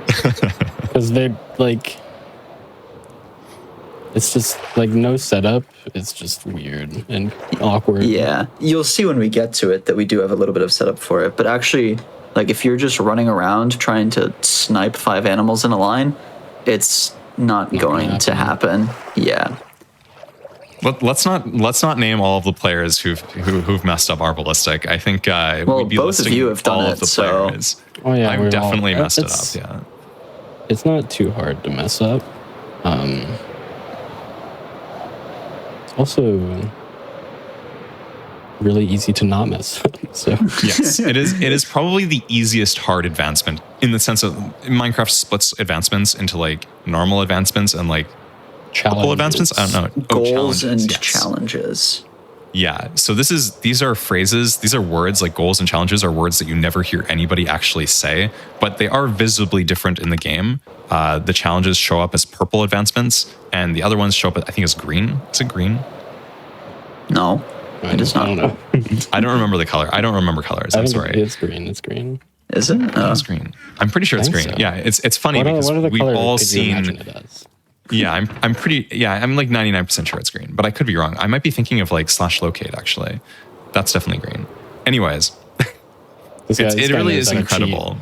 because they like, it's just like no setup. It's just weird and awkward. Yeah, you'll see when we get to it that we do have a little bit of setup for it. But actually, like if you're just running around trying to snipe 5 animals in a line, it's not going to happen. Yeah. Let's not name all of the players who've messed up our ballistic. I think we'd be both of you have done all it. Of the so players. Oh yeah, I've definitely messed it up. Yeah. It's not too hard to mess up. It's also really easy to not mess up. So yes, it is. It is probably the easiest hard advancement in the sense of Minecraft splits advancements into like normal advancements and like couple advancements. I don't know. Goals and challenges. Yeah. So these are phrases. These are words like goals and challenges are words that you never hear anybody actually say, but they are visibly different in the game. The challenges show up as purple advancements, and the other ones show up, I think, as green. Is it green? No. It is not. I don't know. I don't remember the color. I don't remember colors. I'm sorry. It's green. It's green. Is it? It's green. I'm pretty sure it's green. So. Yeah, it's funny because we've all seen. Yeah, I'm pretty. Yeah, I'm like 99% sure it's green, but I could be wrong. I might be thinking of like /locate actually. That's definitely green. Anyways, it really is incredible.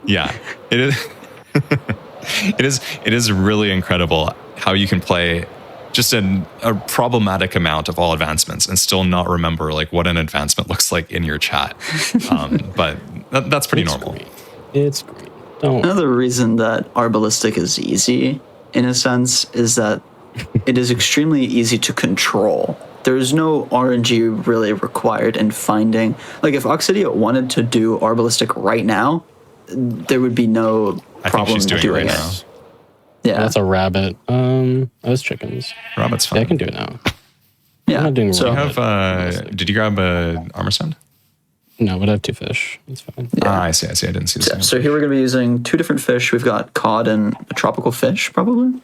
Yeah, it is. It is really incredible how you can play just a problematic amount of all advancements and still not remember like what an advancement looks like in your chat. But that's pretty normal. Green. It's green. Another reason that our ballistic is easy, in a sense, is that it is extremely easy to control. There's no RNG really required in finding. Like if Oxidia wanted to do our ballistic right now, there would be no problem doing it. Now. Yeah, that's a rabbit. Those chickens. Rabbit's fine. Yeah, I can do it now. Yeah. I'm not doing so you have, did you grab a armor stand? No, but I have 2 fish. It's fine. Yeah. I see. I didn't see this. So here we're going to be using 2 different fish. We've got cod and a tropical fish, probably.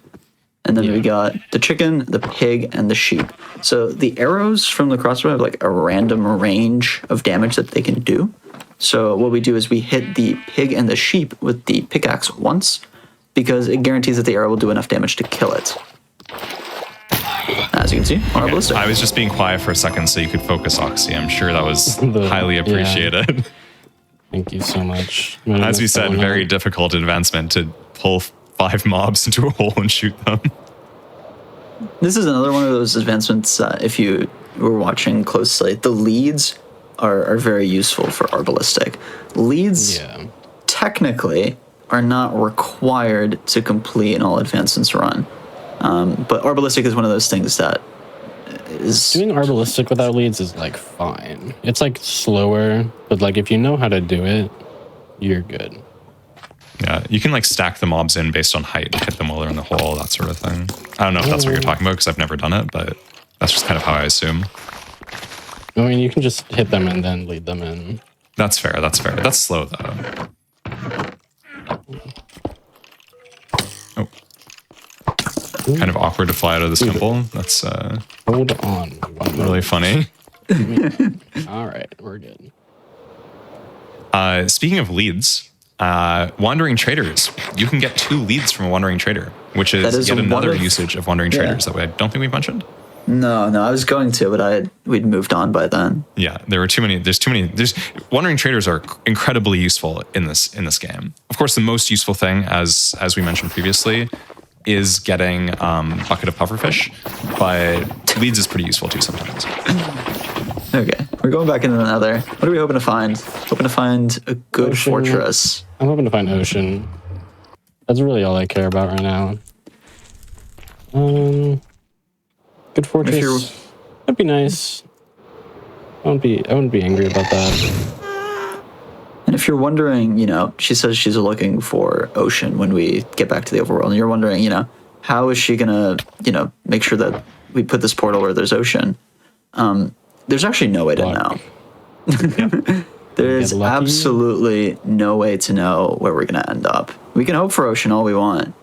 And then we got the chicken, the pig, and the sheep. So the arrows from the crossbow have like a random range of damage that they can do. So what we do is we hit the pig and the sheep with the pickaxe once, because it guarantees that the arrow will do enough damage to kill it. As you can see, our ballistic. I was just being quiet for a second so you could focus, Oxy. I'm sure that was highly appreciated. Yeah. Thank you so much. As we said, very difficult advancement to pull 5 mobs into a hole and shoot them. This is another one of those advancements, if you were watching closely, the leads are very useful for our ballistic. Leads technically are not required to complete an all advancements run. But our ballistic is one of those things that is Doing Arbalistic without leads is like fine. It's like slower, but like if you know how to do it, you're good. Yeah, you can like stack the mobs in based on height, hit them while they're in the hole, that sort of thing. I don't know if that's what you're talking about because I've never done it, but that's just kind of how I assume. I mean, you can just hit them and then lead them in. That's fair. That's fair. That's slow though. Oh, kind of awkward to fly out of this temple. That's Hold on. really funny. All right, we're good. Speaking of leads, Wandering Traders. You can get 2 leads from a Wandering Trader, which is yet another usage of Wandering Traders that I don't think we've mentioned. No, I was going to, but we'd moved on by then. Yeah, there were too many. There's Wandering Traders are incredibly useful in this game. Of course, the most useful thing, as we mentioned previously, is getting bucket of pufferfish, but leads is pretty useful too sometimes. Okay, we're going back into another. What are we hoping to find? Hoping to find a good Ocean. fortress. I'm hoping to find Ocean. That's really all I care about right now. Good fortress. That'd be nice. I wouldn't be angry about that. And if you're wondering, she says she's looking for Ocean when we get back to the overworld, and you're wondering, how is she gonna, make sure that we put this portal where there's Ocean? There's actually no way to know. There's absolutely no way to know where we're going to end up. We can hope for Ocean all we want.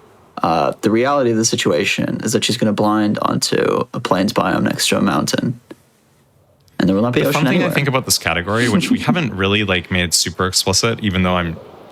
The reality of the situation is that she's going to blind onto a plains biome next to a mountain. And there will not be The Ocean fun thing anywhere. I think about this category, which we haven't really made super explicit, even though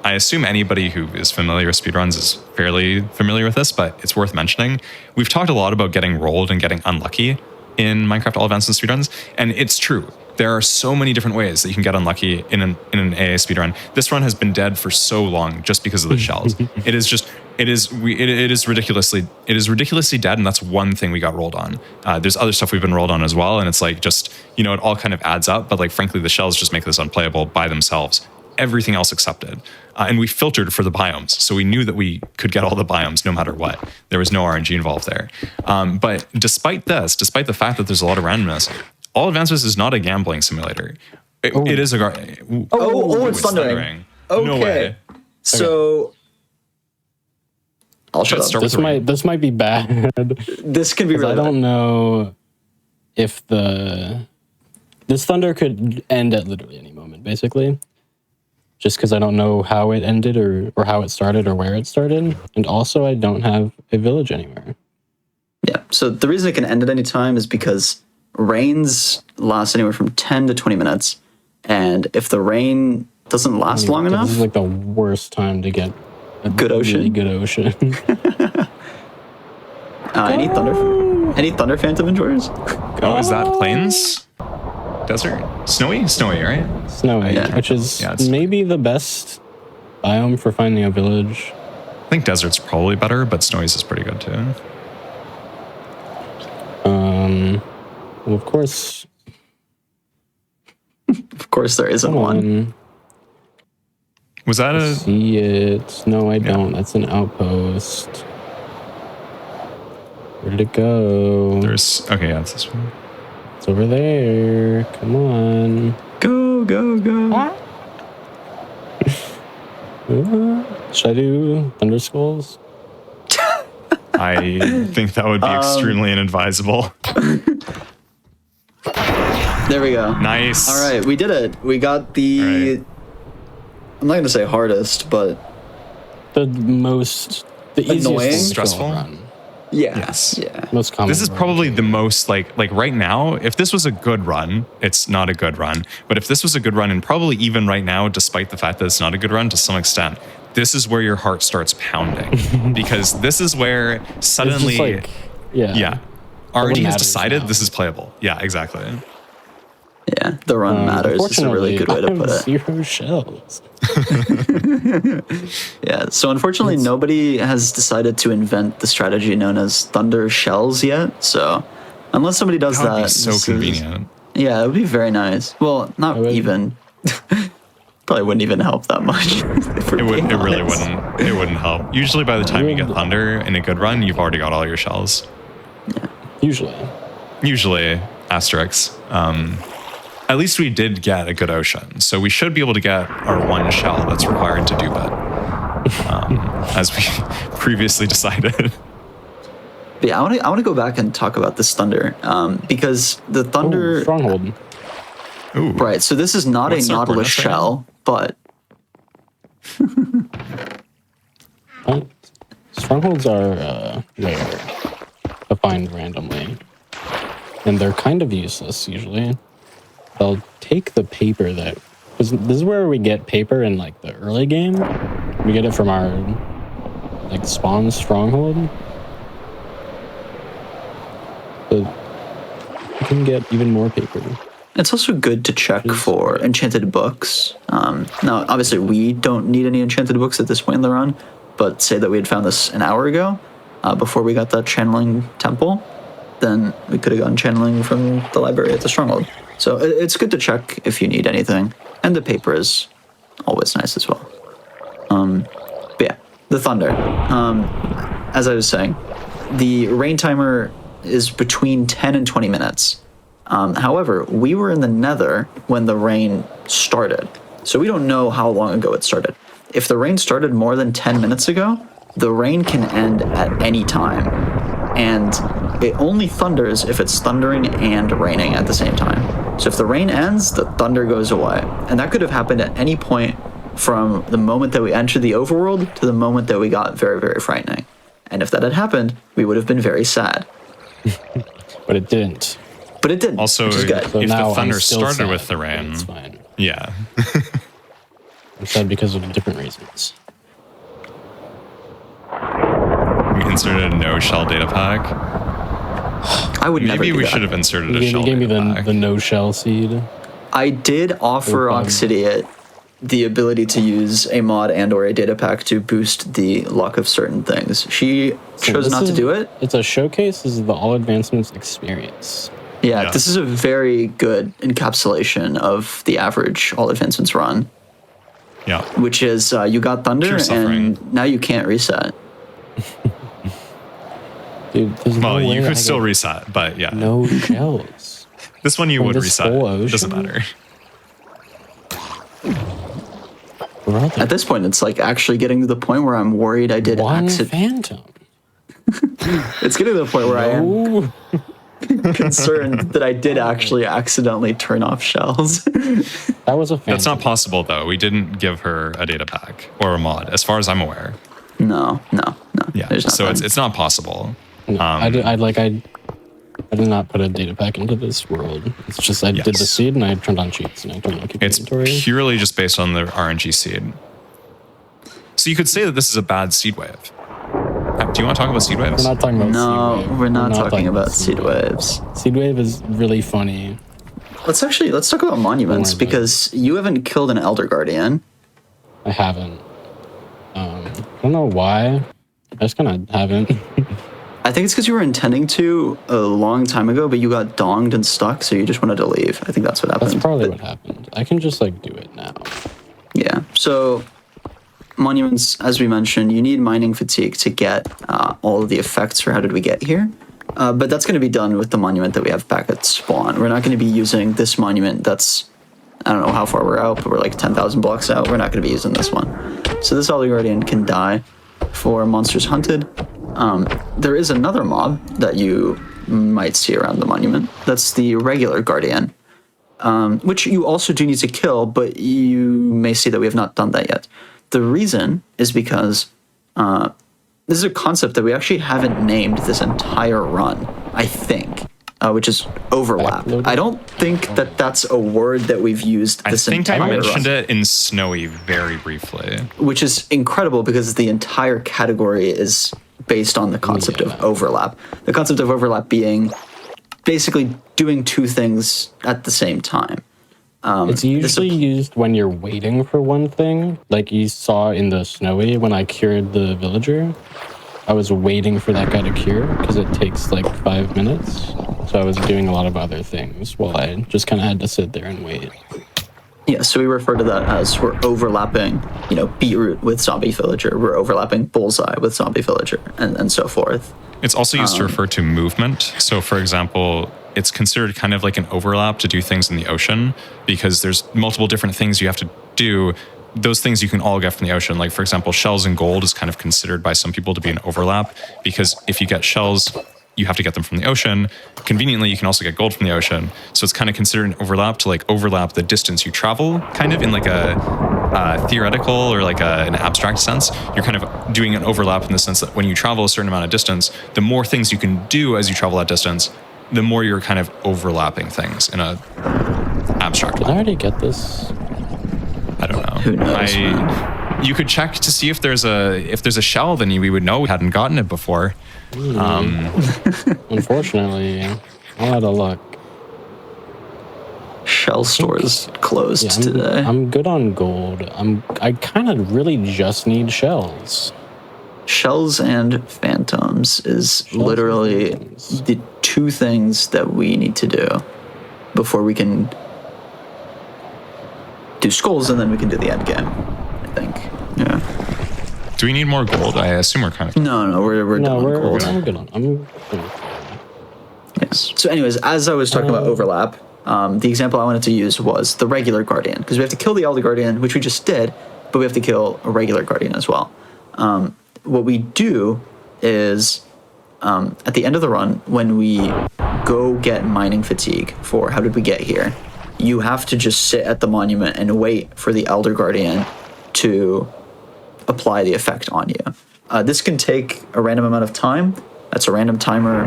I assume anybody who is familiar with speedruns is fairly familiar with this, but it's worth mentioning. We've talked a lot about getting rolled and getting unlucky in Minecraft All Advanced and speedruns, and it's true. There are so many different ways that you can get unlucky in an AA speedrun. This run has been dead for so long just because of the shells. It is ridiculously dead, and that's one thing we got rolled on. There's other stuff we've been rolled on as well, and it's it all kind of adds up, but frankly, the shells just make this unplayable by themselves. Everything else accepted. And we filtered for the biomes. So we knew that we could get all the biomes no matter what. There was no RNG involved there. But despite the fact that there's a lot of randomness, All Advancements is not a gambling simulator. It is a... It's thundering. Okay. No way. So... I'll shut up. This might be bad. This can be really I don't know if this thunder could end at literally any moment, basically. Just because I don't know how it ended or how it started or where it started. And also I don't have a village anywhere. Yeah, so the reason it can end at any time is because rains last anywhere from 10 to 20 minutes. And if the rain doesn't last long enough... This is the worst time to get a good ocean. Really good ocean. Any Thunder Phantom enjoyers? Oh, is that plains? Desert? Snowy, right? Snowy, Yeah. which is maybe the best biome for finding a village. I think desert's probably better, but snowy's is pretty good too. Well, of course. Of course there isn't one. Was that a... See it. No, I don't. That's an outpost. Where did it go? Okay, yeah, it's this one. It's over there. Come on. Go. Should I do Thunder Skulls? I think that would be extremely inadvisable. There we go. Nice. All right, we did it. We got the... Right. I'm not going to say hardest, but... The easiest Annoying? Stressful? run. Yeah. Yes. Yeah. Most common. This is probably the most like right now, if this was a good run, it's not a good run. But if this was a good run, and probably even right now, despite the fact that it's not a good run to some extent, this is where your heart starts pounding. Because this is where suddenly, RNG has matters decided now. this is playable. Yeah, exactly. Yeah, the run matters. It's a really good way to put it. 0 shells. Yeah, so unfortunately, nobody has decided to invent the strategy known as Thunder Shells yet. So unless somebody does That would be that... so convenient. Yeah, it would be very nice. Well, not even... Probably wouldn't even help that much. It really wouldn't. It wouldn't help. Usually by the time you get Thunder in a good run, you've already got all your shells. Usually. usually asterisks. At least we did get a good ocean, so we should be able to get our one shell that's required to dupe it, as we previously decided. But yeah, I want to go back and talk about this thunder, because the thunder. Ooh, stronghold. Ooh. Right. So this is not What's a our Nautilus bonus rating? shell, but Strongholds are rare to find randomly, and they're kind of useless usually. They'll take the paper that, because this is where we get paper in like the early game. We get it from our like spawn stronghold. But you can get even more paper. it's also good to check for enchanted books. Now, obviously, we don't need any enchanted books at this point in the run, but say that we had found this an hour ago, before we got that channeling temple, then we could have gotten channeling from the library at the stronghold. So it's good to check if you need anything. And the paper is always nice as well. But yeah, the thunder. As I was saying, the rain timer is between 10 and 20 minutes. However, we were in the nether when the rain started. So we don't know how long ago it started. If the rain started more than 10 minutes ago, the rain can end at any time. And it only thunders if it's thundering and raining at the same time. So if the rain ends, the thunder goes away. And that could have happened at any point from the moment that we entered the overworld to the moment that we got very, very frightening. And if that had happened, we would have been very sad. But it didn't. But it didn't, Also, which is good. So if now the thunder I'm still started sad, with the but rain, it's fine. yeah. I'm sad because of different reasons. We inserted a no shell data pack. I would never Maybe do we that. should have inserted a You shell gave me data the pack. no shell seed. I did offer Okay. Oxidiate the ability to use a mod and or a data pack to boost the luck of certain things. She So chose this not to is- do it. It's a showcase. This is the All Advancements experience. Yeah, Yeah. this is a very good encapsulation of the average All Advancements run, Yeah. which is you got Thunder Pure suffering. and now you can't reset. Dude, there's Well, no way you I could still get reset, but yeah. no shells. This one you From would this reset. whole ocean? Doesn't matter. Brother, At this point, it's like actually getting to the point where I'm worried I did one accident. phantom. It's getting to the point where I am Ooh. concerned that I did actually accidentally turn off shells. That was a phantom. That's not possible, though. We didn't give her a data pack or a mod, as far as I'm aware. No. Yeah. There's So nothing. it's not possible. No, I did not put a data pack into this world. It's just I did the Yes. seed and I turned on cheats and I turned on keep It's inventory. purely just based on the RNG seed. So you could say that this is a bad seed wave. Do you want to talk about seed waves? We're not talking about No, seed wave. we're not talking about seed waves. Seed wave is really funny. Let's talk about monuments, Don't worry about because you haven't killed an Elder Guardian. I haven't. I don't know why. I just kind of haven't. I think it's because you were intending to a long time ago, but you got donged and stuck, so you just wanted to leave. I think that's what happened. That's probably But, what happened. I can just like do it now. yeah. So monuments, as we mentioned, you need mining fatigue to get all of the effects for how did we get here. But that's going to be done with the monument that we have back at spawn. We're not going to be using this monument that's, I don't know how far we're out, but we're like 10,000 blocks out. We're not going to be using this one. So this Elder Guardian can die for monsters hunted. There is another mob that you might see around the monument. That's the regular Guardian, which you also do need to kill, but you may see that we have not done that yet. The reason is because this is a concept that we actually haven't named this entire run, I think, which is overlap. Backloading? I don't think that that's a word that we've used I this think I entire mentioned run, it in Snowy very briefly. which is incredible because the entire category is based on the concept of overlap. The concept of overlap being basically doing two things at the same time. It's usually used when you're waiting for one thing, like you saw in the Snowy when I cured the villager. I was waiting for that guy to cure because it takes like 5 minutes. So I was doing a lot of other things while I just kind of had to sit there and wait. Yeah, so we refer to that as we're overlapping, beetroot with zombie villager. We're overlapping bullseye with zombie villager, and so forth. It's also used to refer to movement. So, for example, it's considered kind of like an overlap to do things in the ocean, because there's multiple different things you have to do. Those things you can all get from the ocean. Like, for example, shells and gold is kind of considered by some people to be an overlap, because if you get shells, you have to get them from the ocean. Conveniently, you can also get gold from the ocean. So it's kind of considered an overlap to like overlap the distance you travel, kind of in like a theoretical or like an abstract sense. You're kind of doing an overlap in the sense that when you travel a certain amount of distance, the more things you can do as you travel that distance, the more you're kind of overlapping things in a abstract Did I way. already get this? I don't know. Who knows, man? You could check to see if there's a shell, then we would know we hadn't gotten it before. Unfortunately, I'll have to look. Shell store is closed Yeah, today. I'm good on gold. I kind of really just need shells. Shells and phantoms is literally phantoms. the two things that we need to do before we can do skulls, and then we can do the end game, I think. Yeah. Do we need more gold? I assume we're kind of. No, we're No, done with gold. I'm good on. I'm Yes. So anyways, as I was talking about overlap, the example I wanted to use was the regular Guardian, because we have to kill the Elder Guardian, which we just did, but we have to kill a regular Guardian as well. What we do is, at the end of the run, when we go get mining fatigue for how did we get here, you have to just sit at the monument and wait for the Elder Guardian to apply the effect on you. This can take a random amount of time. That's a random timer.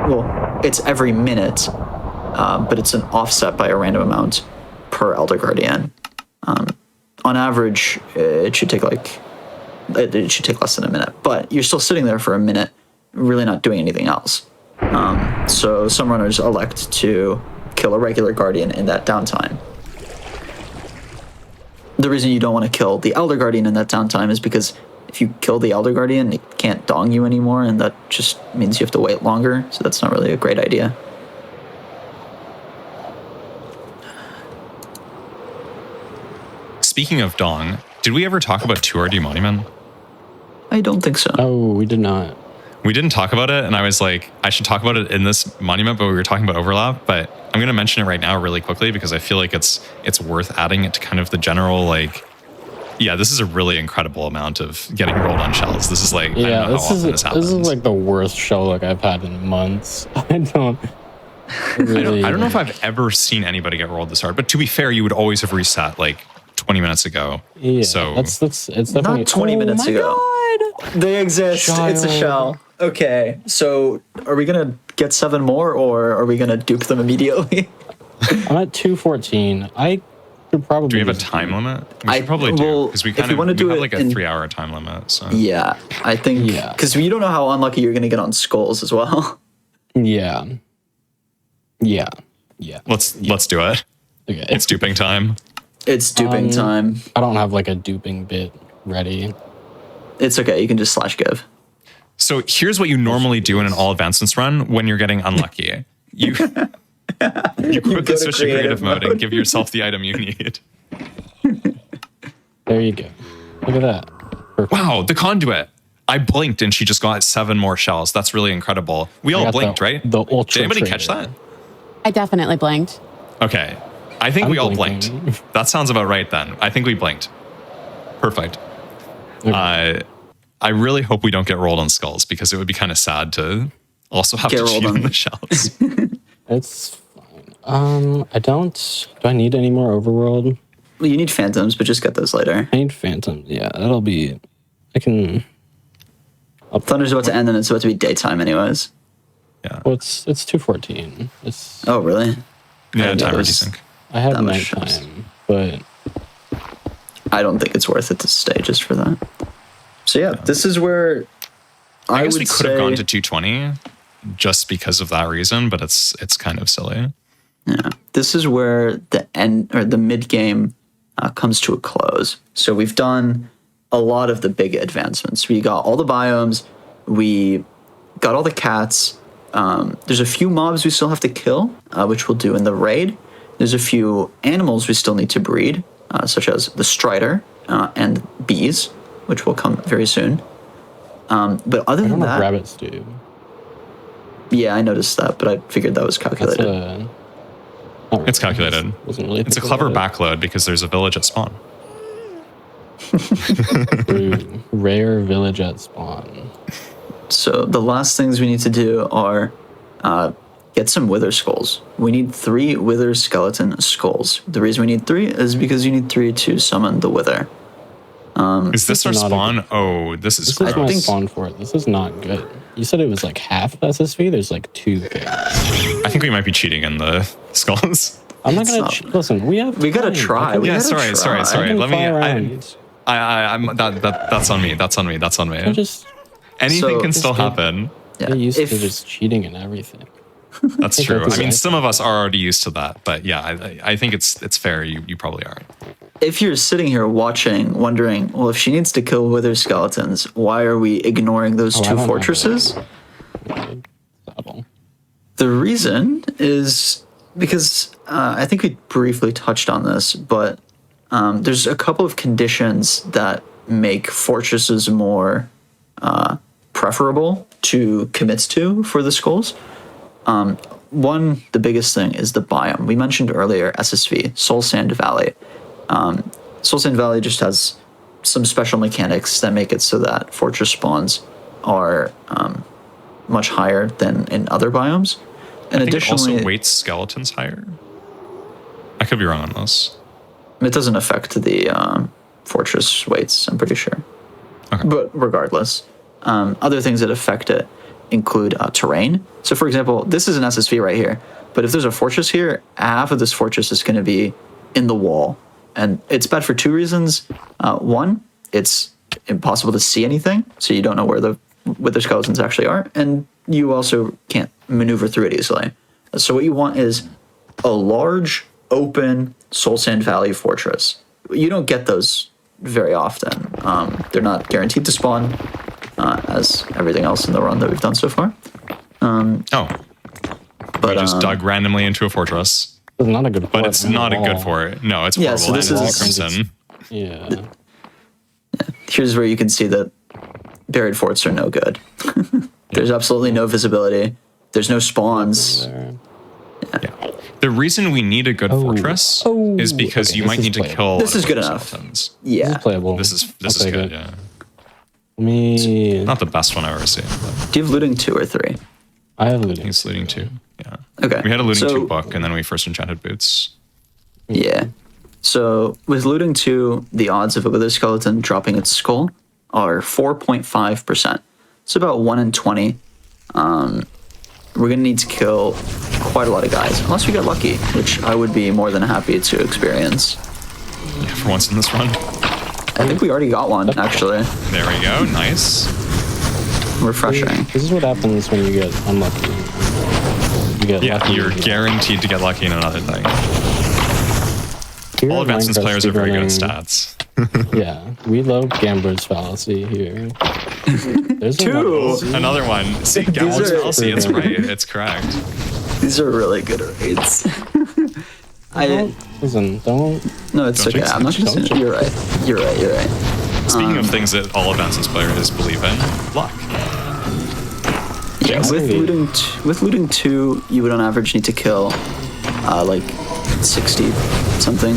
Well, it's every minute, but it's an offset by a random amount per Elder Guardian. On average, it should take less than a minute, but you're still sitting there for a minute, really not doing anything else. So some runners elect to kill a regular Guardian in that downtime. The reason you don't want to kill the Elder Guardian in that downtime is because if you kill the Elder Guardian, it can't dong you anymore, and that just means you have to wait longer, so that's not really a great idea. Speaking of dong, did we ever talk about 2RD Monument? I don't think so. Oh, we did not. We didn't talk about it, and I was like, I should talk about it in this monument, but we were talking about overlap. But I'm going to mention it right now really quickly because I feel like it's worth adding it to kind of the general, like, yeah, this is a really incredible amount of getting rolled on shells. This is like, I Yeah, don't know how often this happens. This is like the worst shell luck I've had in months. I don't really. I don't know if I've ever seen anybody get rolled this hard, but to be fair, you would always have reset like 20 minutes ago. Yeah, so it's definitely Not 20 minutes my ago. God. They exist. It's a shell. Okay, so are we gonna get 7 more, or are we gonna dupe them immediately? I'm at 214. I could probably. do we have a just time limit? We I- should probably do well, because we if kind you of wanna do have it like a in- 3-hour time limit. So Yeah, I think Yeah. because you don't know how unlucky you're gonna get on skulls as well. Yeah. let's do it. Okay. It's duping time. It's duping time. I don't have like a duping bit ready. It's okay. You can just /give. So here's what you normally do in an all advancements run when you're getting unlucky. You quickly switch to creative mode and give yourself the item you need. There you go. Look at that. Perfect. Wow, the conduit. I blinked and she just got 7 more shells. That's really incredible. We all got blinked, the- right? the ultra Did anybody trader. catch that? I definitely blinked. Okay. I think I'm we all blinking. blinked. That sounds about right then. I think we blinked. Perfect. Okay. I really hope we don't get rolled on skulls because it would be kind of sad to also have Get to rolled cheat on. on the shells. It's fine. I don't. Do I need any more overworld? Well, you need phantoms, but just get those later. I need phantom. Yeah, that'll be. I can. Thunder's about to end, and it's about to be daytime, anyways. Yeah. Well, it's 214. It's. Oh, really? Yeah, Yeah, timer those- desync. I have that much nighttime, but I don't think it's worth it to stay just for that. So yeah, this is where I guess would we could have gone say- to 220 just because of that reason, but it's kind of silly. Yeah, this is where the end or the mid game comes to a close. So we've done a lot of the big advancements. We got all the biomes, we got all the cats. There's a few mobs we still have to kill, which we'll do in the raid. There's a few animals we still need to breed, such as the strider and bees, which will come very soon. But other I than don't know if that, rabbits do. Yeah, I noticed that, but I figured that was calculated. It's calculated. Wasn't really It's a clever backload because there's a village at spawn. Rare village at spawn. So the last things we need to do are get some wither skulls. We need 3 wither skeleton skulls. The reason we need 3 is because you need 3 to summon the wither. Is this our spawn? Oh, this is This is my gross. spawn for it. This is not good. You said it was like half SSV. There's like 2 things. I think we might be cheating in the skulls. I'm not It's gonna not- listen. We gotta try. We Yeah, gotta sorry. try. Let me. around. I'm that's on me. That's on me. That's on me. Just Anything So- can still happen. Yeah. get used If, to just cheating and everything. That's true. I mean, exactly. some of us are already used to that, but yeah, I think it's fair. You probably are. if you're sitting here watching, wondering, well, if she needs to kill wither skeletons, why are we ignoring those I 2 don't know. fortresses? The reason is because I think we briefly touched on this, but there's a couple of conditions that make fortresses more preferable to commit to for the skulls. One, the biggest thing is the biome. We mentioned earlier SSV, Soul Sand Valley. Soul Sand Valley just has some special mechanics that make it so that fortress spawns are much higher than in other biomes. And I think it additionally, also weights skeletons higher. I could be wrong on this. it doesn't affect the fortress weights, I'm pretty sure. Okay. But regardless, other things that affect it include terrain. So, for example, this is an SSV right here, but if there's a fortress here, half of this fortress is going to be in the wall. And it's bad for 2 reasons. One, it's impossible to see anything, so you don't know where the skeletons actually are, and you also can't maneuver through it easily. So what you want is a large, open Soul Sand Valley fortress. You don't get those very often. They're not guaranteed to spawn, as everything else in the run that we've done so far. We just dug randomly into a fortress, It's not a good. but it's not a good fort. No, it's Yeah, horrible. so this and is- it's Crimson. Yeah. Here's where you can see that buried forts are no good. There's absolutely no visibility. There's no spawns. There. Yeah. The reason we need a good fortress is because okay, you this might is need to playable. kill. a This lot is of good wither enough. skeletons. This Yeah. is playable. This is I'll take good. it. Yeah, Me. not the best one I've ever seen. But Do you have looting 2 or 3? I have I looting. think it's looting 2. Yeah. Okay. We had a looting so, 2 book, and then we first enchanted boots. Yeah. So with looting 2, the odds of a wither skeleton dropping its skull are 4.5%. It's about 1 in 20. We're going to need to kill quite a lot of guys, unless we get lucky, which I would be more than happy to experience. Yeah, for once in this run. I think we already got one, actually. There we go. Nice. Refreshing. This is what happens when you get unlucky. You get Yeah, lucky. you're guaranteed to get lucky in another thing. Here All at advancements Minecraft players are very good at speedrunning- stats. Yeah, we love Gambler's fallacy here. There's a 2. lot of- Another one. See, These Gambler's are- fallacy. It's right. It's correct. These are really good raids. Listen, don't. No, it's Don't okay. jinx I'm not it. going to. You're right. You're right. You're right. Speaking of things that all advancements players believe in, luck. Yeah, with looting 2, you would on average need to kill like 60 something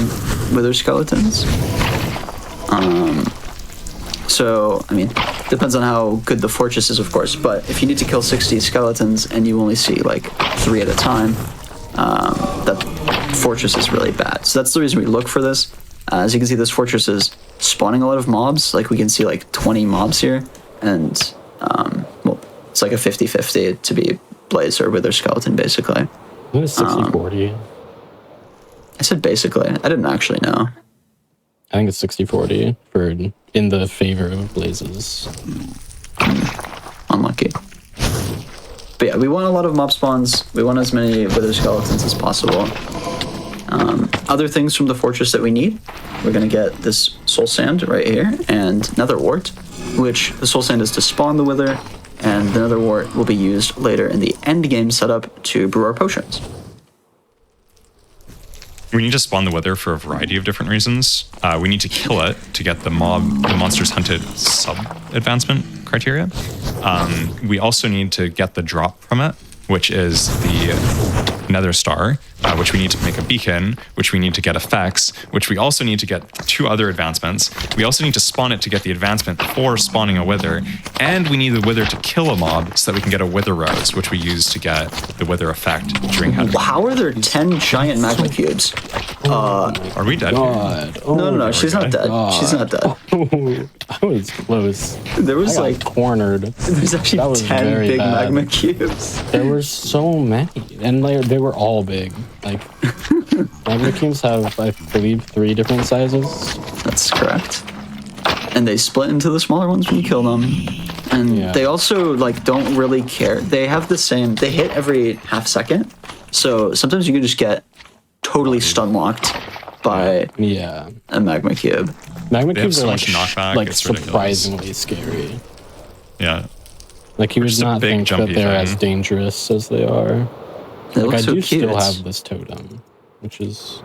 wither skeletons. So I mean, depends on how good the fortress is, of course. But if you need to kill 60 skeletons and you only see like 3 at a time, that fortress is really bad. So that's the reason we look for this. As you can see, this fortress is spawning a lot of mobs. Like we can see like 20 mobs here, and well, it's like a 50-50 to be blaze or wither skeleton, basically. What is 60-40? I said basically. I didn't actually know. I think it's 60-40 for in the favor of blazes. Unlucky. But yeah, we want a lot of mob spawns. We want as many wither skeletons as possible. Other things from the fortress that we need, we're going to get this soul sand right here and nether wart, which the soul sand is to spawn the wither, and the nether wart will be used later in the end game setup to brew our potions. We need to spawn the wither for a variety of different reasons. We need to kill it to get the monsters hunted sub advancement criteria. We also need to get the drop from it which is the Nether Star, which we need to make a beacon, which we need to get effects, which we also need to get 2 other advancements. We also need to spawn it to get the advancement for spawning a wither, and we need the wither to kill a mob so that we can get a wither rose, which we use to get the wither effect during hunting. How are there 10 giant magma cubes? Are we dead? God. Oh, No, she's not dead. God. She's not dead. I was close. There was I got cornered. there's That actually was 10 very big bad. magma cubes. There were so many, and they were all big. Like, magma cubes have, I believe, 3 different sizes. That's correct. And they split into the smaller ones when you kill them. And Yeah. they also like don't really care. They have the same. They hit every half second. So sometimes you can just get totally stun locked by Yeah. a magma cube. Magma They have cubes so are much knockback, like it's ridiculous. surprisingly scary. Yeah. Like you would just a not big think that jumpy they're thing. as dangerous as they are. They Like look I so do cute. still It's- have this totem, which is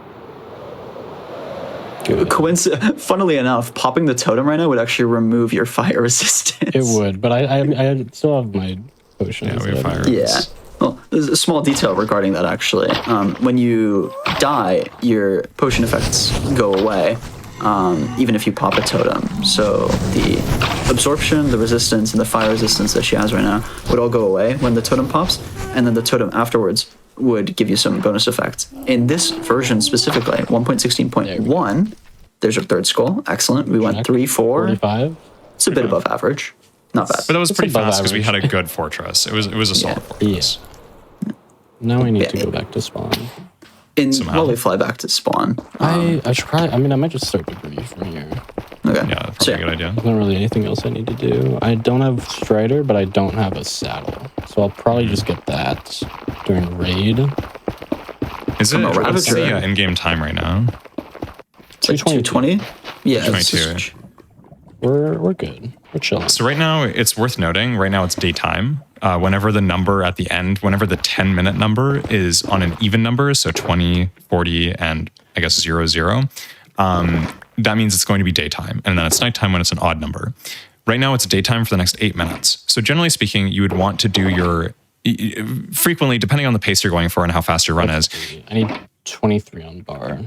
good. Funnily enough, popping the totem right now would actually remove your fire resistance. It would, but I still have my potions. Yeah, we have that- fire. Yeah. Well, there's a small detail regarding that actually. When you die, your potion effects go away, even if you pop a totem. So the absorption, the resistance, and the fire resistance that she has right now would all go away when the totem pops, and then the totem afterwards would give you some bonus effects. In this version specifically, 1.16.1, there's your third skull. Excellent. We went 3, 4. 45. It's a bit above average. Not bad. But that was It's pretty above fast because we had average. a good fortress. It was a solid Yeah. fortress. Now I need to Yeah. go back to spawn. While we fly back to spawn. I should probably. I mean, I might just start debris from here. Okay. Yeah, that's So, probably a good idea. There's not really anything else I need to do. I don't have Strider, but I don't have a saddle, so I'll probably just get that during raid. Is it I'm a what's the Ravager. in-game time right now? It's like 220? Yeah. 222. We're good. We're chilling. So right now, it's worth noting, right now it's daytime. Whenever the number at the end, whenever the 10-minute number is on an even number, so 20, 40, and I guess 00, that means it's going to be daytime. And then it's nighttime when it's an odd number. Right now, it's daytime for the next 8 minutes. So generally speaking, you would want to do your, frequently, depending on the pace you're going for and how fast your run is. I need 23 on bar.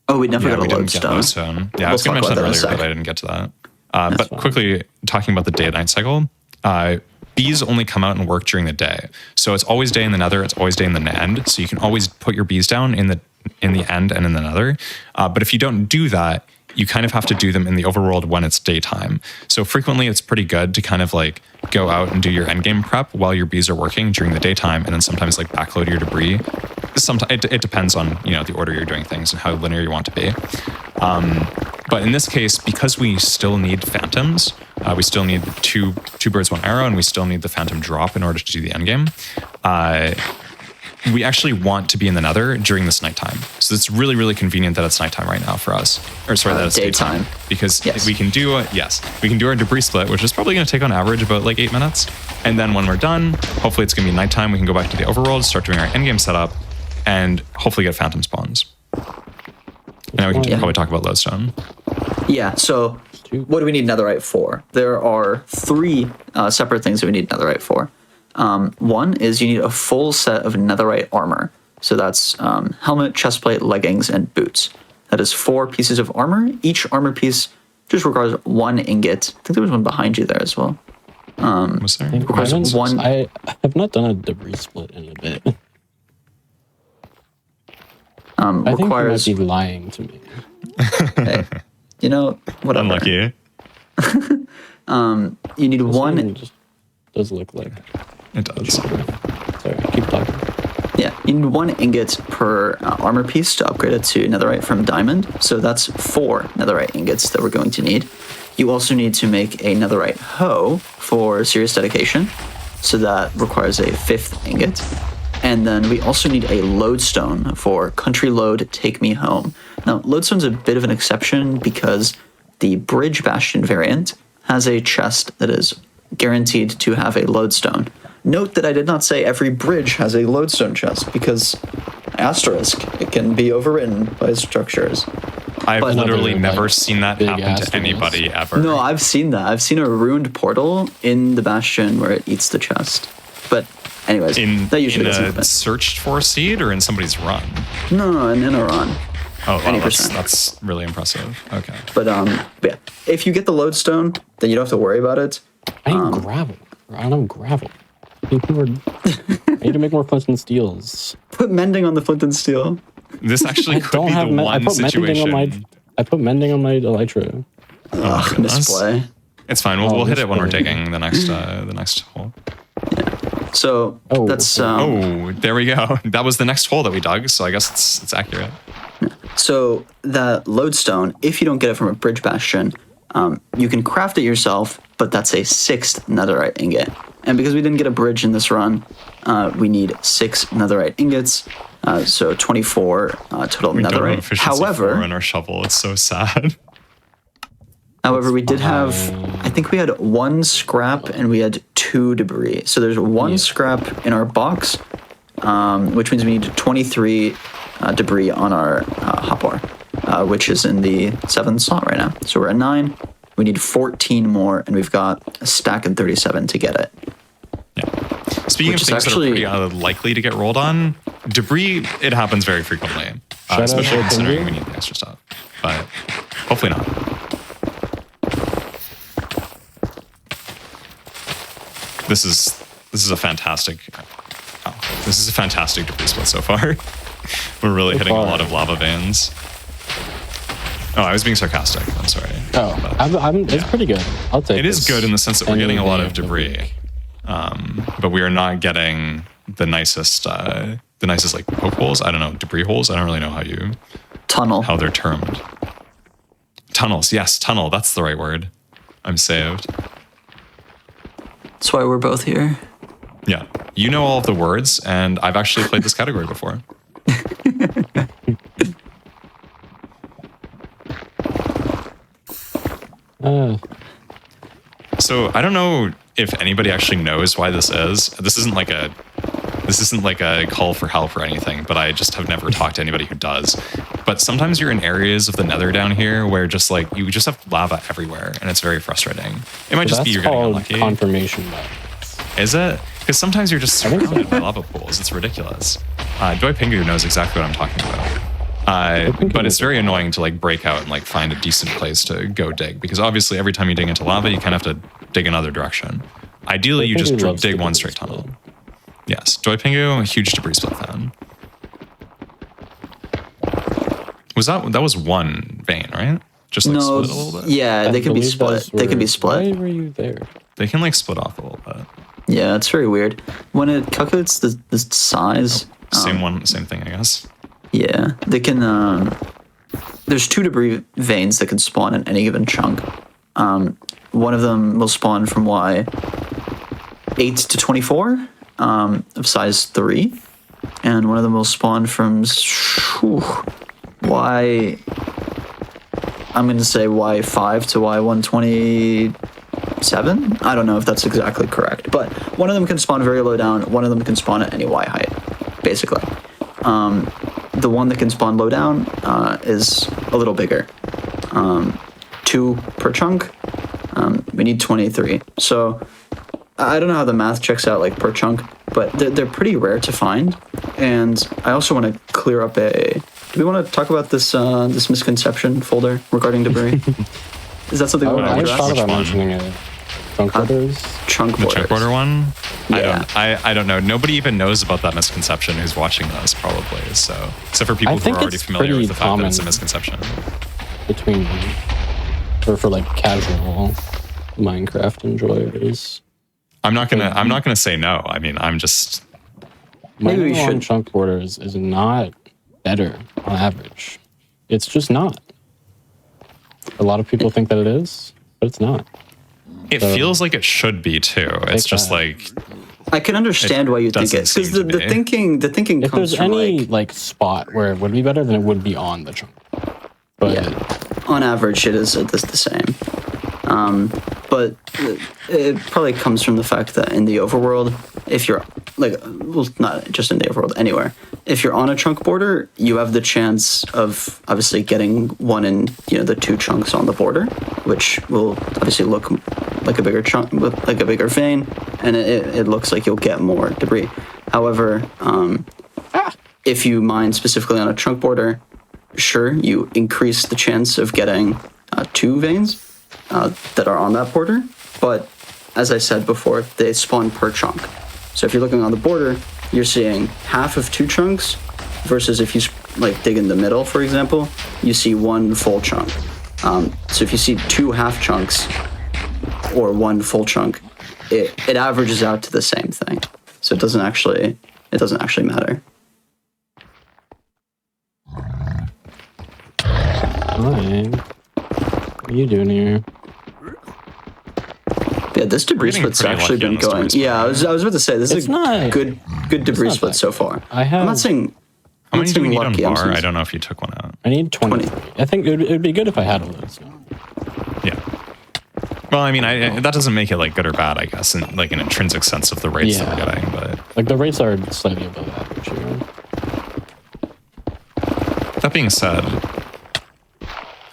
Oh, we never Yeah, got we a didn't get lodestone. lodestone. Yeah, I We'll was going to talk mention that about that in a earlier, sec. but I didn't get to that. But fine. quickly, talking about the day-night cycle, bees only come out and work during the day. So it's always day in the nether, it's always day in the end. So you can always put your bees down in the end and in the nether. But if you don't do that, you kind of have to do them in the overworld when it's daytime. So frequently it's pretty good to kind of like go out and do your endgame prep while your bees are working during the daytime, and then sometimes like backload your debris. Sometimes it depends on the order you're doing things and how linear you want to be. But in this case, because we still need phantoms, we still need two birds, one arrow, and we still need the phantom drop in order to do the endgame. We actually want to be in the nether during this nighttime. So it's really, really convenient that it's nighttime right now for us. Or sorry, that it's daytime. Because Yes. we can do our debris split, which is probably going to take on average about like 8 minutes. And then when we're done, hopefully it's going to be nighttime. We can go back to the overworld, start doing our endgame setup, and hopefully get phantom spawns. And now we can probably talk about lodestone. Yeah, so what do we need netherite for? There are 3 separate things that we need netherite for. One is you need a full set of netherite armor. So that's helmet, chestplate, leggings, and boots. That is 4 pieces of armor. Each armor piece just requires 1 ingot. I think there was one behind you there as well. Was there? I have not done a debris split in a bit. I think you might Requires, be lying to me. hey, whatever. Unlucky. You need This 1. one just does look like. It does. Sorry, keep talking. Yeah, you need 1 ingot per armor piece to upgrade it to netherite from diamond. So that's 4 netherite ingots that we're going to need. You also need to make a netherite hoe for serious dedication. So that requires a 5th ingot. And then we also need a lodestone for country load, take me home. Now, lodestone's a bit of an exception because the bridge bastion variant has a chest that is guaranteed to have a lodestone. Note that I did not say every bridge has a lodestone chest because asterisk, it can be overwritten by structures. I've But- literally Another, never like, seen that big happen ass to anybody ever. No, I've seen that. I've seen a ruined portal in the bastion where it eats the chest. But Anyways, that usually in doesn't a happen. searched for seed or in somebody's run? No, in a run. Oh, wow, Any that's, percent. that's really impressive. Okay. But yeah, if you get the lodestone, then you don't have to worry about it. I need gravel. I don't have gravel. I need to make more flint and steels. Put mending on the flint and steel. This actually could be the I one put mending on situation. I put mending on my elytra. Oh, goodness. Misplay. It's fine. We'll hit it when we're misplay. digging the next hole. So Oh, that's Oh, there we go. That was the next hole that we dug, so I guess it's accurate. so that lodestone. If you don't get it from a bridge bastion, you can craft it yourself, but that's a 6th netherite ingot. And because we didn't get a bridge in this run, we need 6 netherite ingots. So 24 total We don't have netherite. efficiency 4 in our shovel. It's so sad. However, we did have, I think we had 1 scrap and we had 2 debris. So there's 1 scrap in our box, which means we need 23 debris on our hotbar, which is in the 7th slot right now. So we're at 9. We need 14 more, and we've got a stack and 37 to get it. Speaking Which of is things actually- that are pretty likely to get rolled on, debris, it happens very frequently, out especially to considering Debris. we need the extra stuff. But hopefully not. This is a fantastic debris split so far. We're really hitting a far. lot of lava veins. Oh, I was being sarcastic. I'm sorry. Oh, it's pretty good. I'll take It is this good in the sense that we're getting a lot of any day the debris, week. but we are not getting the nicest like poke holes. I don't know, debris holes. I don't really know Tunnel. how they're termed. Tunnels, yes, tunnel. That's the right word. I'm saved. That's why we're both here. Yeah, you know all of the words, and I've actually played this category before. So I don't know if anybody actually knows why this is. This isn't like a call for help or anything, but I just have never talked to anybody who does. But sometimes you're in areas of the nether down here where just like you just have lava everywhere, and it's very frustrating. It might just be you're getting unlucky. Confirmation bias. Is it? Because sometimes you're just surrounded by lava pools. It's ridiculous. Joy Pingu knows exactly what I'm talking about. But it's very annoying to like break out and like find a decent place to go dig, because obviously every time you dig into lava, you kind of have to dig another direction. Ideally, you just Pingu loves dig the one debris straight split. tunnel. Yes, Joy Pingu, a huge debris split fan. That was one vein, right? Just like No, split a little bit. yeah, they can be split. They can be split. Why were you there? They can like split off a little bit. Yeah, it's very weird. When it calculates the size, Same thing, I guess. yeah, they can. There's 2 debris veins that can spawn in any given chunk. One of them will spawn from Y8 to 24 of size 3, and one of them will spawn from Y. I'm going to say Y5 to Y127. I don't know if that's exactly correct, but one of them can spawn very low down. One of them can spawn at any Y height, basically. The one that can spawn low down is a little bigger. 2 per chunk. We need 23. So I don't know how the math checks out like per chunk, but they're pretty rare to find. And I also want to clear up do we want to talk about this this misconception folder regarding debris? Is that something we want to I address? thought about one? mentioning it. Chunk borders. Chunk The borders. check border one? Yeah. I don't know. Nobody even knows about that misconception who's watching this, probably. So, except for people who think are already it's familiar pretty with the fact that it's a common. misconception. Between or for like casual Minecraft enjoyers. I'm not gonna say no. I mean, I'm just Maybe we Mining on should- chunk borders is not better on average. It's just not. A lot of people think that it is, but it's not. it feels like it should be too. It's just that. like I can understand why you think doesn't it, because seem to the be. thinking If comes there's from any like spot where it would be better, then it would be on the chunk. But yeah, on average it is the same. But it probably comes from the fact that in the overworld, if you're like, well, not just in the overworld, anywhere, if you're on a chunk border, you have the chance of obviously getting one in the 2 chunks on the border, which will obviously look like a bigger chunk, like a bigger vein, and it looks like you'll get more debris. However, if you mine specifically on a chunk border, sure, you increase the chance of getting 2 veins that are on that border, but as I said before, they spawn per chunk. So if you're looking on the border, you're seeing half of 2 chunks, versus if you like dig in the middle, for example, you see 1 full chunk. So if you see 2 half chunks or 1 full chunk, it averages out to the same thing. So it doesn't actually matter. Hi. What are you doing here? Yeah, this debris getting split's pretty actually lucky on been this going. debris Yeah, I was about to say this It's is a not- good debris not split that so good. far. I have- I'm not saying. How many do we need on lucky, I'm bar? saying- I don't know if you took one out. I need 20. I think it would be good if I had all those. Yeah. Well, I mean, that doesn't make it like good or bad, I guess, in like an intrinsic sense of the rates that we're getting. But Like the rates are slightly above average here. that being said,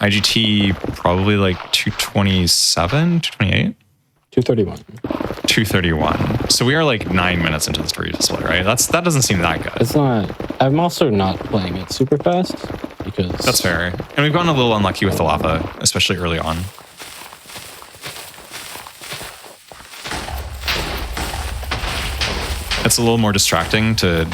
IGT probably like 227, 228, 231. 231. So we are like 9 minutes into this display, right? That doesn't seem that good. It's not. I'm also not playing it super fast because That's fair. And we've gotten a little unlucky with the lava, especially early on. It's a little more distracting to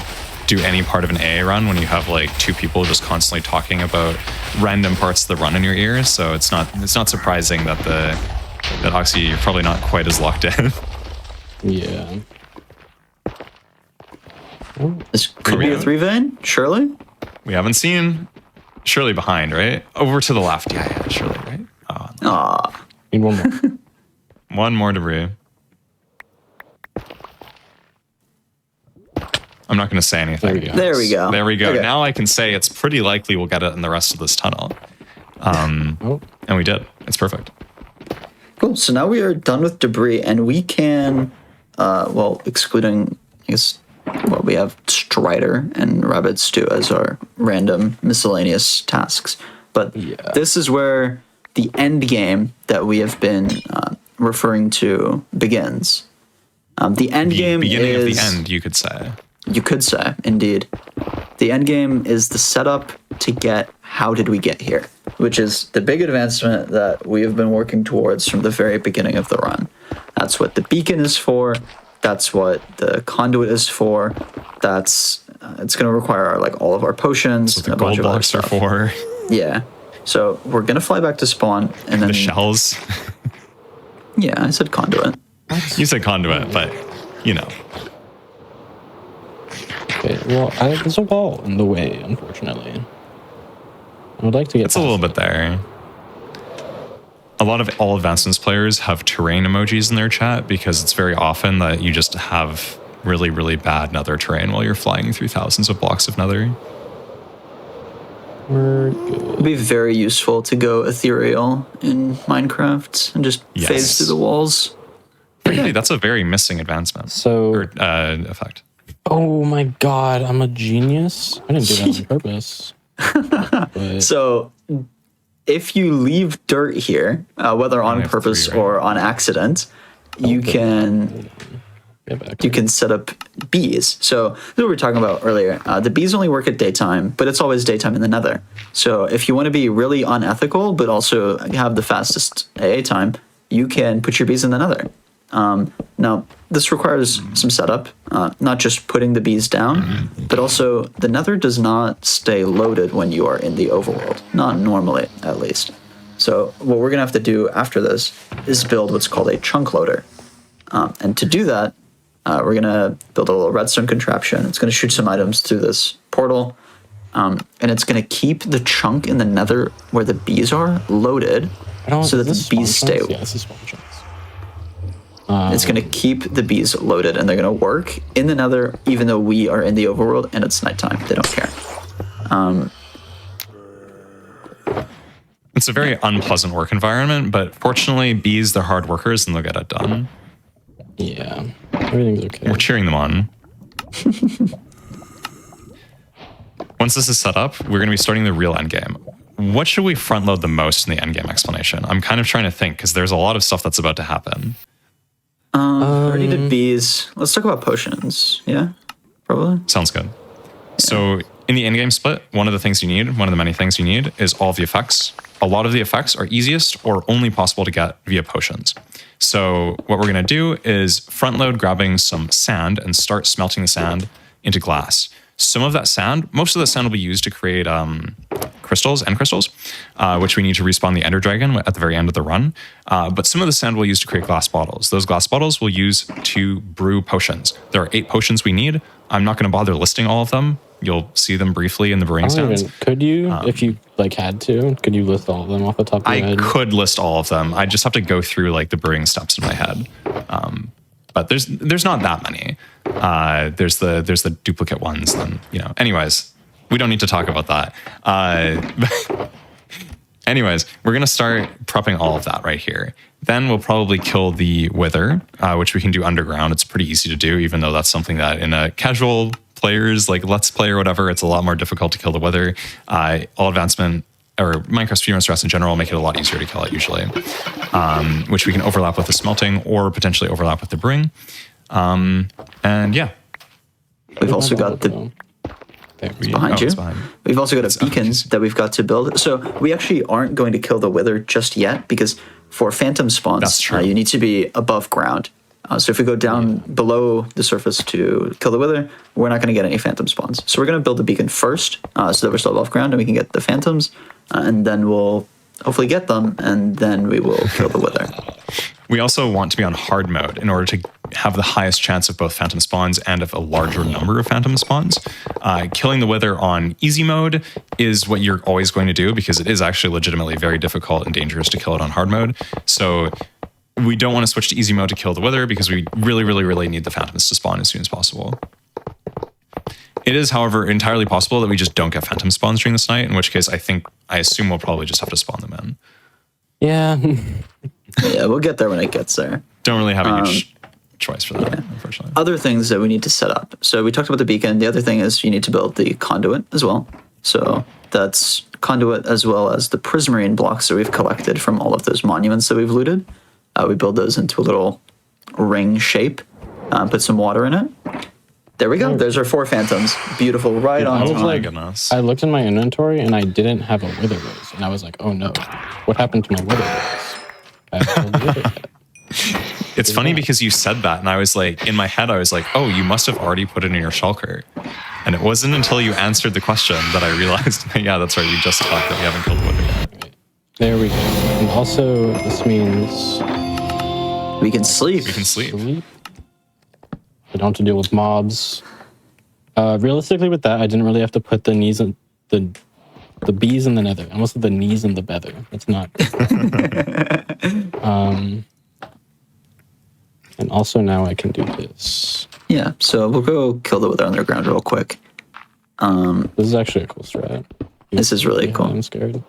do any part of an AA run when you have like 2 people just constantly talking about random parts of the run in your ears. So it's not surprising that Oxy, you're probably not quite as locked in. Yeah. This could be a 3 vein, surely. We haven't seen Shirley behind, right? Over to the left. Yeah, Shirley, right? Oh, no. Ah, Need one more. One more debris. I'm not going to say anything. There we go. there we go. There we go. Okay. Now I can say it's pretty likely we'll get it in the rest of this tunnel. Oh, And we did. It's perfect. Cool. So now we are done with debris, and we can, well, excluding, I guess, well, we have Strider and Rabbit Stew as our random miscellaneous tasks. But this is where the end game that we have been referring to begins. The end game Beginning is of the end, you could say. You could say, indeed. The end game is the setup to get how did we get here, which is the big advancement that we have been working towards from the very beginning of the run. That's what the beacon is for. That's what the conduit is for. That's it's going to require like all of our potions What and the a bunch gold of other blocks are stuff. for. Yeah. So we're going to fly back to spawn and then The shells. Yeah, I said conduit. You said conduit, but you know. okay. Well, there's a wall in the way, unfortunately. I would like to get. It's a little bit there. A lot of all advancements players have terrain emojis in their chat because it's very often that you just have really, really bad nether terrain while you're flying through thousands of blocks of nether. We're good. It'd be very useful to go ethereal in Minecraft and just Yes. phase through the walls. Really, that's a very missing advancement So, or effect. oh my god, I'm a genius. I didn't do that on purpose. But So, if you leave dirt here, whether on have purpose 3, right? or on accident, you can get back. you can set up bees. So this is what we were talking about earlier. The bees only work at daytime, but it's always daytime in the Nether. So if you want to be really unethical, but also have the fastest AA time, you can put your bees in the Nether. Now, this requires some setup, not just putting the bees down, but also the Nether does not stay loaded when you are in the overworld, not normally at least. So what we're going to have to do after this is build what's called a chunk loader. And to do that, we're going to build a little redstone contraption. It's going to shoot some items through this portal, and it's going to keep the chunk in the Nether where the bees are loaded so that the bees stay. Yeah, this is spawn chunks. It's going to keep the bees loaded, and they're going to work in the Nether, even though we are in the overworld and it's nighttime. They don't care. It's a very unpleasant work environment, but fortunately, bees, they're hard workers and they'll get it done. Yeah, everything's okay. We're cheering them on. Once this is set up, we're going to be starting the real endgame. What should we front load the most in the endgame explanation? I'm kind of trying to think because there's a lot of stuff that's about to happen. Already did bees. Let's talk about potions. Yeah, probably. Sounds good. So in the in-game split, one of the things you need, one of the many things you need, is all of the effects. A lot of the effects are easiest or only possible to get via potions. So what we're going to do is front load grabbing some sand and start smelting the sand into glass. Some of that sand, most of the sand will be used to create crystals, end crystals, which we need to respawn the Ender Dragon at the very end of the run. But some of the sand we'll use to create glass bottles. Those glass bottles we'll use to brew potions. There are 8 potions we need. I'm not going to bother listing all of them. You'll see them briefly in the brewing stands. Could you, if you had to, could you list all of them off the top of your head? I could list all of them. I just have to go through like the brewing steps in my head. But there's not that many. There's the duplicate ones. Then Anyways, we don't need to talk about that. Anyways, we're gonna start prepping all of that right here. Then we'll probably kill the Wither, which we can do underground. It's pretty easy to do, even though that's something that in a casual players like Let's Play or whatever, it's a lot more difficult to kill the Wither. All advancement or Minecraft speedrun stress in general make it a lot easier to kill it usually, which we can overlap with the smelting or potentially overlap with the brewing. And yeah, we've also got the. It's behind you. We've also got a beacon that we've got to build. So we actually aren't going to kill the Wither just yet because for phantom spawns, you need to be above ground. So if we go down below the surface to kill the Wither, we're not going to get any phantom spawns. So we're going to build the beacon first so that we're still above ground and we can get the phantoms. And then we'll hopefully get them and then we will kill the Wither. We also want to be on hard mode in order to have the highest chance of both phantom spawns and of a larger number of phantom spawns. Killing the Wither on easy mode is what you're always going to do because it is actually legitimately very difficult and dangerous to kill it on hard mode. So we don't want to switch to easy mode to kill the Wither because we really, really, really need the phantoms to spawn as soon as possible. It is, however, entirely possible that we just don't get phantom spawns during this night, in which case I assume we'll probably just have to spawn them in. Yeah. Yeah, we'll get there when it gets there. Don't really have a huge choice for that, unfortunately. Other things that we need to set up. So we talked about the beacon. The other thing is you need to build the conduit as well. So that's conduit as well as the prismarine blocks that we've collected from all of those monuments that we've looted. We build those into a little ring shape, put some water in it. There we go. There's our 4 phantoms. Beautiful, right on time. My goodness. I looked in my inventory and I didn't have a Wither Rose. And I was like, oh no, what happened to my Wither Rose? I have no Wither yet. It's funny because you said that and I was like, in my head, I was like, oh, you must have already put it in your shulker. And it wasn't until you answered the question that I realized, yeah, that's right, we just talked that we haven't killed the Wither yet. Right. There we go. And also, this means... we can sleep. We can sleep. I don't have to deal with mobs. Realistically with that, I didn't really have to put the knees in the bees in the nether. I almost said the knees in the beather. That's not and also now I can do this. Yeah, so we'll go kill the Wither underground real quick. This is actually a cool strat. This is really cool. I'm scared.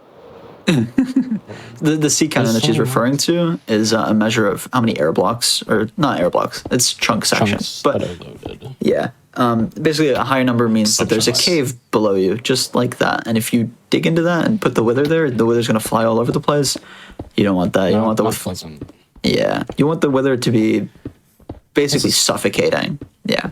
The sea cannon that she's referring to is a measure of how many air blocks, or not air blocks, it's chunk sections. But that are loaded. Yeah, basically a higher number means that there's a cave below you, just like that. And if you dig into that and put the Wither there, the Wither's going to fly all over the place. You don't want that. You don't want not pleasant. Yeah, you want the Wither to be basically suffocating. Yeah.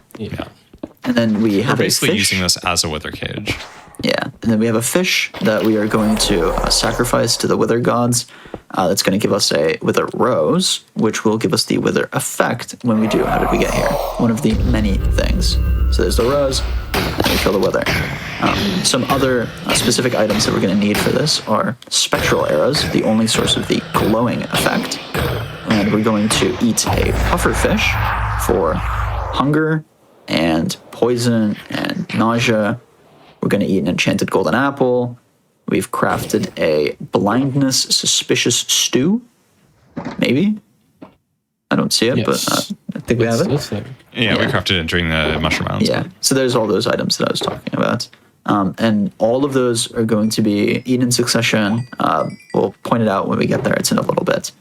And then we have basically a fish. using this as a Wither cage. Yeah, and then we have a fish that we are going to sacrifice to the Wither gods. That's going to give us a Wither Rose, which will give us the Wither effect when we do How Did We Get Here? One of the many things. So there's the Rose, and we kill the Wither. Some other specific items that we're going to need for this are spectral arrows, the only source of the glowing effect. And we're going to eat a puffer fish for hunger and poison and nausea. We're going to eat an enchanted golden apple. We've crafted a blindness suspicious stew. Maybe? I don't see it, but I think we have it. It's there. Yeah, we crafted it during the mushroom islands. Yeah, so there's all those items that I was talking about. And all of those are going to be eaten in succession. We'll point it out when we get there. It's in a little bit.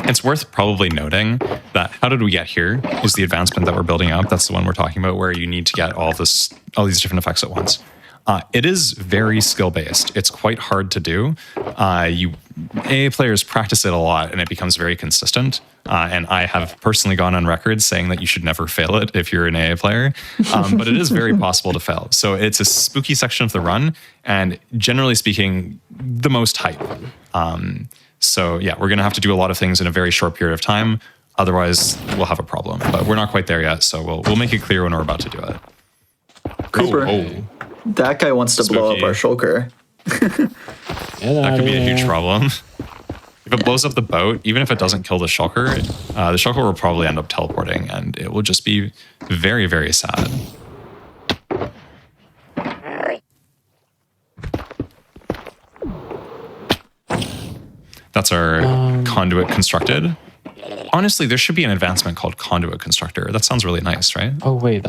It's worth probably noting that How Did We Get Here is the advancement that we're building up. That's the one we're talking about where you need to get all these different effects at once. It is very skill-based. It's quite hard to do. You AA players practice it a lot and it becomes very consistent. And I have personally gone on record saying that you should never fail it if you're an AA player. But it is very possible to fail. So it's a spooky section of the run, and generally speaking, the most hype. So yeah, we're going to have to do a lot of things in a very short period of time. Otherwise, we'll have a problem. But we're not quite there yet, so we'll make it clear when we're about to do it. Cooper, Oh, that guy wants to blow up Spooky. our shulker. that could be a huge problem. If it blows up the boat, even if it doesn't kill the shulker will probably end up teleporting, and it will just be very, very sad. That's our conduit constructed. Honestly, there should be an advancement called conduit constructor. That sounds really nice, right? Oh wait,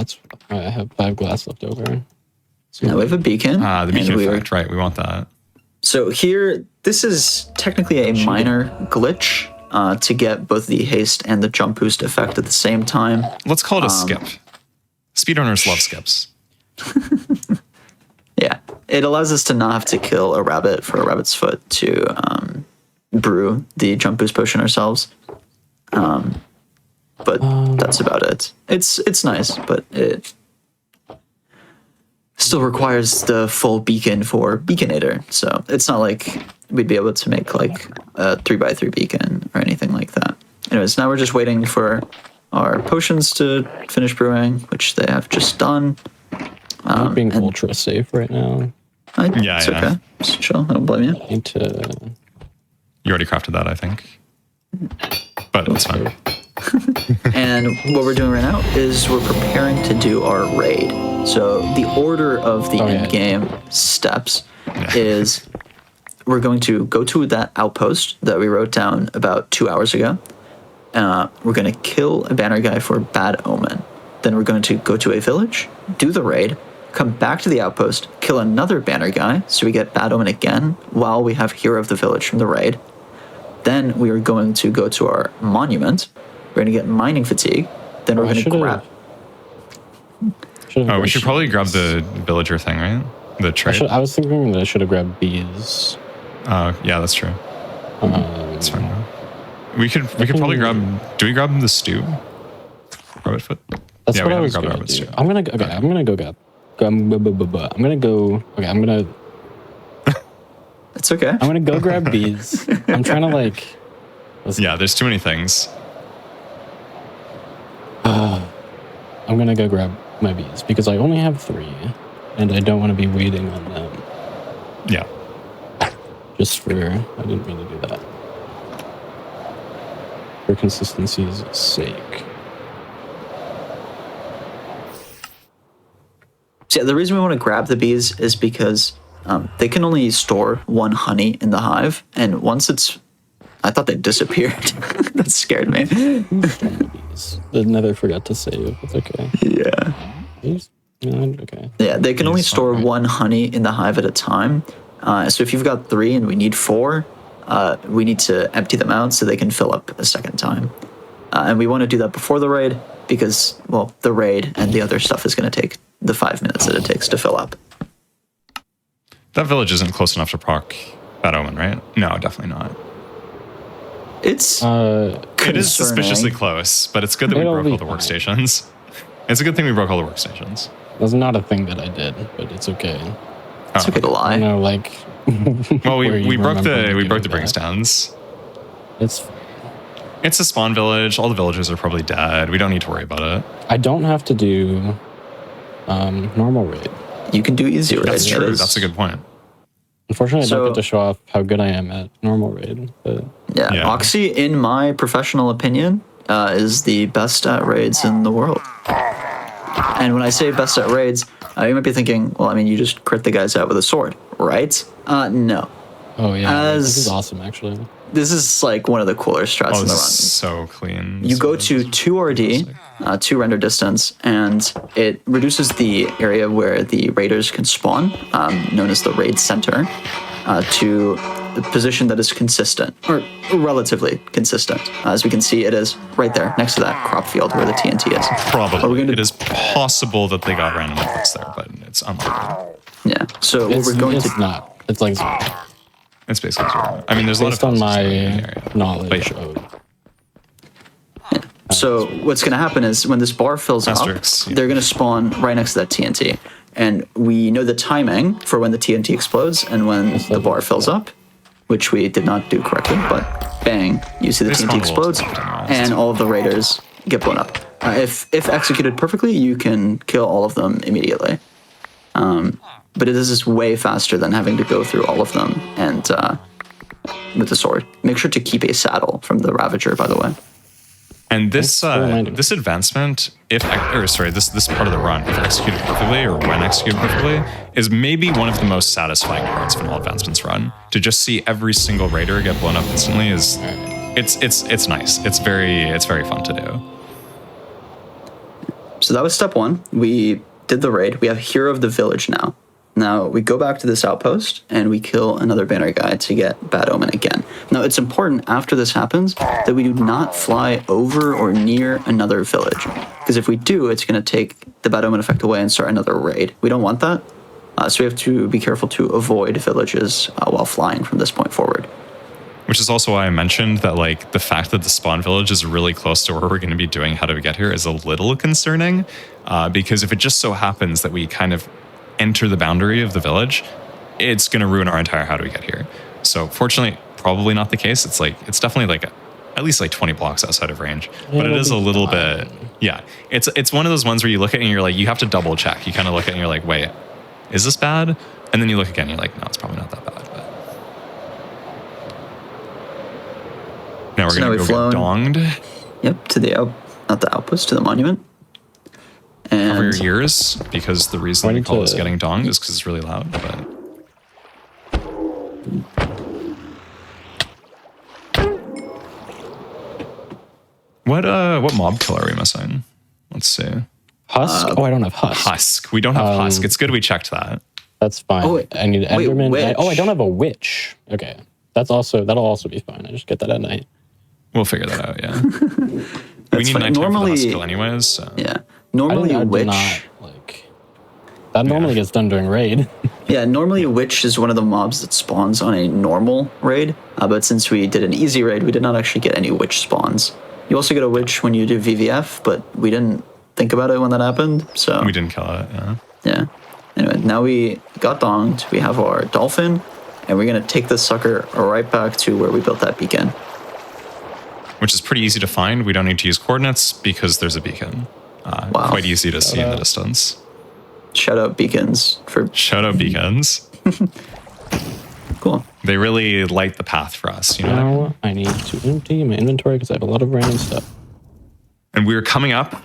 I have 5 glass left over. Now we have a beacon. The beacon and effect, right? We want that. So here, this is technically a minor glitch to get both the haste and the jump boost effect at the same time. Let's call it a skip. Speedrunners love skips. Yeah, it allows us to not have to kill a rabbit for a rabbit's foot to brew the jump boost potion ourselves. But that's about it. It's nice, but it still requires the full beacon for Beaconator. So it's not like we'd be able to make like a 3x3 beacon or anything like that. Anyways, now we're just waiting for our potions to finish brewing, which they have just done. I'm being ultra safe right now. It's okay. Just chill. I don't blame you. Need to. You already crafted that, I think. But it's fine. And what we're doing right now is we're preparing to do our raid. So the order of the end game steps is we're going to go to that outpost that we wrote down about 2 hours ago. We're going to kill a banner guy for Bad Omen. Then we're going to go to a village, do the raid, come back to the outpost, kill another banner guy, so we get Bad Omen again while we have Hero of the Village from the raid. Then we are going to go to our monument. We're going to get mining fatigue. Then we're going to grab. We should probably grab the villager thing, right? The trade. I was thinking that I should have grabbed bees. Yeah, that's true. That's fine. Though. We could probably grab. Do we grab the stew? Rabbit foot. That's yeah, what we I was haven't going grabbed to do. rabbit stew. I'm gonna go grab. I'm gonna go. Okay, I'm gonna It's okay. I'm gonna go grab bees. I'm trying to like. Yeah, there's too many things. I'm gonna go grab my bees because I only have 3, and I don't want to be waiting on them. Yeah. Just for I didn't mean to do that. For consistency's sake. So yeah, the reason we want to grab the bees is because they can only store 1 honey in the hive, and once it's, I thought they disappeared. That scared me. Bees. The nether forgot to save. It's okay. Yeah. Bees? No, okay. Yeah, they can only store fine. 1 honey in the hive at a time. So if you've got 3 and we need 4, we need to empty them out so they can fill up a second time. And we want to do that before the raid because, well, the raid and the other stuff is going to take the 5 minutes that it takes to fill up. That village isn't close enough to proc Bad Omen, right? No, definitely not. It's It is suspiciously close, but it's good that we It'll broke be all the fine. workstations. It's a good thing we broke all the workstations. That's not a thing that I did, but it's okay. It's okay to I lie. know, like. Well, where we you broke remember the me doing bring that. stands. It's. It's a spawn village. All the villagers are probably dead. We don't need to worry about it. I don't have to do normal raid. You can do easy raid. That's that true. is- That's a good point. Unfortunately, I So- don't get to show off how good I am at normal raid. But Yeah, Yeah. Oxy, in my professional opinion, is the best at raids in the world. And when I say best at raids, you might be thinking, well, I mean, you just crit the guys out with a sword, right? No. oh yeah, this As- is awesome actually. This is like one of the cooler strats Oh, in the this run. is so clean. You go to 2 RD, 2 render distance, and it reduces the area where the raiders can spawn, known as the raid center, to the position that is consistent, or relatively consistent. As we can see, it is right there, next to that crop field where the TNT is. Probably. Are we gonna- It is possible that they got random inputs there, but it's unlikely. Yeah. So what It's, we're going it's to not. It's like 0. It's basically 0. I mean, there's a lot of Based on houses in the my area. knowledge But of So what's going to happen is when this bar fills Asterisks, up, yeah. they're going to spawn right next to that TNT. And we know the timing for when the TNT explodes and when the bar fills up, which we did not do correctly, but bang, you see the They TNT spawn a little explodes too often, and all of the raiders get blown up. If executed perfectly, you can kill all of them immediately. But it is just way faster than having to go through all of them and with the sword. Make sure to keep a saddle from the Ravager, by the way. And this Thanks for reminding me. this advancement, this part of the run, if executed perfectly or when executed perfectly, is maybe one of the most satisfying parts of an all advancements run. To just see every single raider get blown up instantly is it's nice. It's very fun to do. So that was step 1. We did the raid. We have Hero of the Village now. Now we go back to this outpost and we kill another banner guy to get Bad Omen again. Now it's important after this happens that we do not fly over or near another village. Because if we do, it's going to take the Bad Omen effect away and start another raid. We don't want that. So we have to be careful to avoid villages while flying from this point forward. Which is also why I mentioned that like the fact that the spawn village is really close to where we're going to be doing How Do We Get Here is a little concerning. Because if it just so happens that we kind of enter the boundary of the village, it's going to ruin our entire How Do We Get Here. So fortunately, probably not the case. It's definitely like at least like 20 blocks outside of range, but it is a little bit, yeah. It's one of those ones where you look at it and you're like, you have to double check. You kind of look at it and you're like, wait, is this bad? And then you look again and you're like, no, it's probably not that bad. But now we're So going now to we've go get flown- donged. Yep, to the not the outpost, to the monument. And Cover your ears, because the reason we Going call this to- getting donged is because it's really loud. But what mob kill are we missing? Let's see. Husk. I don't have Husk. Husk. We don't have Husk. It's good we checked that. That's fine. Oh, wait. I need Wait, Enderman. witch. I don't have a Witch. Okay, that'll also be fine. I just get that at night. We'll figure that out. Yeah. We need fine. nighttime Normally- for the Husk kill anyways. So. yeah, normally I a did witch. not like that. Normally gets done during raid. Yeah, normally a witch is one of the mobs that spawns on a normal raid, but since we did an easy raid, we did not actually get any witch spawns. You also get a witch when you do VVF, but we didn't think about it when that happened, so... We didn't kill it. Yeah. Yeah. Anyway, now we got donged, we have our dolphin, and we're going to take this sucker right back to where we built that beacon. Which is pretty easy to find. We don't need to use coordinates because there's a beacon. Wow. Quite easy to see in the distance. Shout out beacons for... Shout out beacons. Cool. They really light the path for us. You know what I mean? Now I need to empty my inventory because I have a lot of random stuff. And we're coming up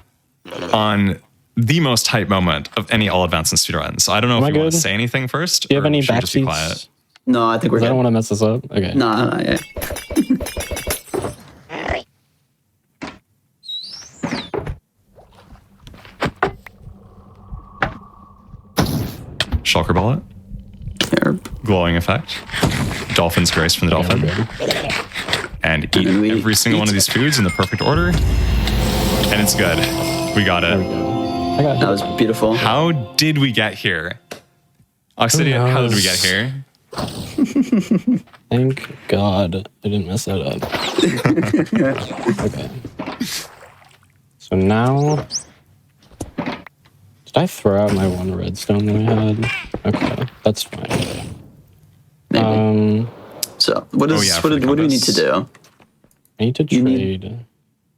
on the most hype moment of any all advanced and speedruns. So I don't know Am if I you want good? to say anything first. Do you have or any should we just be backseats? quiet? No, I think we're I don't good. want to mess this up. Okay. No, yeah. Shulker bullet. Here. Glowing effect. Dolphin's grace from the dolphin. And eat And we every single eat. one of these foods in the perfect order. And it's good. We got There we it. go. I got That was beautiful. How did we get here? Oxidian, how did we get here? Thank God I didn't mess that up. Okay. So now, did I throw out my one redstone that I had? Okay, that's fine. Maybe. So what is Oh, yeah, what, for the what do we need to compass. do? I need to You need- trade.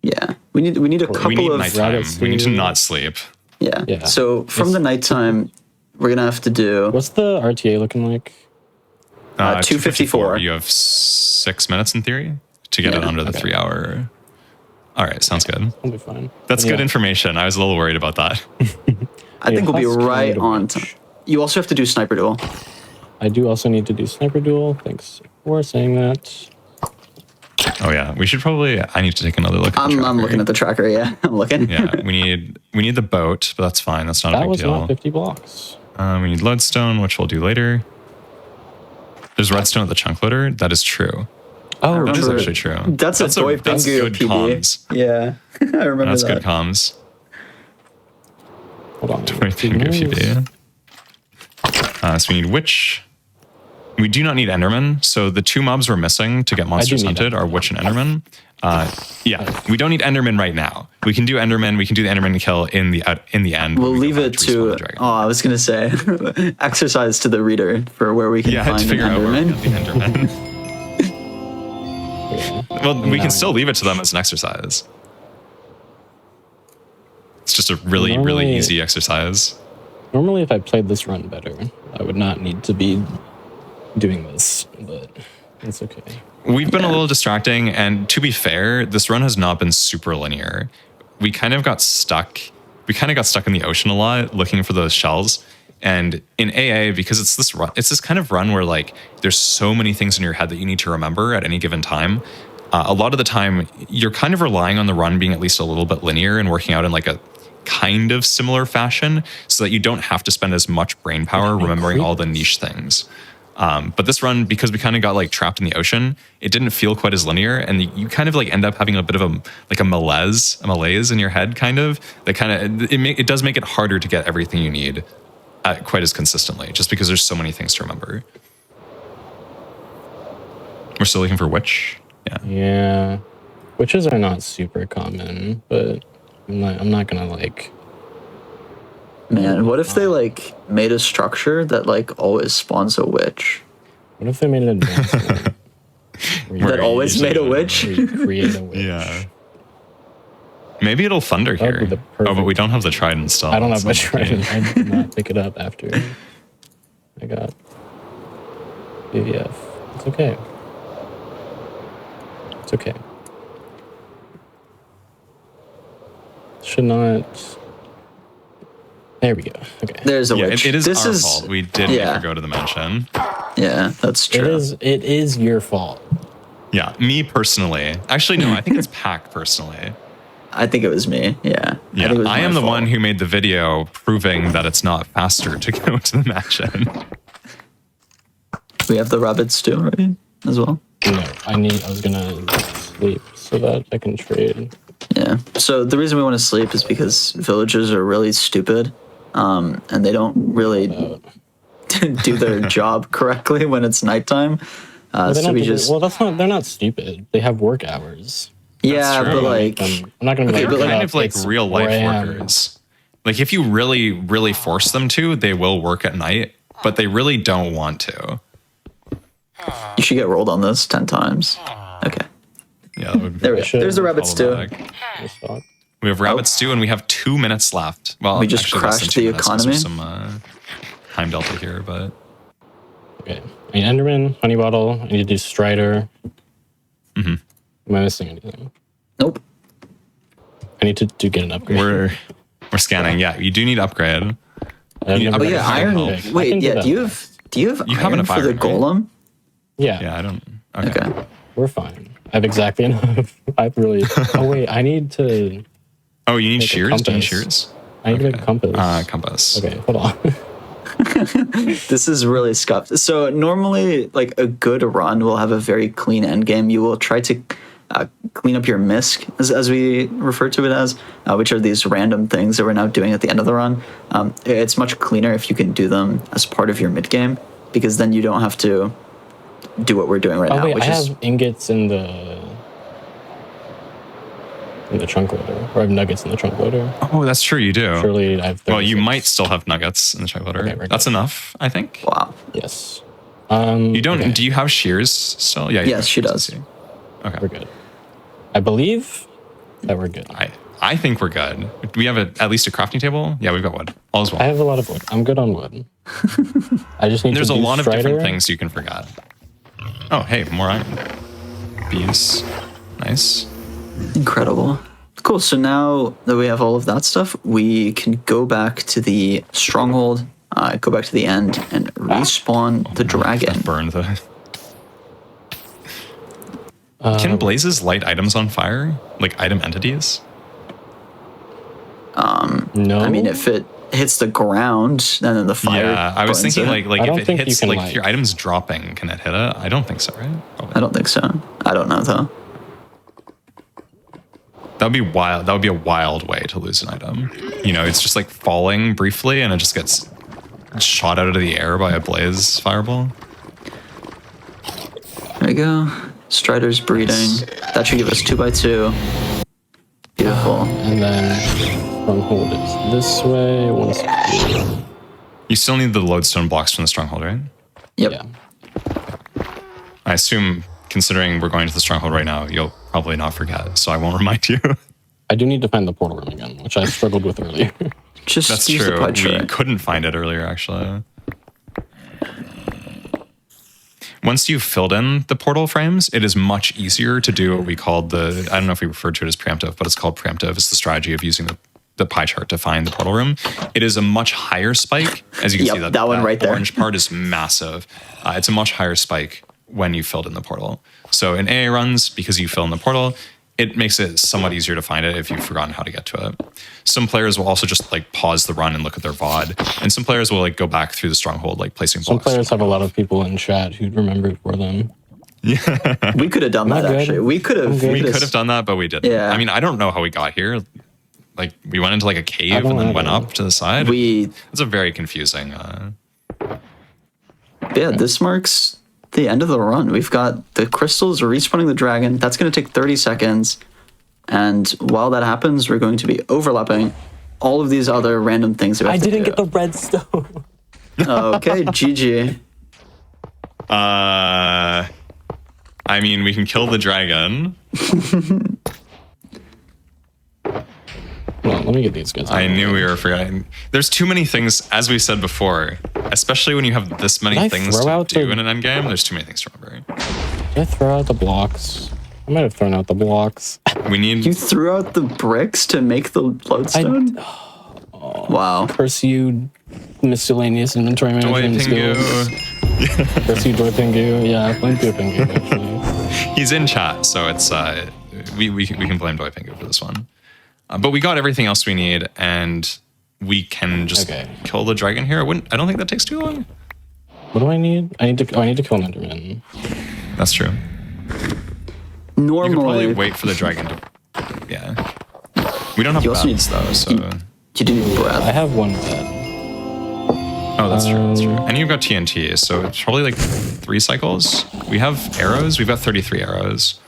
Yeah, we need a couple We need of nighttime. rabbit We need to food. not sleep. yeah. Yeah. So from It's- the nighttime, we're gonna have to do What's the RTA looking like? 254. You have 6 minutes in theory to get it Yeah, under the okay. 3 hour. All right, sounds good. I'll be fine. That's Yeah. good information. I was a little worried about that. I think we'll be Husk right and on Witch. time. You also have to do sniper duel. I do also need to do sniper duel. Thanks for saying that. Oh yeah, we should probably. I need to take another look. At the I'm looking at the tracker. Yeah, I'm looking. Yeah, we need the boat, but that's fine. That's not a That big was deal. not 50 blocks. We need lodestone, which we'll do later. There's redstone at the chunk loader. That is true. Oh, That is remember- actually true. That's a Doi that's Bingo good PD. comms. Yeah, I remember That's that. good comms. hold on. Doi Bingo PD. So we need witch. We do not need Enderman. So the 2 mobs we're missing to get monsters need hunted are Witch and Enderman. Yeah, we don't need Enderman right now. We can do Enderman. We can do the Enderman kill in the end. We'll leave it to. Oh, I was gonna say, exercise to the reader for where we can find to figure an out where we Enderman. get the Enderman. Well, we can still leave it to them as an exercise. It's just a really easy exercise. Normally, if I played this run better, I would not need to be doing this, but it's okay. We've been a little distracting, and to be fair, this run has not been super linear. We kind of got stuck. We kind of got stuck in the ocean a lot, looking for those shells. And in AA, because it's this kind of run where like there's so many things in your head that you need to remember at any given time. A lot of the time, you're kind of relying on the run being at least a little bit linear and working out in like a kind of similar fashion, so that you don't have to spend as much brain power remembering all the niche things. But this run, because we kind of got like trapped in the ocean, it didn't feel quite as linear, and you kind of like end up having a bit of a malaise in your head, kind of. That kind of it does make it harder to get everything you need quite as consistently, just because there's so many things to remember. We're still looking for Witch. Yeah, witches are not super common, but I'm not gonna like. Man, what if they like made a structure that like always spawns a witch? What if they made an advancement That always made a witch? where you create a witch? Yeah. Maybe it'll thunder That would here. be the Oh, but we perfect- don't have the trident still. I don't have so- much trident. I did not pick it up after I got BVF. It's okay. It's okay. Should not. There we go. Okay. There's a Yeah, witch. it is this our is fault. We did yeah. make her go to the mansion. Yeah, that's true. It is your fault. Yeah, me personally. Actually, no, I think it's Pack personally. I think it was me. Yeah. Yeah, think it was I my am the fault. one who made the video proving that it's not faster to go to the mansion. We have the rabbit stew already as well. No, I was gonna sleep so that I can trade. Yeah. So the reason we want to sleep is because villagers are really stupid, and they don't really do their job correctly when it's nighttime. Well, So we just that's not. They're not stupid. They have work hours. yeah, true. but like I'm not gonna be Okay, like, but "Get Kind up, of like it's real life 4 a.m." workers. Like if you really, really force them to, they will work at night, but they really don't want to. you should get rolled on this 10 times. Okay. Yeah, that would be There we go. should. There's the rabbit stew. problematic. Let's talk. We have rabbit stew, and we have 2 minutes left. Well, We just actually less than crashed 2 the minutes 'cause there's economy. some time delta here, but Okay. I need Enderman, Honey Bottle. I need to do Strider. Mm-hmm. Am I missing anything? Nope. I need to get an upgrade. we're scanning. Yeah, you do need upgrade. I've Oh, never but Oh yeah, yeah, iron. help. I can Wait, do yeah. that. Do you have You have iron enough for the iron, right? golem? Yeah, Yeah, I don't. Okay. Okay. we're fine. I have exactly enough. I've really. Oh wait, I need to. Oh, you need Like a shears? Do you need compass. shears? I need to make a compass. Compass. Okay, hold on. This is really scuffed. So normally, like a good run will have a very clean end game. You will try to clean up your misc, as we refer to it as, which are these random things that we're now doing at the end of the run. It's much cleaner if you can do them as part of your mid game, because then you don't have to do what we're doing right Oh now, wait, which I is have ingots in the trunk loader, or I have nuggets in the trunk loader. Oh, that's true. You do. Surely I have. Well, you 36. might still have nuggets in the trunk loader. Okay, we're That's good. enough, I think. wow. Yes. You don't. Okay, Do you have shears still? Yeah. you Yes, have she shears, does. I see. Okay. we're good. I believe that we're good. I think we're good. We have at least a crafting table. Yeah, we've got wood. All is well. I have a lot of wood. I'm good on wood. I just need There's to a do lot of Strider. different things you can forget. Oh, hey, more iron. Bees. Nice. Incredible. Cool. So now that we have all of that stuff, we can go back to the stronghold, go back to the end, and respawn the dragon. Burn the. Can blazes light items on fire? Like item entities? No. I mean, if it hits the ground, then the fire. Yeah, I was burns thinking it. like I don't if it think you hits can, like like- if your item's dropping, can it hit it? I don't think so, right? Probably. I don't think so. I don't know though. That would be wild. That would be a wild way to lose an item. You know, it's just like falling briefly and it just gets shot out of the air by a blaze fireball. we go. Strider's breeding. That should give us 2x2. Beautiful. And then stronghold is this way. 160. You still need the lodestone blocks from the stronghold, right? Yep. Yeah. I assume, considering we're going to the stronghold right now, you'll probably not forget, so I won't remind you. I do need to find the portal room again, which I struggled with earlier. Just That's use the true. pie We tray. couldn't find it earlier, actually. Once you've filled in the portal frames, it is much easier to do what we called the, I don't know if we referred to it as preemptive, but it's called preemptive. It's the strategy of using the pie chart to find the portal room. It is a much higher spike. As you can see, that one right there. orange part is massive. It's a much higher spike when you filled in the portal. So in AA runs, because you fill in the portal, it makes it somewhat easier to find it if you've forgotten how to get to it. Some players will also just like pause the run and look at their VOD. And some players will like go back through the stronghold, like placing Some blocks. players have a lot of people in chat who remember it for them. We could have done that, good? actually. We could have. We could have done that, but we didn't. Yeah. I mean, I don't know how we got here. Like we went into like a cave and then went up to the side. It's a very confusing. Yeah, this marks the end of the run. We've got the crystals respawning the dragon. That's going to take 30 seconds. And while that happens, we're going to be overlapping all of these other random things that we have to do. get the redstone. Okay, GG. I mean, we can kill the dragon. Well, let me get these guys. I knew we were forgetting. There's too many things, as we said before, especially when you have this many Did I things throw to out do the- in an endgame. There's too many things to remember. Did I throw out the blocks? I might have thrown out the blocks. We need. You threw out the bricks to make the lodestone? Wow. Curse you, miscellaneous inventory Doi management skills. Pingu. Curse you, Doi Pingu. Yeah, I blame Doi Pingu, actually. He's in chat, so it's we can blame Doi Pingu for this one. But we got everything else we need, and we can just kill the dragon here. I don't think that takes too long. What do I need? I need to kill an Enderman. That's true. You could probably Normally, wait for the dragon to. Yeah. We don't have You also need- bats, though, so. you do need I breath. have one bed. Oh, that's true. That's true. And you've got TNT, so it's probably like 3 cycles. We have arrows. We've got 33 arrows.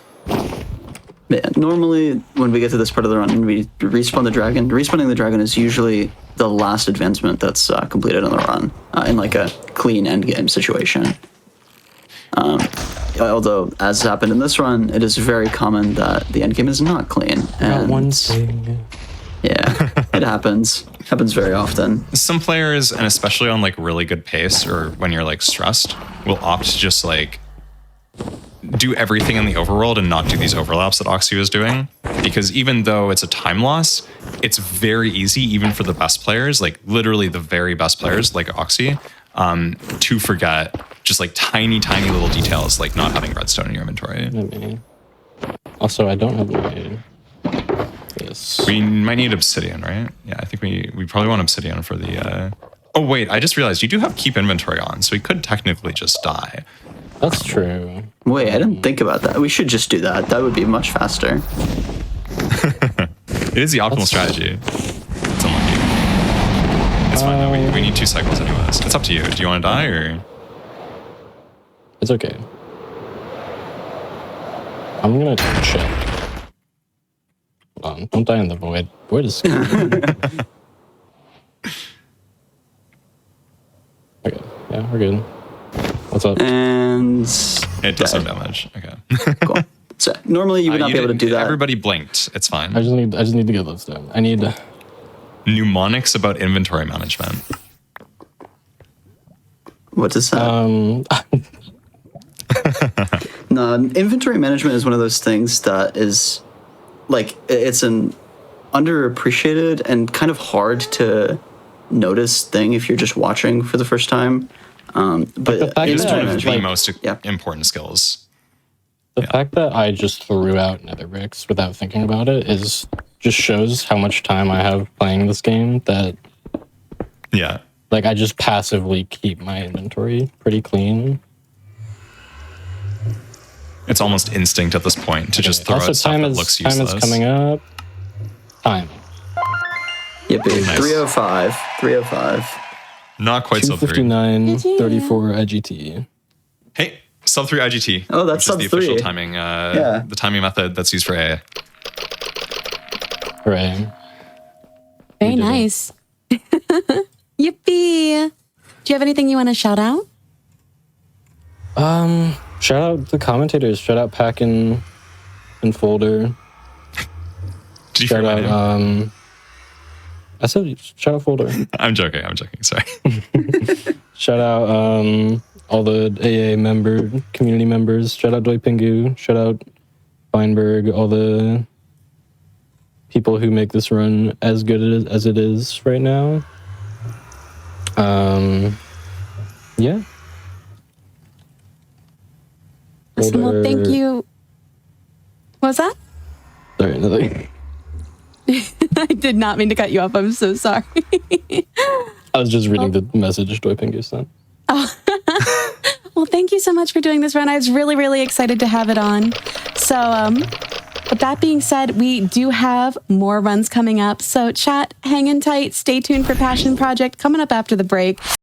Yeah, normally, when we get to this part of the run and we respawn the dragon, respawning the dragon is usually the last advancement that's completed on the run in like a clean endgame situation. Although, as happened in this run, it is very common that the endgame is not clean. Got And one thing. yeah, it happens. Happens very often. Some players, and especially on like really good pace or when you're like stressed, will opt to just like do everything in the overworld and not do these overlaps that Oxy was doing. Because even though it's a time loss, it's very easy, even for the best players, like literally the very best players like Oxy, to forget just like tiny little details, like not having redstone in your inventory. Maybe. Also, I don't have my this. We might need obsidian, right? Yeah, I think we probably want obsidian for the... Oh, wait, I just realized you do have keep inventory on, so we could technically just die. That's true. Wait, I didn't think about that. We should just do that. That would be much faster. It is the optimal strategy. It's unlucky. It's fine, though. We need 2 cycles anyways. It's up to you. Do you want to die, or...? It's okay. I'm gonna check. Hold on. Don't die in the void. Void is scary. Okay. Yeah, we're good. What's up? And It does some damage. Okay. cool. So normally you would not be able to do that. Everybody blinked. It's fine. I just need to get those done. I need Mnemonics about inventory management. What is that? No, inventory management is one of those things that is like it's an underappreciated and kind of hard to notice thing if you're just watching for the first time. But the fact It's that one I of the like- most yeah. important skills. the fact that I just threw out nether bricks without thinking about it is just shows how much time I have playing this game that Yeah. like I just passively keep my inventory pretty clean. It's almost instinct at this point to just throw Also, out stuff time that is looks time useless. is coming up. Time. Yep, Nice. 305. 305. Not quite so three. 259, 34 IGT. Hey, Sub 3 IGT. Oh, that's which is the sub 3. official timing. The timing method that's used for AA. Hooray. Very nice. Yippee. Do you have anything you want to shout out? Shout out the commentators. Shout out Pack and Folder. Did you Shout hear my name? out, I said shout out Folder. I'm joking. Sorry. Shout out all the AA community members. Shout out Doi Pingu. Shout out Feinberg. All the people who make this run as good as it is right now. Yeah. Awesome. Well, thank you. What was that? Sorry, nothing. I did not mean to cut you off. I'm so sorry. I was just reading the message Doi Pingu sent. Well, thank you so much for doing this run. I was really, really excited to have it on. So, with that being said, we do have more runs coming up. So, chat, hang in tight. Stay tuned for Passion Project coming up after the break.